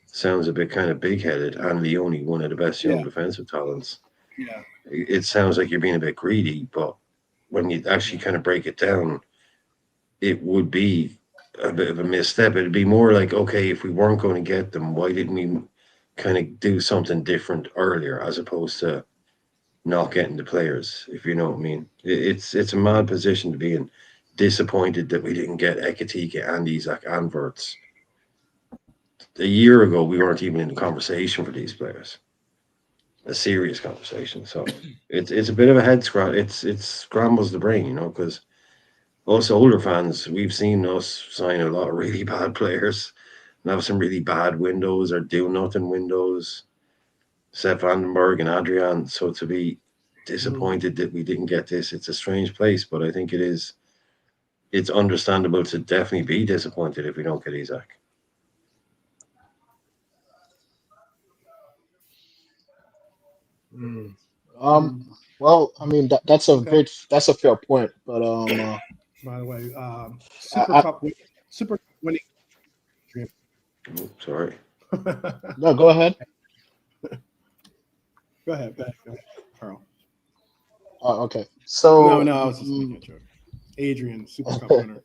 sounds a bit kind of big-headed, and the only one of the best young defensive talents. Yeah. It sounds like you're being a bit greedy, but when you actually kind of break it down, it would be a bit of a misstep. It'd be more like, okay, if we weren't going to get them, why didn't we kind of do something different earlier as opposed to not getting the players, if you know what I mean? It's a mad position to be in. Disappointed that we didn't get Ekatike and Isaac and Verts. A year ago, we weren't even in the conversation for these players. A serious conversation. So it's a bit of a head scratch. It scrambles the brain, because us older fans, we've seen us sign a lot of really bad players and have some really bad windows or do nothing windows. Seth Vandenberg and Adrian. So to be disappointed that we didn't get this, it's a strange place, but I think it's understandable to definitely be disappointed if we don't get Isaac. Well, I mean that's a fair point, but by the way, Super Cup winning. Oh, sorry. No, go ahead. Go ahead, Carl. Oh, okay. So No, I was just making a joke. Adrian, Super Cup winner.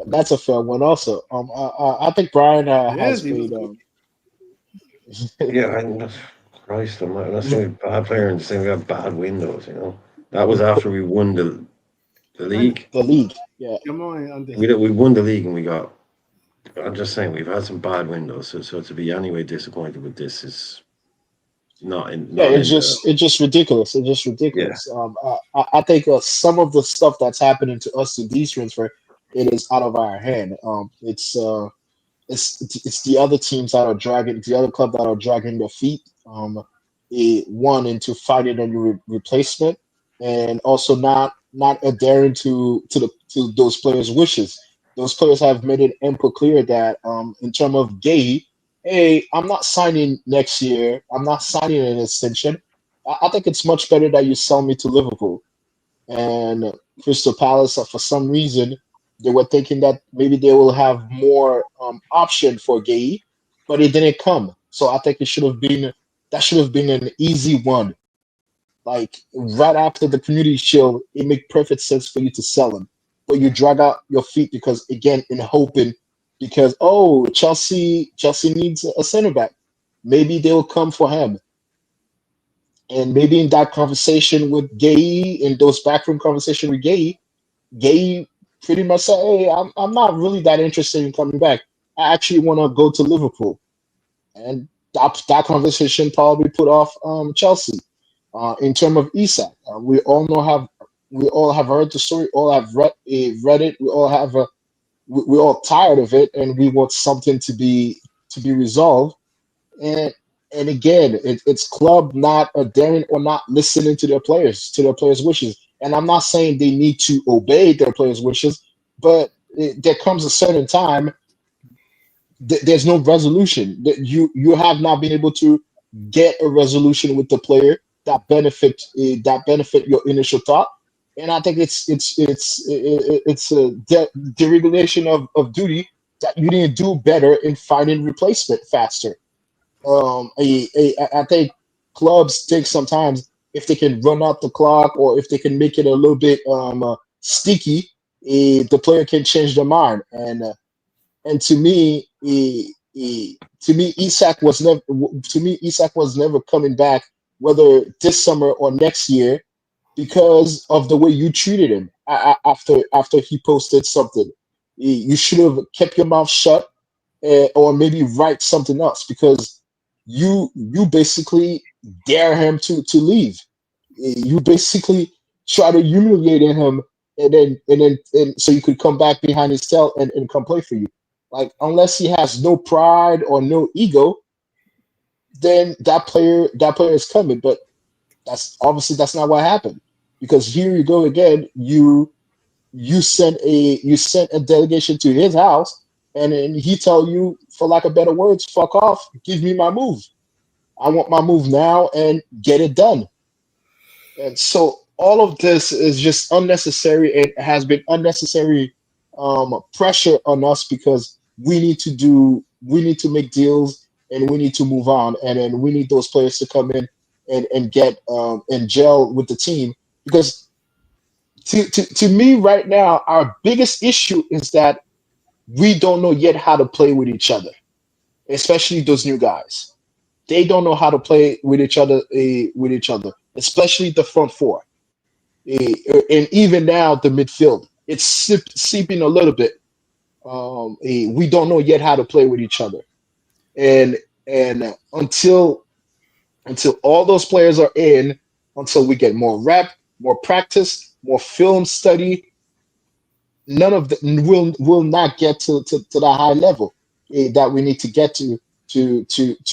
that's a fair one, also. I think Brian has he made. was Yeah, Christ, I'm not saying we're a bad player and saying we have bad windows. That was after we won the league. The league, yeah. Come on, We won the league and we got. I'm just saying we've had some bad windows, so to be anyway disappointed with this is not in. Yeah, it's just ridiculous. It's just ridiculous. Yeah. I think some of the stuff that's happening to us in these transfer, it is out of our hand. It's the other teams that are dragging, the other club that are dragging their feet. One into fighting on your replacement, and also not adhering to those players' wishes. Those players have made it ample clear that in terms of Gay, hey, I'm not signing next year. I'm not signing an extension. I think it's much better that you sell me to Liverpool. And Crystal Palace, for some reason, they were thinking that maybe they will have more option for Gay, but it didn't come. So I think that should have been an easy one. Like right after the Community Shield, it made perfect sense for you to sell him. but you drag out your feet because again in hoping because Chelsea needs a center back. Maybe they'll come for him. And maybe in that conversation with Gay, in those backroom conversation with Gay pretty much said, "Hey, I'm not really that interested in coming back. I actually want to go to Liverpool." And that conversation probably put off Chelsea. In terms of Isak, we all have heard the story, all have read it. We all have we're all tired of it, and we want something to be resolved. And again, it's club not adhering or not listening to their players' wishes. And I'm not saying they need to obey their players' wishes, but there comes a certain time there's no resolution. That you have not been able to get a resolution with the player that benefit your initial thought. And I think it's a deregulation of duty that you didn't do better in finding replacement faster. I think clubs think sometimes if they can run out the clock or if they can make it a little bit sticky, the player can change their mind. And to me, Isak was never coming back, whether this summer or next year, because of the way you treated him after he posted something. You should have kept your mouth shut, or maybe write something else, because you basically dare him to leave. You basically try to humiliate him, and so you could come back behind his tail and come play for you. Like, unless he has no pride or no ego, then that player is coming. But that's not what happened, because here you go again. You sent a delegation to his house, and then he tell you, for lack of better words, fuck off, give me my move. I want my move now and get it done. And so all of this is just unnecessary. It has been unnecessary pressure on us, because we need to make deals, and we need to move on, and then we need those players to come in and get and gel with the team. Because to me right now, our biggest issue is that we don't know yet how to play with each other, especially those new guys. They don't know how to play with each other, especially the front four, and even now the midfield. It's seeping a little bit. We don't know yet how to play with each other, and until all those players are in, until we get more rep, more practice, more film study, none of them will not get to the high level that we need to get to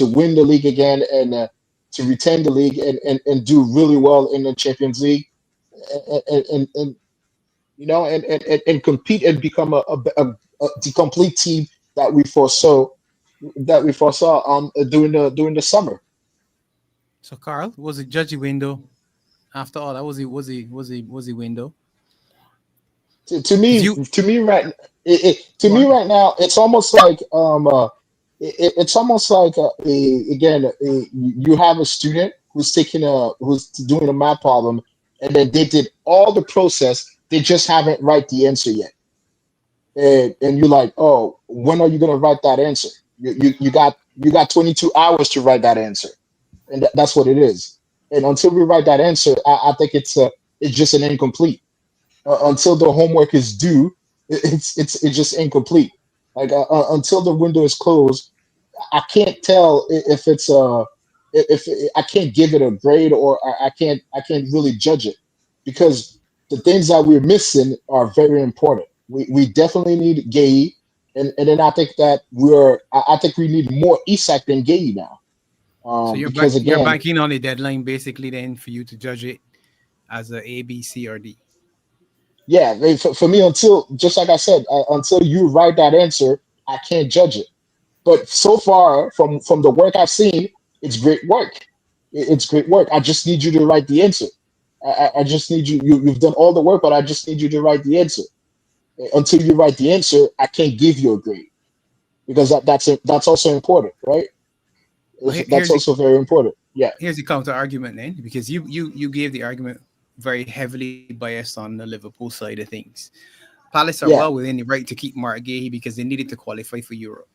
win the league again, and to retain the league, and do really well in the Champions League, and and compete and become the complete team that we foresaw during the summer. So, Carl, was it judgy window? After all, that was the window. To me right now, it's almost like again, you have a student who's doing a math problem, and then they did all the process, they just haven't write the answer yet, and you're like, oh, when are you going to write that answer? You got 22 hours to write that answer, and that's what it is. And until we write that answer, I think it's just an incomplete. Until the homework is due, it's just incomplete. Like, until the window is closed, I can't tell if it's if I can't give it a grade, or I can't really judge it, because the things that we're missing are very important. We definitely need Gay, and then I think that I think we need more Isak than Gay now. So you're banking on the deadline basically then for you to judge it as a B, C, or D. Yeah, for me, until, just like I said, until you write that answer, I can't judge it. But so far, from the work I've seen, it's great work. It's great work. I just need you to write the answer. I just need you. You've done all the work, but I just need you to write the answer. Until you write the answer, I can't give you a grade, because that's also important, right? That's also very important. Yeah. Here's the counter argument then, because you gave the argument very heavily biased on the Liverpool side of things. Palace are Yeah. well within the right to keep Mark Gahey because they needed to qualify for Europe.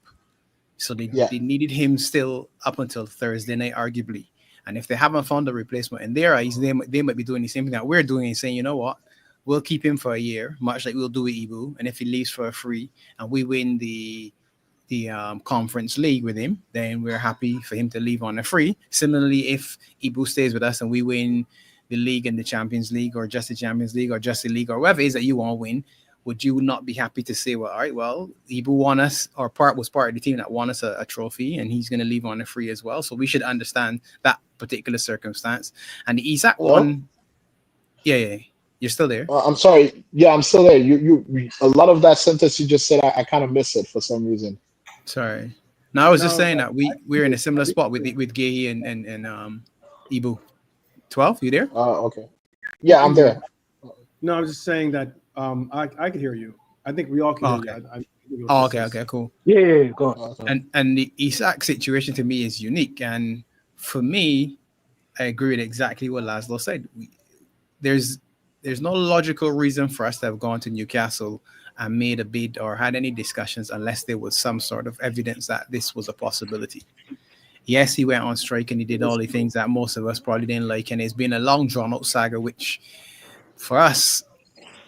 So they needed him still up until Thursday night, arguably. And if they haven't found a replacement in their eyes, they might be doing the same thing that we're doing and saying, you know what, we'll keep him for a year, much like we'll do with Ibu. And if he leaves for a free and we win the Conference League with him, then we're happy for him to leave on a free. Similarly, if Ibu stays with us and we win the league and the Champions League or just the Champions League or just the league or whatever it is that you want to win, would you not be happy to say, well, all right, well, Ibu won us, or was part of the team that won us a trophy, and he's going to leave on a free as well. So we should understand that particular circumstance. And the Isak one, yeah, you're still there. I'm sorry. Yeah, I'm still there. You a lot of that sentence you just said, I kind of missed it for some reason. Sorry. No, I was just saying that we're in a similar spot with Gahey and Ibu. 12, you there? Okay. Yeah, I'm there. No, I was just saying that I can hear you. I think we all can hear you. Okay, cool. Yeah, go on. And the Isak situation to me is unique. And for me, I agree with exactly what Laszlo said. There's no logical reason for us to have gone to Newcastle and made a bid or had any discussions unless there was some sort of evidence that this was a possibility. Yes, he went on strike and he did all the things that most of us probably didn't like. And it's been a long drawn-out saga, which for us,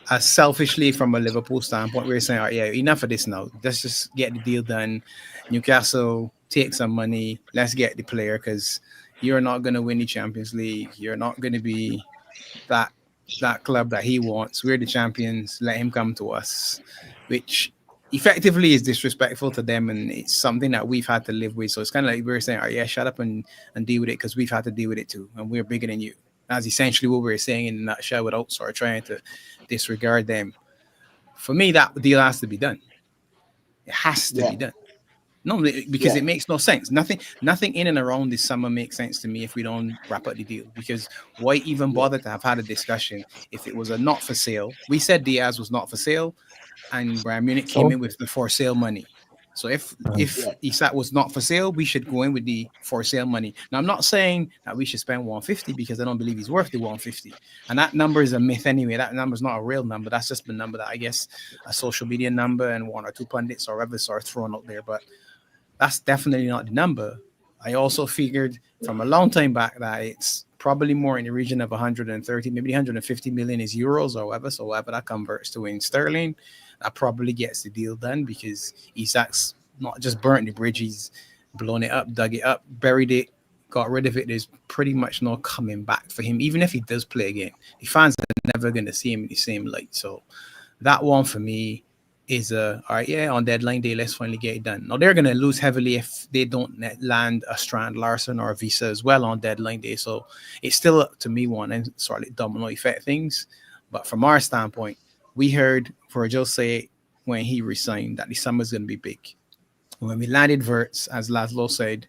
as selfishly from a Liverpool standpoint, we're saying, all right, yeah, enough of this now. Let's just get the deal done. Newcastle, take some money. Let's get the player because you're not going to win the Champions League. You're not going to be that club that he wants. We're the champions. Let him come to us, which effectively is disrespectful to them, and it's something that we've had to live with. So it's kind of like we're saying, all right, yeah, shut up and deal with it because we've had to deal with it too, and we're bigger than you. That's essentially what we're saying in a nutshell without sort of trying to disregard them. For me, that deal has to be done. It has to be done. No, because it makes no sense. Nothing in and around this summer makes sense to me if we don't wrap up the deal. Because why even bother to have had a discussion if it was a not for sale? We said Diaz was not for sale, and Bayern Munich came in with the for sale money. So if Isak was not for sale, we should go in with the for sale money. Now, I'm not saying that we should spend 150 because I don't believe he's worth the 150. And that number is a myth anyway. That number is not a real number. That's just the number that I guess a social media number and one or two pundits or others are throwing out there. But that's definitely not the number. I also figured from a long time back that it's probably more in the region of 130, maybe 150 million is euros or whatever. So whatever that converts to in sterling, that probably gets the deal done because Isak's not just burnt the bridge, he's blown it up, dug it up, buried it, got rid of it. There's pretty much no coming back for him. Even if he does play again, the fans are never going to see him in the same light. So that one for me is all right, yeah, on deadline day, let's finally get it done. Now they're going to lose heavily if they don't land a Strand Larson or a Visa as well on deadline day. So it's still, to me, one and sort of domino effect things. But from our standpoint, we heard Virgil say when he resigned that the summer's going to be big. When we landed Wirtz, as Laszlo said,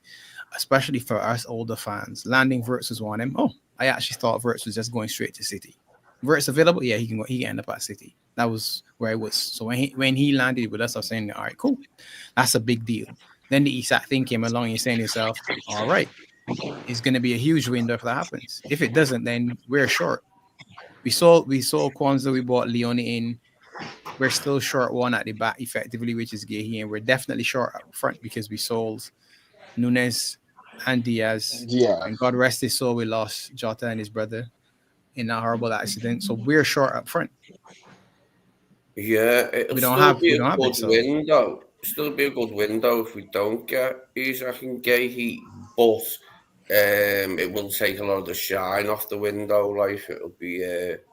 especially for us older fans, landing Wirtz was one of them. Oh, I actually thought Wirtz was just going straight to City. Wirtz available? Yeah, he can end up at City. That was where it was. So when he landed with us, I was saying, all right, cool. That's a big deal. Then the Isak thing came along and you're saying to yourself, all right, it's going to be a huge window if that happens. If it doesn't, then we're short. We saw Kwanzaa, we bought Leone in. We're still short one at the back effectively, which is Gahey, and we're definitely short up front because we sold Nunes and Diaz. Yeah. And God rest his soul, we lost Jota and his brother in that horrible accident. So we're short up front. Yeah, we don't have it. Window. Still be a good window if we don't get Isak and Gahey, but it will take a lot of the shine off the window. Like it'll be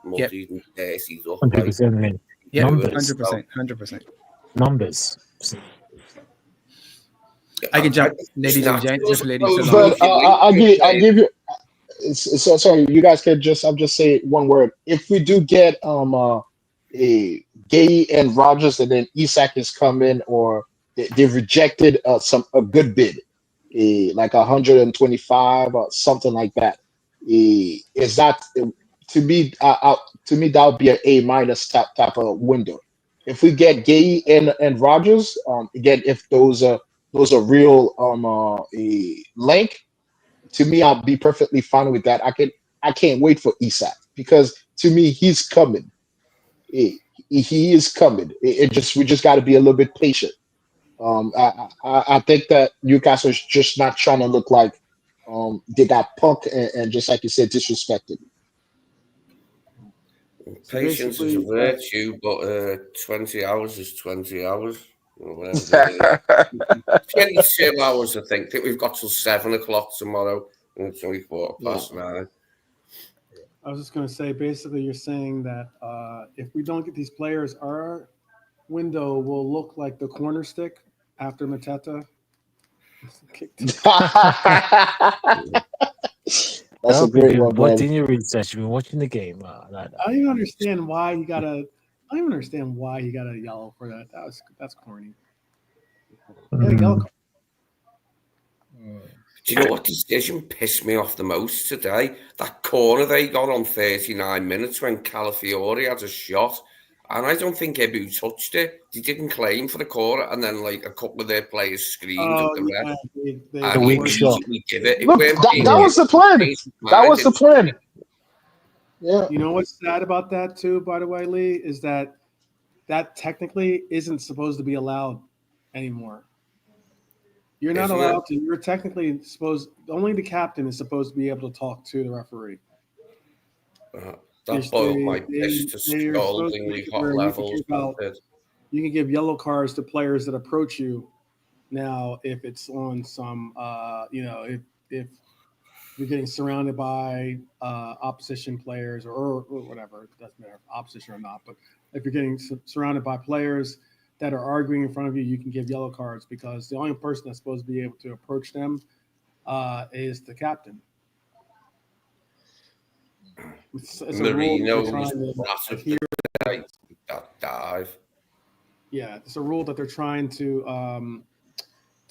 muddy and dirty. 100%. Yeah, numbers. 100%. Numbers. I can jump, ladies and gents. But I'll give you. So sorry, you guys can just. I'll just say one word. If we do get a Gay and Rogers, and then Isak is coming, or they've rejected a good bid, like 125 or something like that. Is that to me? To me, that would be an A- type of window. If we get Gay and Rogers, again, if those are real link, to me, I'll be perfectly fine with that. I can't wait for Isak because to me, he's coming. he is coming. We just got to be a little bit patient. I think that Newcastle is just not trying to look like they got punked and just like you said, disrespected. So Patience is a basically, virtue, but 20 hours is 20 hours. Or whatever it is. 22 hours, I think. We've got till 7 o'clock tomorrow, and it's only 9:15. I was just going to say, basically, you're saying that if we don't get these players, our window will look like the corner stick after Mateta kicked it. That's a great one, What man. in your research? You've been watching the game. I don't even understand why he got a. I don't even understand why he got a yellow for that. That's corny. He had a yellow card. Do you know what decision pissed me off the most today? That corner they got on 39 minutes when Calafiori had a shot. And I don't think Ebu touched it. They didn't claim for the corner. And then, like, a couple of their players screamed at the ref. Yeah, And weak he shot. immediately give it. Look, that was the plan. That was the plan. Yeah. You know what's sad about that too, by the way, Lee, is that technically isn't supposed to be allowed anymore. You're not Isn't it? allowed to. You're technically supposed. Only the captain is supposed to be able to talk to the referee. That boiled my piss to they're supposed to scaldingly make it hot where levels. You can give yellow cards to players that approach you. Now, if it's on some, if you're getting surrounded by opposition players or whatever, it doesn't matter if opposition or not, but if you're getting surrounded by players that are arguing in front of you, you can give yellow cards because the only person that's supposed to be able to approach them is the captain. It's a rule that they're trying to adhere. That dive. Yeah, it's a rule that they're trying to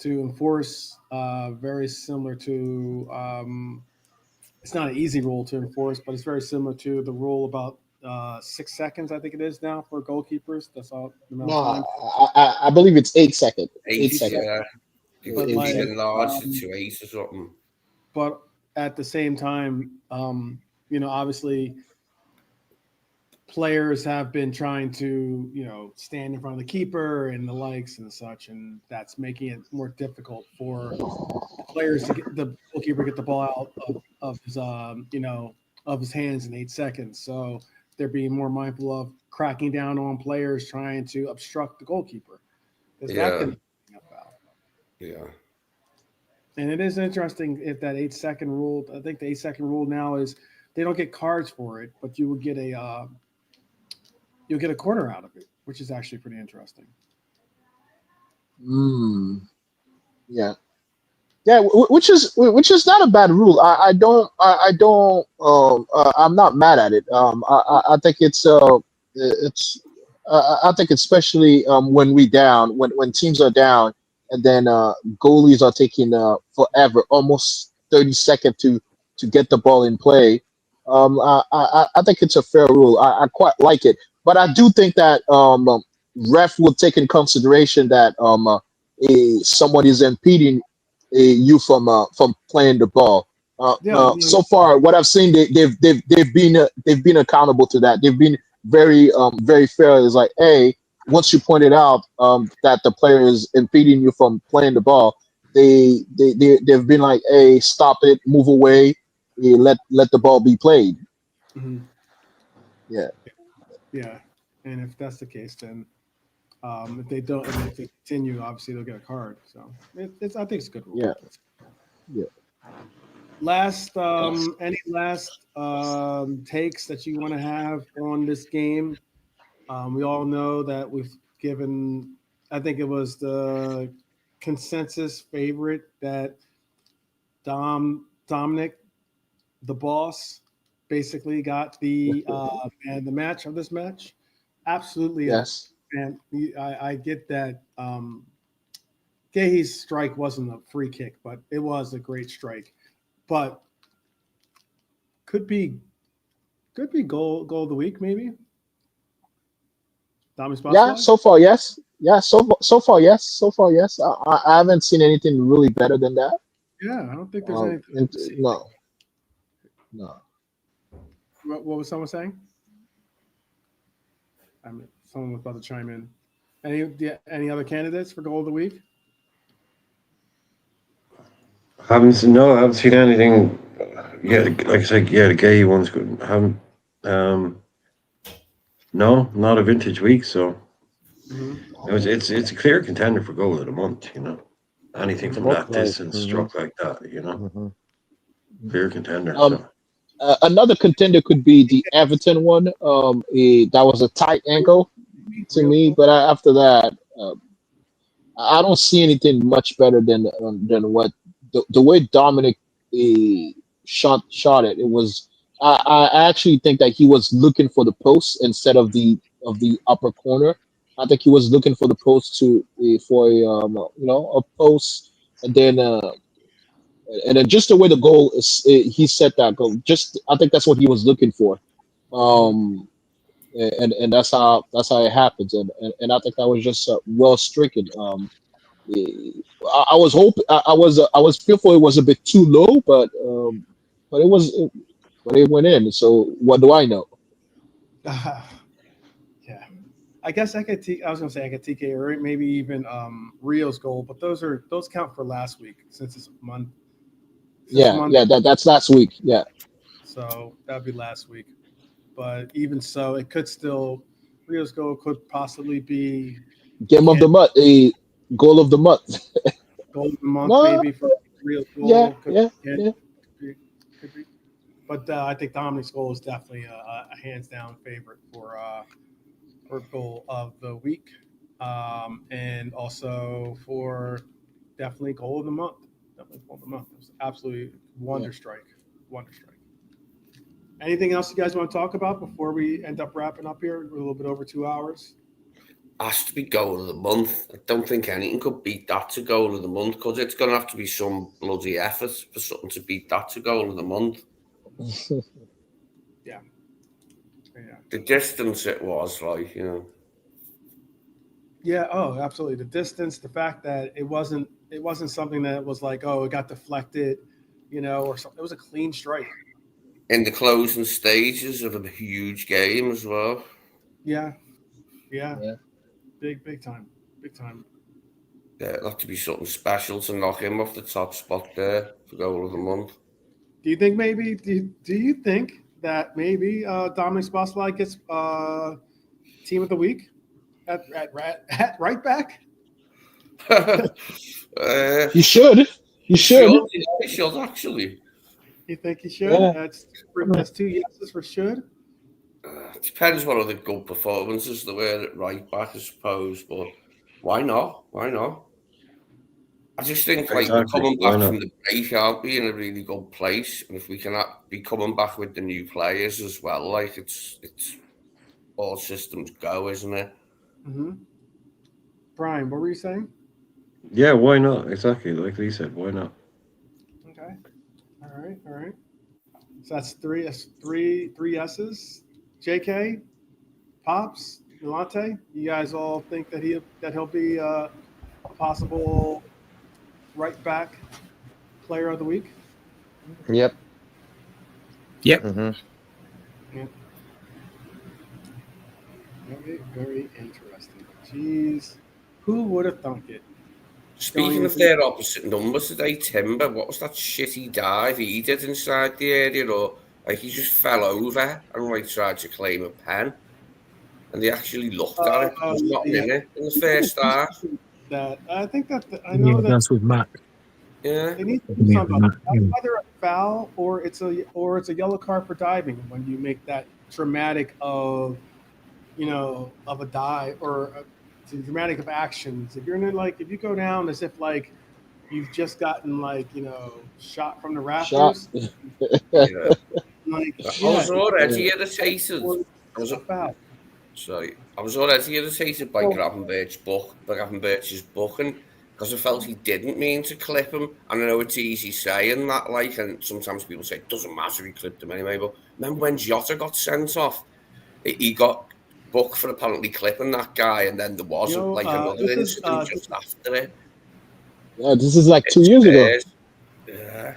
enforce. Very similar to. It's not an easy rule to enforce, but it's very similar to the rule about 6 seconds. I think it is now for goalkeepers. That's all. No, I believe it's 8 seconds. 8 seconds. Yeah. But like, enlarged it to 8 or something. But at the same time, obviously players have been trying to, stand in front of the keeper and the likes and such, and that's making it more difficult for the players to get the goalkeeper get the ball out of his, of his hands in 8 seconds. So they're being more mindful of cracking down on players trying to obstruct the goalkeeper. Yeah. Yeah. And it is interesting if that 8 second rule. I think the 8 second rule now is they don't get cards for it, but you will get you'll get a corner out of it, which is actually pretty interesting. Yeah, which is not a bad rule. I'm not mad at it. I think it's I think especially when we down, when teams are down, and then goalies are taking forever, almost 30 seconds to get the ball in play. I think it's a fair rule. I quite like it, but I do think that ref will take in consideration that someone is impeding you from playing the ball. So far, what I've seen, they've been accountable to that. They've been very fair. It's like, hey, once you point it out that the player is impeding you from playing the ball, they've been like, hey, stop it, move away, let the ball be played. Mm-hmm. Yeah. And if that's the case, then if they don't, if they continue, obviously they'll get a card. So I think it's a good rule. Yeah. Last, any last takes that you want to have on this game? We all know that we've given. I think it was the consensus favorite that Dominik, the boss, basically got the man the match of this match. Absolutely, yes. And I get that. Gahey's strike wasn't a free kick, but it was a great strike. But could be goal of the week, maybe. Yeah, so far, yes. Yeah, so far, yes. So far, yes. I haven't seen anything really better than that. Yeah, I don't think there's anything. No. What was someone saying? Someone was about to chime in. Any other candidates for goal of the week? I haven't seen anything. Yeah, like I said, the gay one's good. No, not a vintage week. So it's a clear contender for goal of the month. Anything from that distance, struck like that. Clear contender. Another contender could be the Everton one. That was a tight ankle to me, but after that, I don't see anything much better than what the way Dominik shot it. It was. I actually think that he was looking for the post instead of the upper corner. I think he was looking for the post for a post, and then just the way the goal is, he set that goal. I think that's what he was looking for. And that's how it happens, and I think that was just well stricken. I was hoping, I was fearful it was a bit too low, but it went in. So what do I know? Yeah, I guess I could. I was gonna say I could TK or maybe even Rio's goal, but those count for last week since it's a month. That's last week. Yeah, so that'd be last week. But even so, it could still Rio's goal could possibly be game of the month, a goal of the month. Goal of the month, maybe for Rio's goal. Could be. But I think Dominik's goal is definitely a hands down favorite for goal of the week, and also for definitely goal of the month. Definitely goal of the month. It was absolutely wonder strike. Anything else you guys want to talk about before we end up wrapping up here? We're a little bit over 2 hours. Has to be goal of the month. I don't think anything could beat that to goal of the month, because it's going to have to be some bloody effort for something to beat that to goal of the month. Yeah. The distance it was, Yeah. Oh, absolutely. The distance, the fact that it wasn't something that was like, oh, it got deflected, or something. It was a clean strike. In the closing stages of a huge game as well. Yeah. Big time. Yeah, it'll have to be something special to knock him off the top spot there for goal of the month. Do you think maybe? Do you think that maybe Dominik Szoboszlai gets team of the week at right back? He should. He should actually. You think he should? Yeah. That's 2 yeses for should. Depends what other good performances there were at right back, I suppose. But why not? I just think we're coming back from the break, aren't we, in a really good place? And if we can be coming back with the new players as well, it's all systems go, isn't it? Mm-hmm. Brian, what were you saying? Yeah, why not? Exactly, like Lee said, why not? Okay. All right. So that's three yeses. JK, Pops, Milante, you guys all think that he'll be a possible right back player of the week? Yep. Mm-hmm. Yeah. Very, very interesting. Jeez, who would have thunk it? Speaking of their opposite numbers today, Timber, what was that shitty dive he did inside the area? Or he just fell over and tried to claim a pen, and they actually looked at it. It was not in it in the first half. I think that I know that's with Matt. Yeah, they need to do something about that. That's either a foul or it's a yellow card for diving when you make that dramatic of a dive or dramatic of actions. If you're in if you go down as if you've just gotten shot from the rafters. Yeah. I was already irritated. I was already irritated by Gravenberch's booking, because I felt he didn't mean to clip him. And I know it's easy saying that, and sometimes people say it doesn't matter, he clipped him anyway. But remember when Jota got sent off? He got booked for apparently clipping that guy, and then there was another incident just after it. Yeah, this is 2 years ago. Yeah.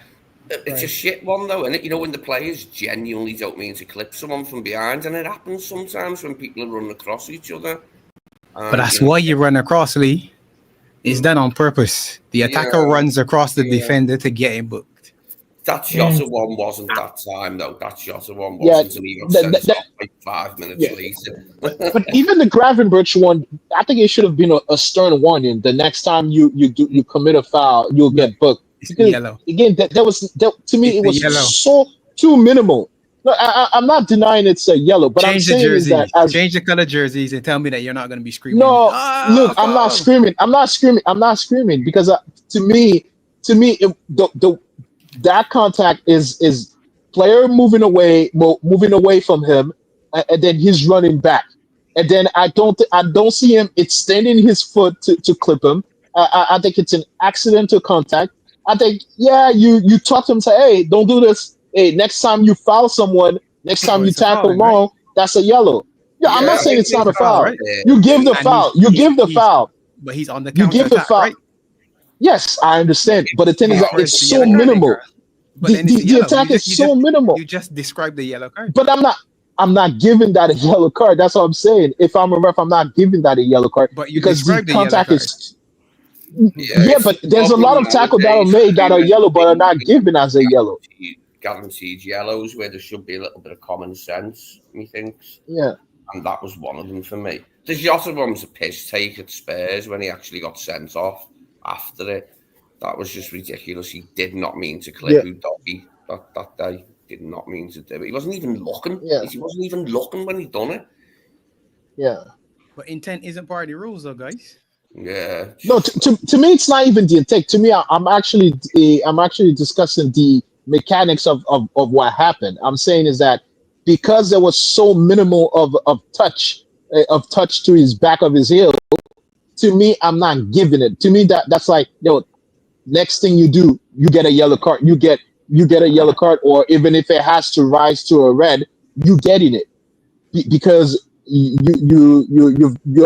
It's a shit one though, isn't it? You know, when the players genuinely don't mean to clip someone from behind, and it happens sometimes when people are running across each other. But that's why you run across, Lee. It's done on purpose. The attacker runs across the defender to get him booked. That Jota one wasn't that time, though. That Jota one wasn't, and he got sent off like 5 minutes later. But even the Gravenberch one, I think it should have been a stern warning. The next time you commit a foul, you'll get booked. Because, yellow. Again, to me, it was yellow. so too minimal. No, I'm not denying it's a yellow, but Change I'm saying the jerseys. is that Change the color jerseys and tell me that you're not going to be screaming. No, look, I'm not screaming. I'm not screaming because to me, that contact is player moving away from him, and then he's running back, and then I don't see him extending his foot to clip him. I think it's an accidental contact. I think you talk to him and say, hey, don't do this. Hey, next time you foul someone, next time you tackle long, that's a yellow. Yeah, I'm not saying it's not a foul. Right? You give the foul. You give the foul. But he's on the counter. You give the foul. Right? Yes, I understand. But the thing is that it's so minimal. The attack is so minimal. You just described the yellow card. But I'm not giving that a yellow card. That's what I'm saying. If I'm a ref, I'm not giving that a yellow card. But you because described the contact yellow card. Is. Yeah, but there's a lot of tackles that are made that are yellow, but are not given as a yellow. Guaranteed yellows where there should be a little bit of common sense, methinks. Yeah. And that was one of them for me. The Jota one was a piss take at Spurs when he actually got sent off after it. That was just ridiculous. He did not mean to clip Udogie that day. Did not mean to do it. He wasn't even looking. Yeah. He wasn't even looking when he done it. Yeah. But intent isn't part of the rules, though, guys. Yeah. No, to me, it's not even the intent. To me, I'm actually discussing the mechanics of what happened. I'm saying is that because there was so minimal of touch to his back of his heel, to me, I'm not giving it. To me, that's like, next thing you do, you get a yellow card. You get a yellow card, or even if it has to rise to a red, you getting it because you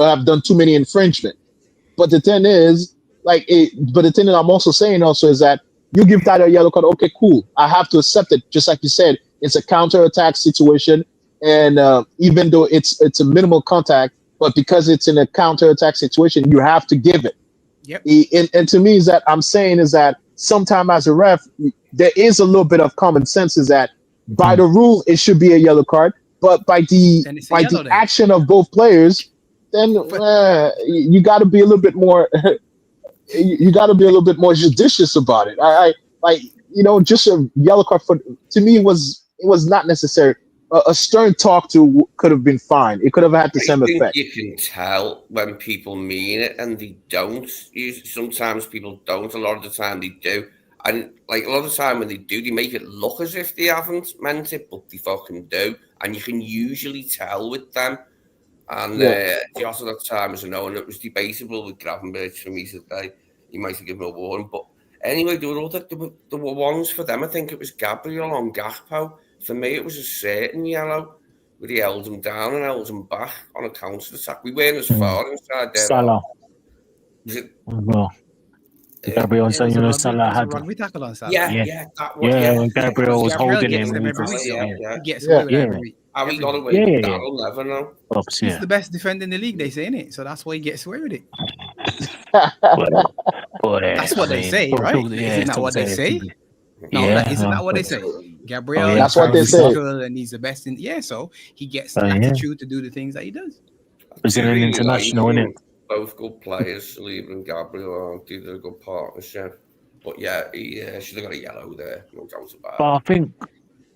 have done too many infringement. But the thing is, I'm also saying is that you give that a yellow card. Okay, cool. I have to accept it. Just like you said, it's a counter-attack situation, and even though it's a minimal contact, but because it's in a counter-attack situation, you have to give it. Yep. And to me, is that I'm saying is that sometime as a ref, there is a little bit of common sense. Is that by the rule it should be a yellow card, but by the action of both players, then you got to be a little bit more. You got to be a little bit more judicious about it. I just a yellow card to me was not necessary. A stern talk to could have been fine. It could have had the same effect. You can tell when people mean it and they don't. Sometimes people don't. A lot of the time they do. And like a lot of the time when they do, they make it look as if they haven't meant it, but they fucking do. And you can usually tell with them. And Jota that time was a no, and it was debatable with Gravenberch for me today. He might have given a warning. But anyway, there were ones for them. I think it was Gabriel on Gakpo. For me, it was a certain yellow where he held him down and held him back on a counter attack. We weren't as far inside there. Salah. Was it? Well, Gabriel and Salah had. We tackled on Salah. Yeah, that was, Gabriel was holding him. He gets away every week. How he got away with that, I'll never know. He's the best defender in the league, they say, innit? So that's why he gets away with it. That's what they say, right? Isn't that what they say? No, isn't that what they say? Gabriel, that's what they say. And he's the best in. Yeah, so he gets the attitude to do the things that he does. Brazilian international, isn't it? Both good players, Saliba and Gabriel. They did a good partnership. But yeah, he should have got a yellow there. No doubt about it. But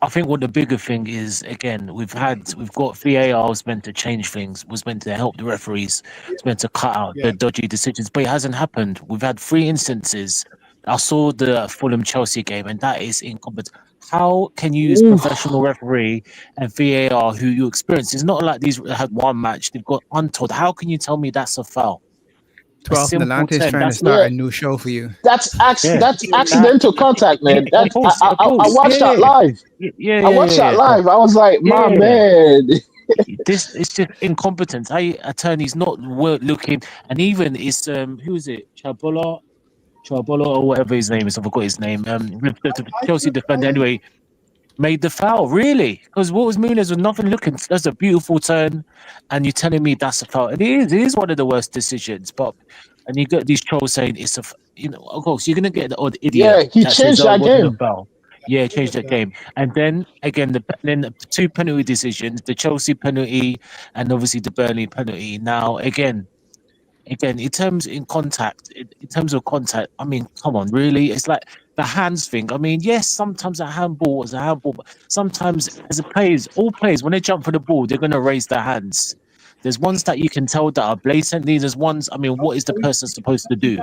I think what the bigger thing is, again, we've got VAR was meant to change things, was meant to help the referees, it's meant to cut out the dodgy decisions, but it hasn't happened. We've had 3 instances. I saw the Fulham Chelsea game, and that is incompetent. How can you, as professional referee and VAR, who you experience, it's not like these had one match, they've got untold. How can you tell me that's a foul? 12 Nolante is trying to start a new show for you. That's accidental contact, man. I watched that live. I watched that live. I was like, my man. This is just incompetence. Attorneys not looking, and even it's who is it? Chabola. Charbolo or whatever his name is. I forgot his name. The Chelsea defender anyway made the foul. Really? Because what was Muniz was nothing looking. That's a beautiful turn, and you're telling me that's a foul. It is one of the worst decisions. But and you get these trolls saying it's a. Of course, you're gonna get the odd idiot Yeah, he that says, changed "Oh, it that wasn't a game. foul." Yeah, changed that game. And then again, the two penalty decisions: the Chelsea penalty and obviously the Burnley penalty. Now again, in terms of contact, I mean, come on, really? It's like the hands thing. I mean, yes, sometimes a handball was a handball, but sometimes as a players, all players, when they jump for the ball, they're gonna raise their hands. There's ones that you can tell that are blatantly. There's ones. I mean, what is the person supposed to do?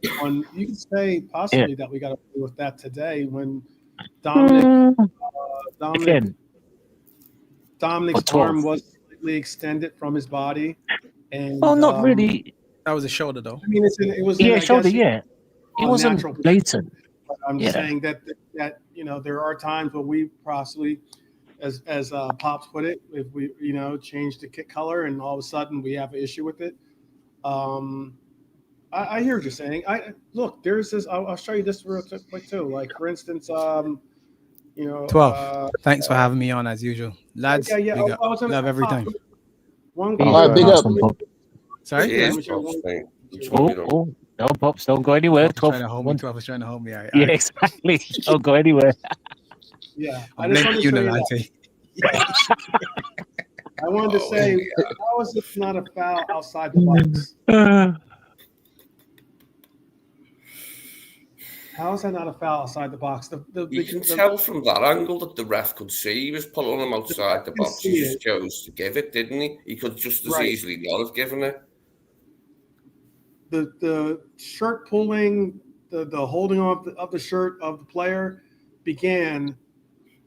You can say Yeah. possibly that we got away with that today when Dominic Again, Dominic's or 12. arm was slightly extended from his body, and Well, not really. That was a shoulder, though. I mean, it was Yeah, I shoulder. guess, Yeah, it wasn't natural. blatant. But I'm Yeah. saying that there are times when we possibly, as Pops put it, if we change the kit color and all of a sudden we have an issue with it. I hear what you're saying. Look, there's this. I'll show you this real quick too. Like for instance, 12. Thanks for having me on as usual, lads. Yeah. big up. I was gonna Love say, every Pop, time. One All right, big up. Sorry. Cheers, Yeah. Pops, mate. It's what we done. Oh, no, Pops, don't go anywhere. 12 was trying 12, to hold me. 12 was trying to hold me. All right. yeah, exactly. Don't go anywhere. Yeah, I I'm just blaming wanted you, to show you Nolante. I wanted to say, how is this not a foul outside the box? How is that not a foul outside the box? You can tell from that angle that the ref could see he was pulling him outside the box. He just chose to give it, didn't he? He could just as easily not have given it. The shirt pulling, the holding of the shirt of the player began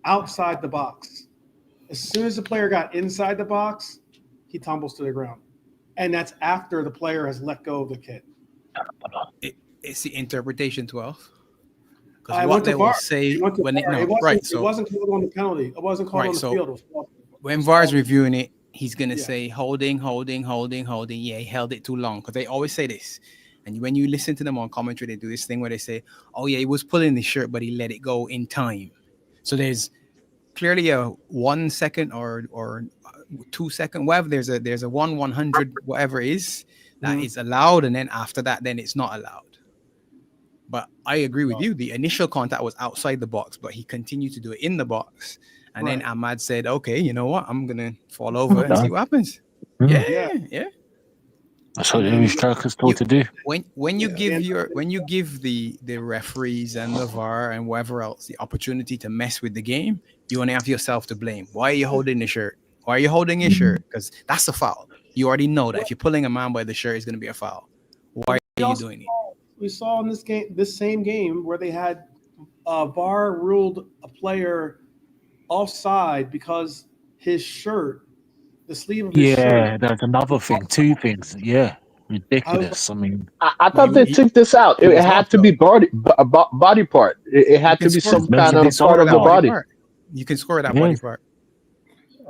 outside the box. As soon as the player got inside the box, he tumbles to the ground. And that's after the player has let go of the kit. It's the interpretation, 12. I Because went what to they will VAR. say Went to when VAR. it, no, right. So it wasn't called on the penalty. It wasn't called Right, on the so field. when VAR's reviewing it, he's gonna Yeah. say holding. Yeah, he held it too long because they always say this. And when you listen to them on commentary, they do this thing where they say, "Oh yeah, he was pulling the shirt, but he let it go in time." So there's clearly a 1 second or 2 second, whatever. There's a 1/100 whatever it is that is allowed, and then after that, then it's not allowed. But I agree with you. The initial contact was outside the box, but he continued to do it in the box. And then Ahmad said, "Okay, you know what? I'm gonna fall over and see what happens." Yeah. That's what every striker's told to do. When you give the referees and the VAR and whoever else the opportunity to mess with the game, you only have yourself to blame. Why are you holding the shirt? Why are you holding his shirt? Because that's a foul. You already know that if you're pulling a man by the shirt, it's going to be a foul. Why are you doing it? We saw in this same game where they had VAR ruled a player offside because his shirt, the sleeve of his shirt. Yeah, that's another thing. Two things. Yeah, ridiculous. I mean, I thought they took this out. It had to be body part. It had to be some kind of part of the body. You can score that body part.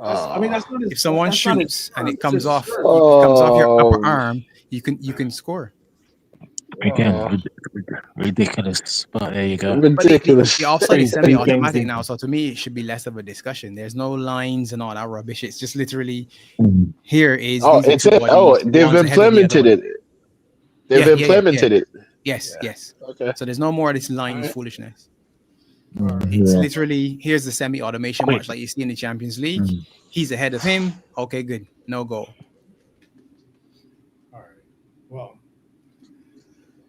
I mean, that's not his, if someone that's not shoots his and it shirt, comes it's off, his shirt. it comes off your upper arm, you can score. again, ridiculous. But there you go. Ridiculous. The offside is semi-automatic now, so to me it should be less of a discussion. There's no lines and all that rubbish. It's just literally here is. They've implemented it. They've implemented it. Yes. Okay. So there's no more of this line foolishness. It's literally here's the semi-automation much like you see in the Champions League. He's ahead of him. Okay, good. No goal. All right. Well.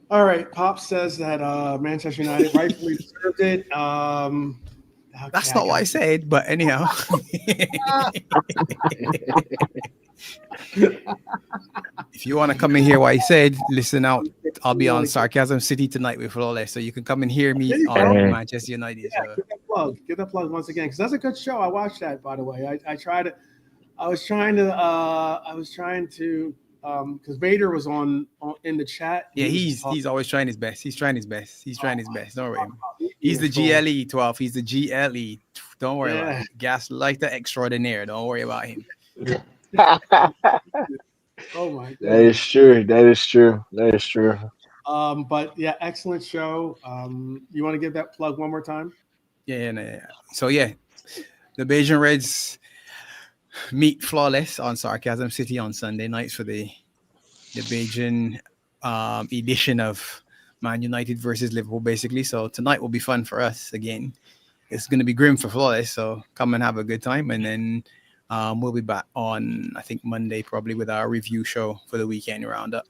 All right. Pop says that Manchester United rightfully deserved it. That's not what I said, but anyhow. If you want to come and hear what I said, listen out. I'll be on Sarcasm City tonight with Flawless, so you can come and hear me on Manchester United. Yeah, give that plug once again, because that's a good show. I watched that, by the way. I was trying to because Vader was on in the chat. Yeah, he's always trying his best. He's trying his best. Don't worry. He's the GLE 12. He's the GLE. Don't worry about it. Gaslighter extraordinaire. Don't worry about him. Oh my God. That is true. But yeah, excellent show. You want to give that plug one more time? Yeah. So yeah, the Beijing Reds meet Flawless on Sarcasm City on Sunday nights for the Beijing edition of Man United versus Liverpool, basically. So tonight will be fun for us again. It's going to be grim for Flawless, so come and have a good time. And then we'll be back on, I think, Monday probably with our review show for the weekend roundup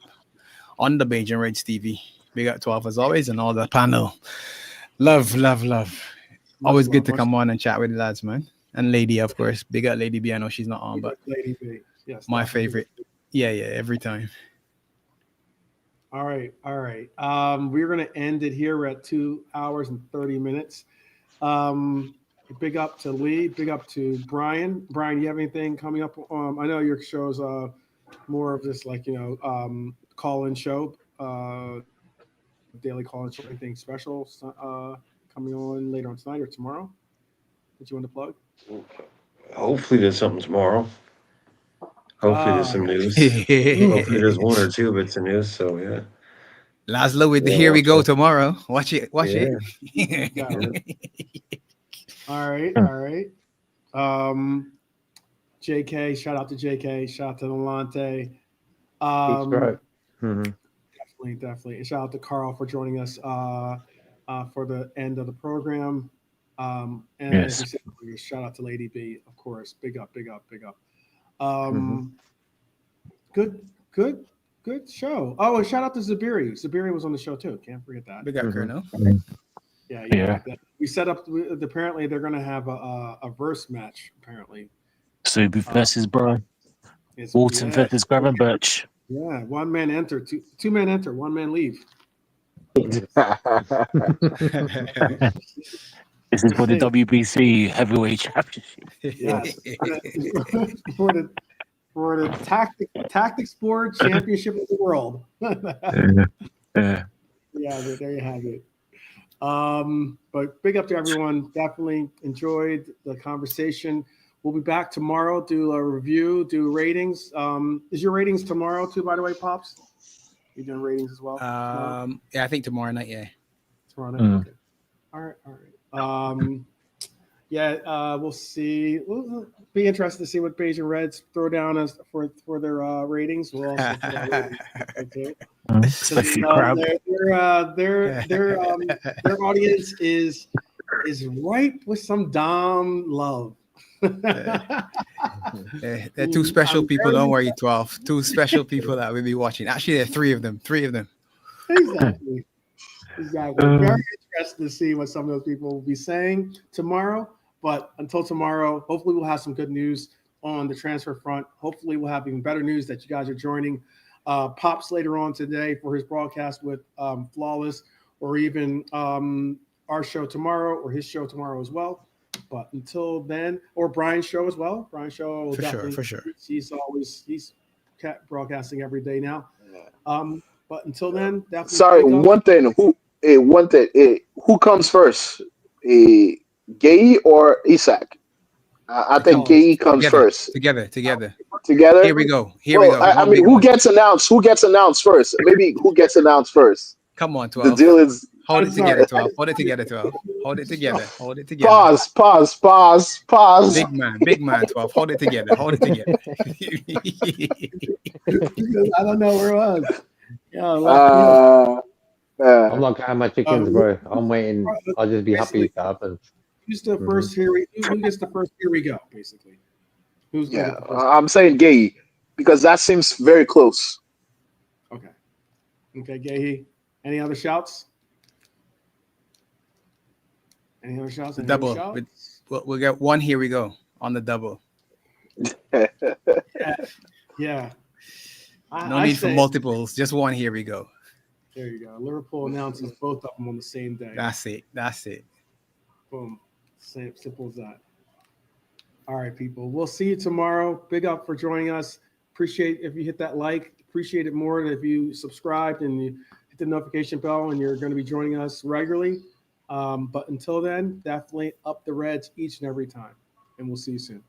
on the Beijing Reds TV. Big up 12 as always, and all the panel. Love. Always good to come on and chat with the lads, man. And Lady, of course. Big up Lady B. I know she's not on, but Lady B. Yes, my favorite. Yeah, every time. All right. We're going to end it here. We're at 2 hours and 30 minutes. Big up to Lee. Big up to Brian. Brian, you have anything coming up? I know your show's more of this, like, call-in show, daily call-in show. Anything special coming on later on tonight or tomorrow that you want to plug? Hopefully there's something tomorrow. Hopefully there's some news. Hopefully there's one or two bits of news. So yeah. Laszlo with the Here We Go tomorrow. Watch it. Yeah. All right. JK, shout out to JK, shout out to Nolante. Definitely. And shout out to Carl for joining us for the end of the program. And as we said, shout out to Lady B, of course. Big up. Good show. Oh, and shout out to Zabiri. Zabiri was on the show too. Can't forget that. Big up, Colonel. Yeah. We set up. Apparently, they're going to have a verse match. Apparently, Subi versus Brian. Walton versus Graven Birch. Yeah, one man enter, two men enter, one man leave. This is for the WBC Heavyweight Championship. Yes. for the Tactics Board Championship of the World. Yeah, there you have it. But big up to everyone. Definitely enjoyed the conversation. We'll be back tomorrow, do a review, do ratings. Is your ratings tomorrow too, by the way, Pops? You doing ratings as well? Yeah, I think tomorrow night, yeah. Tomorrow night, okay. All right. We'll see. We'll be interested to see what Beijing Reds throw down as for their ratings. We'll also do our ratings. Okay. Especially crowd. Their audience is ripe with some Dom love. They're two special people. Don't worry, 12. Two special people that will be watching. Actually, there are three of them. Exactly. Very interested to see what some of those people will be saying tomorrow. But until tomorrow, hopefully we'll have some good news on the transfer front. Hopefully we'll have even better news that you guys are joining Pops later on today for his broadcast with Flawless, or even our show tomorrow, or his show tomorrow as well. But until then, or Brian's show as well. Brian's show will for sure. He's broadcasting every day now. But until then, definitely. Sorry, one thing. Who comes first? Gay or Isak? I think Gay comes first. Together. Together. Here we go. I mean, who gets announced? Who gets announced first? Maybe who gets announced first? Come on, 12. The deal is. Hold it together, 12. Hold it together, 12. Hold it together. Pause. Big man, 12. Hold it together. I don't know where it was. I'm not counting my chickens, bro. I'm waiting. I'll just be happy if that happens. Who's the first here? Who gets the first here we go, basically? I'm saying Gay because that seems very close. Okay, Gay. Any other shouts? Any other shouts? Double. We'll get one. Here we go on the double. Yeah. No need for multiples. Just one. Here we go. There you go. Liverpool announces both of them on the same day. That's it. Boom. Simple as that. All right, people. We'll see you tomorrow. Big up for joining us. Appreciate if you hit that like. Appreciate it more if you subscribed and you hit the notification bell, and you're going to be joining us regularly. But until then, definitely up the Reds each and every time. And we'll see you soon.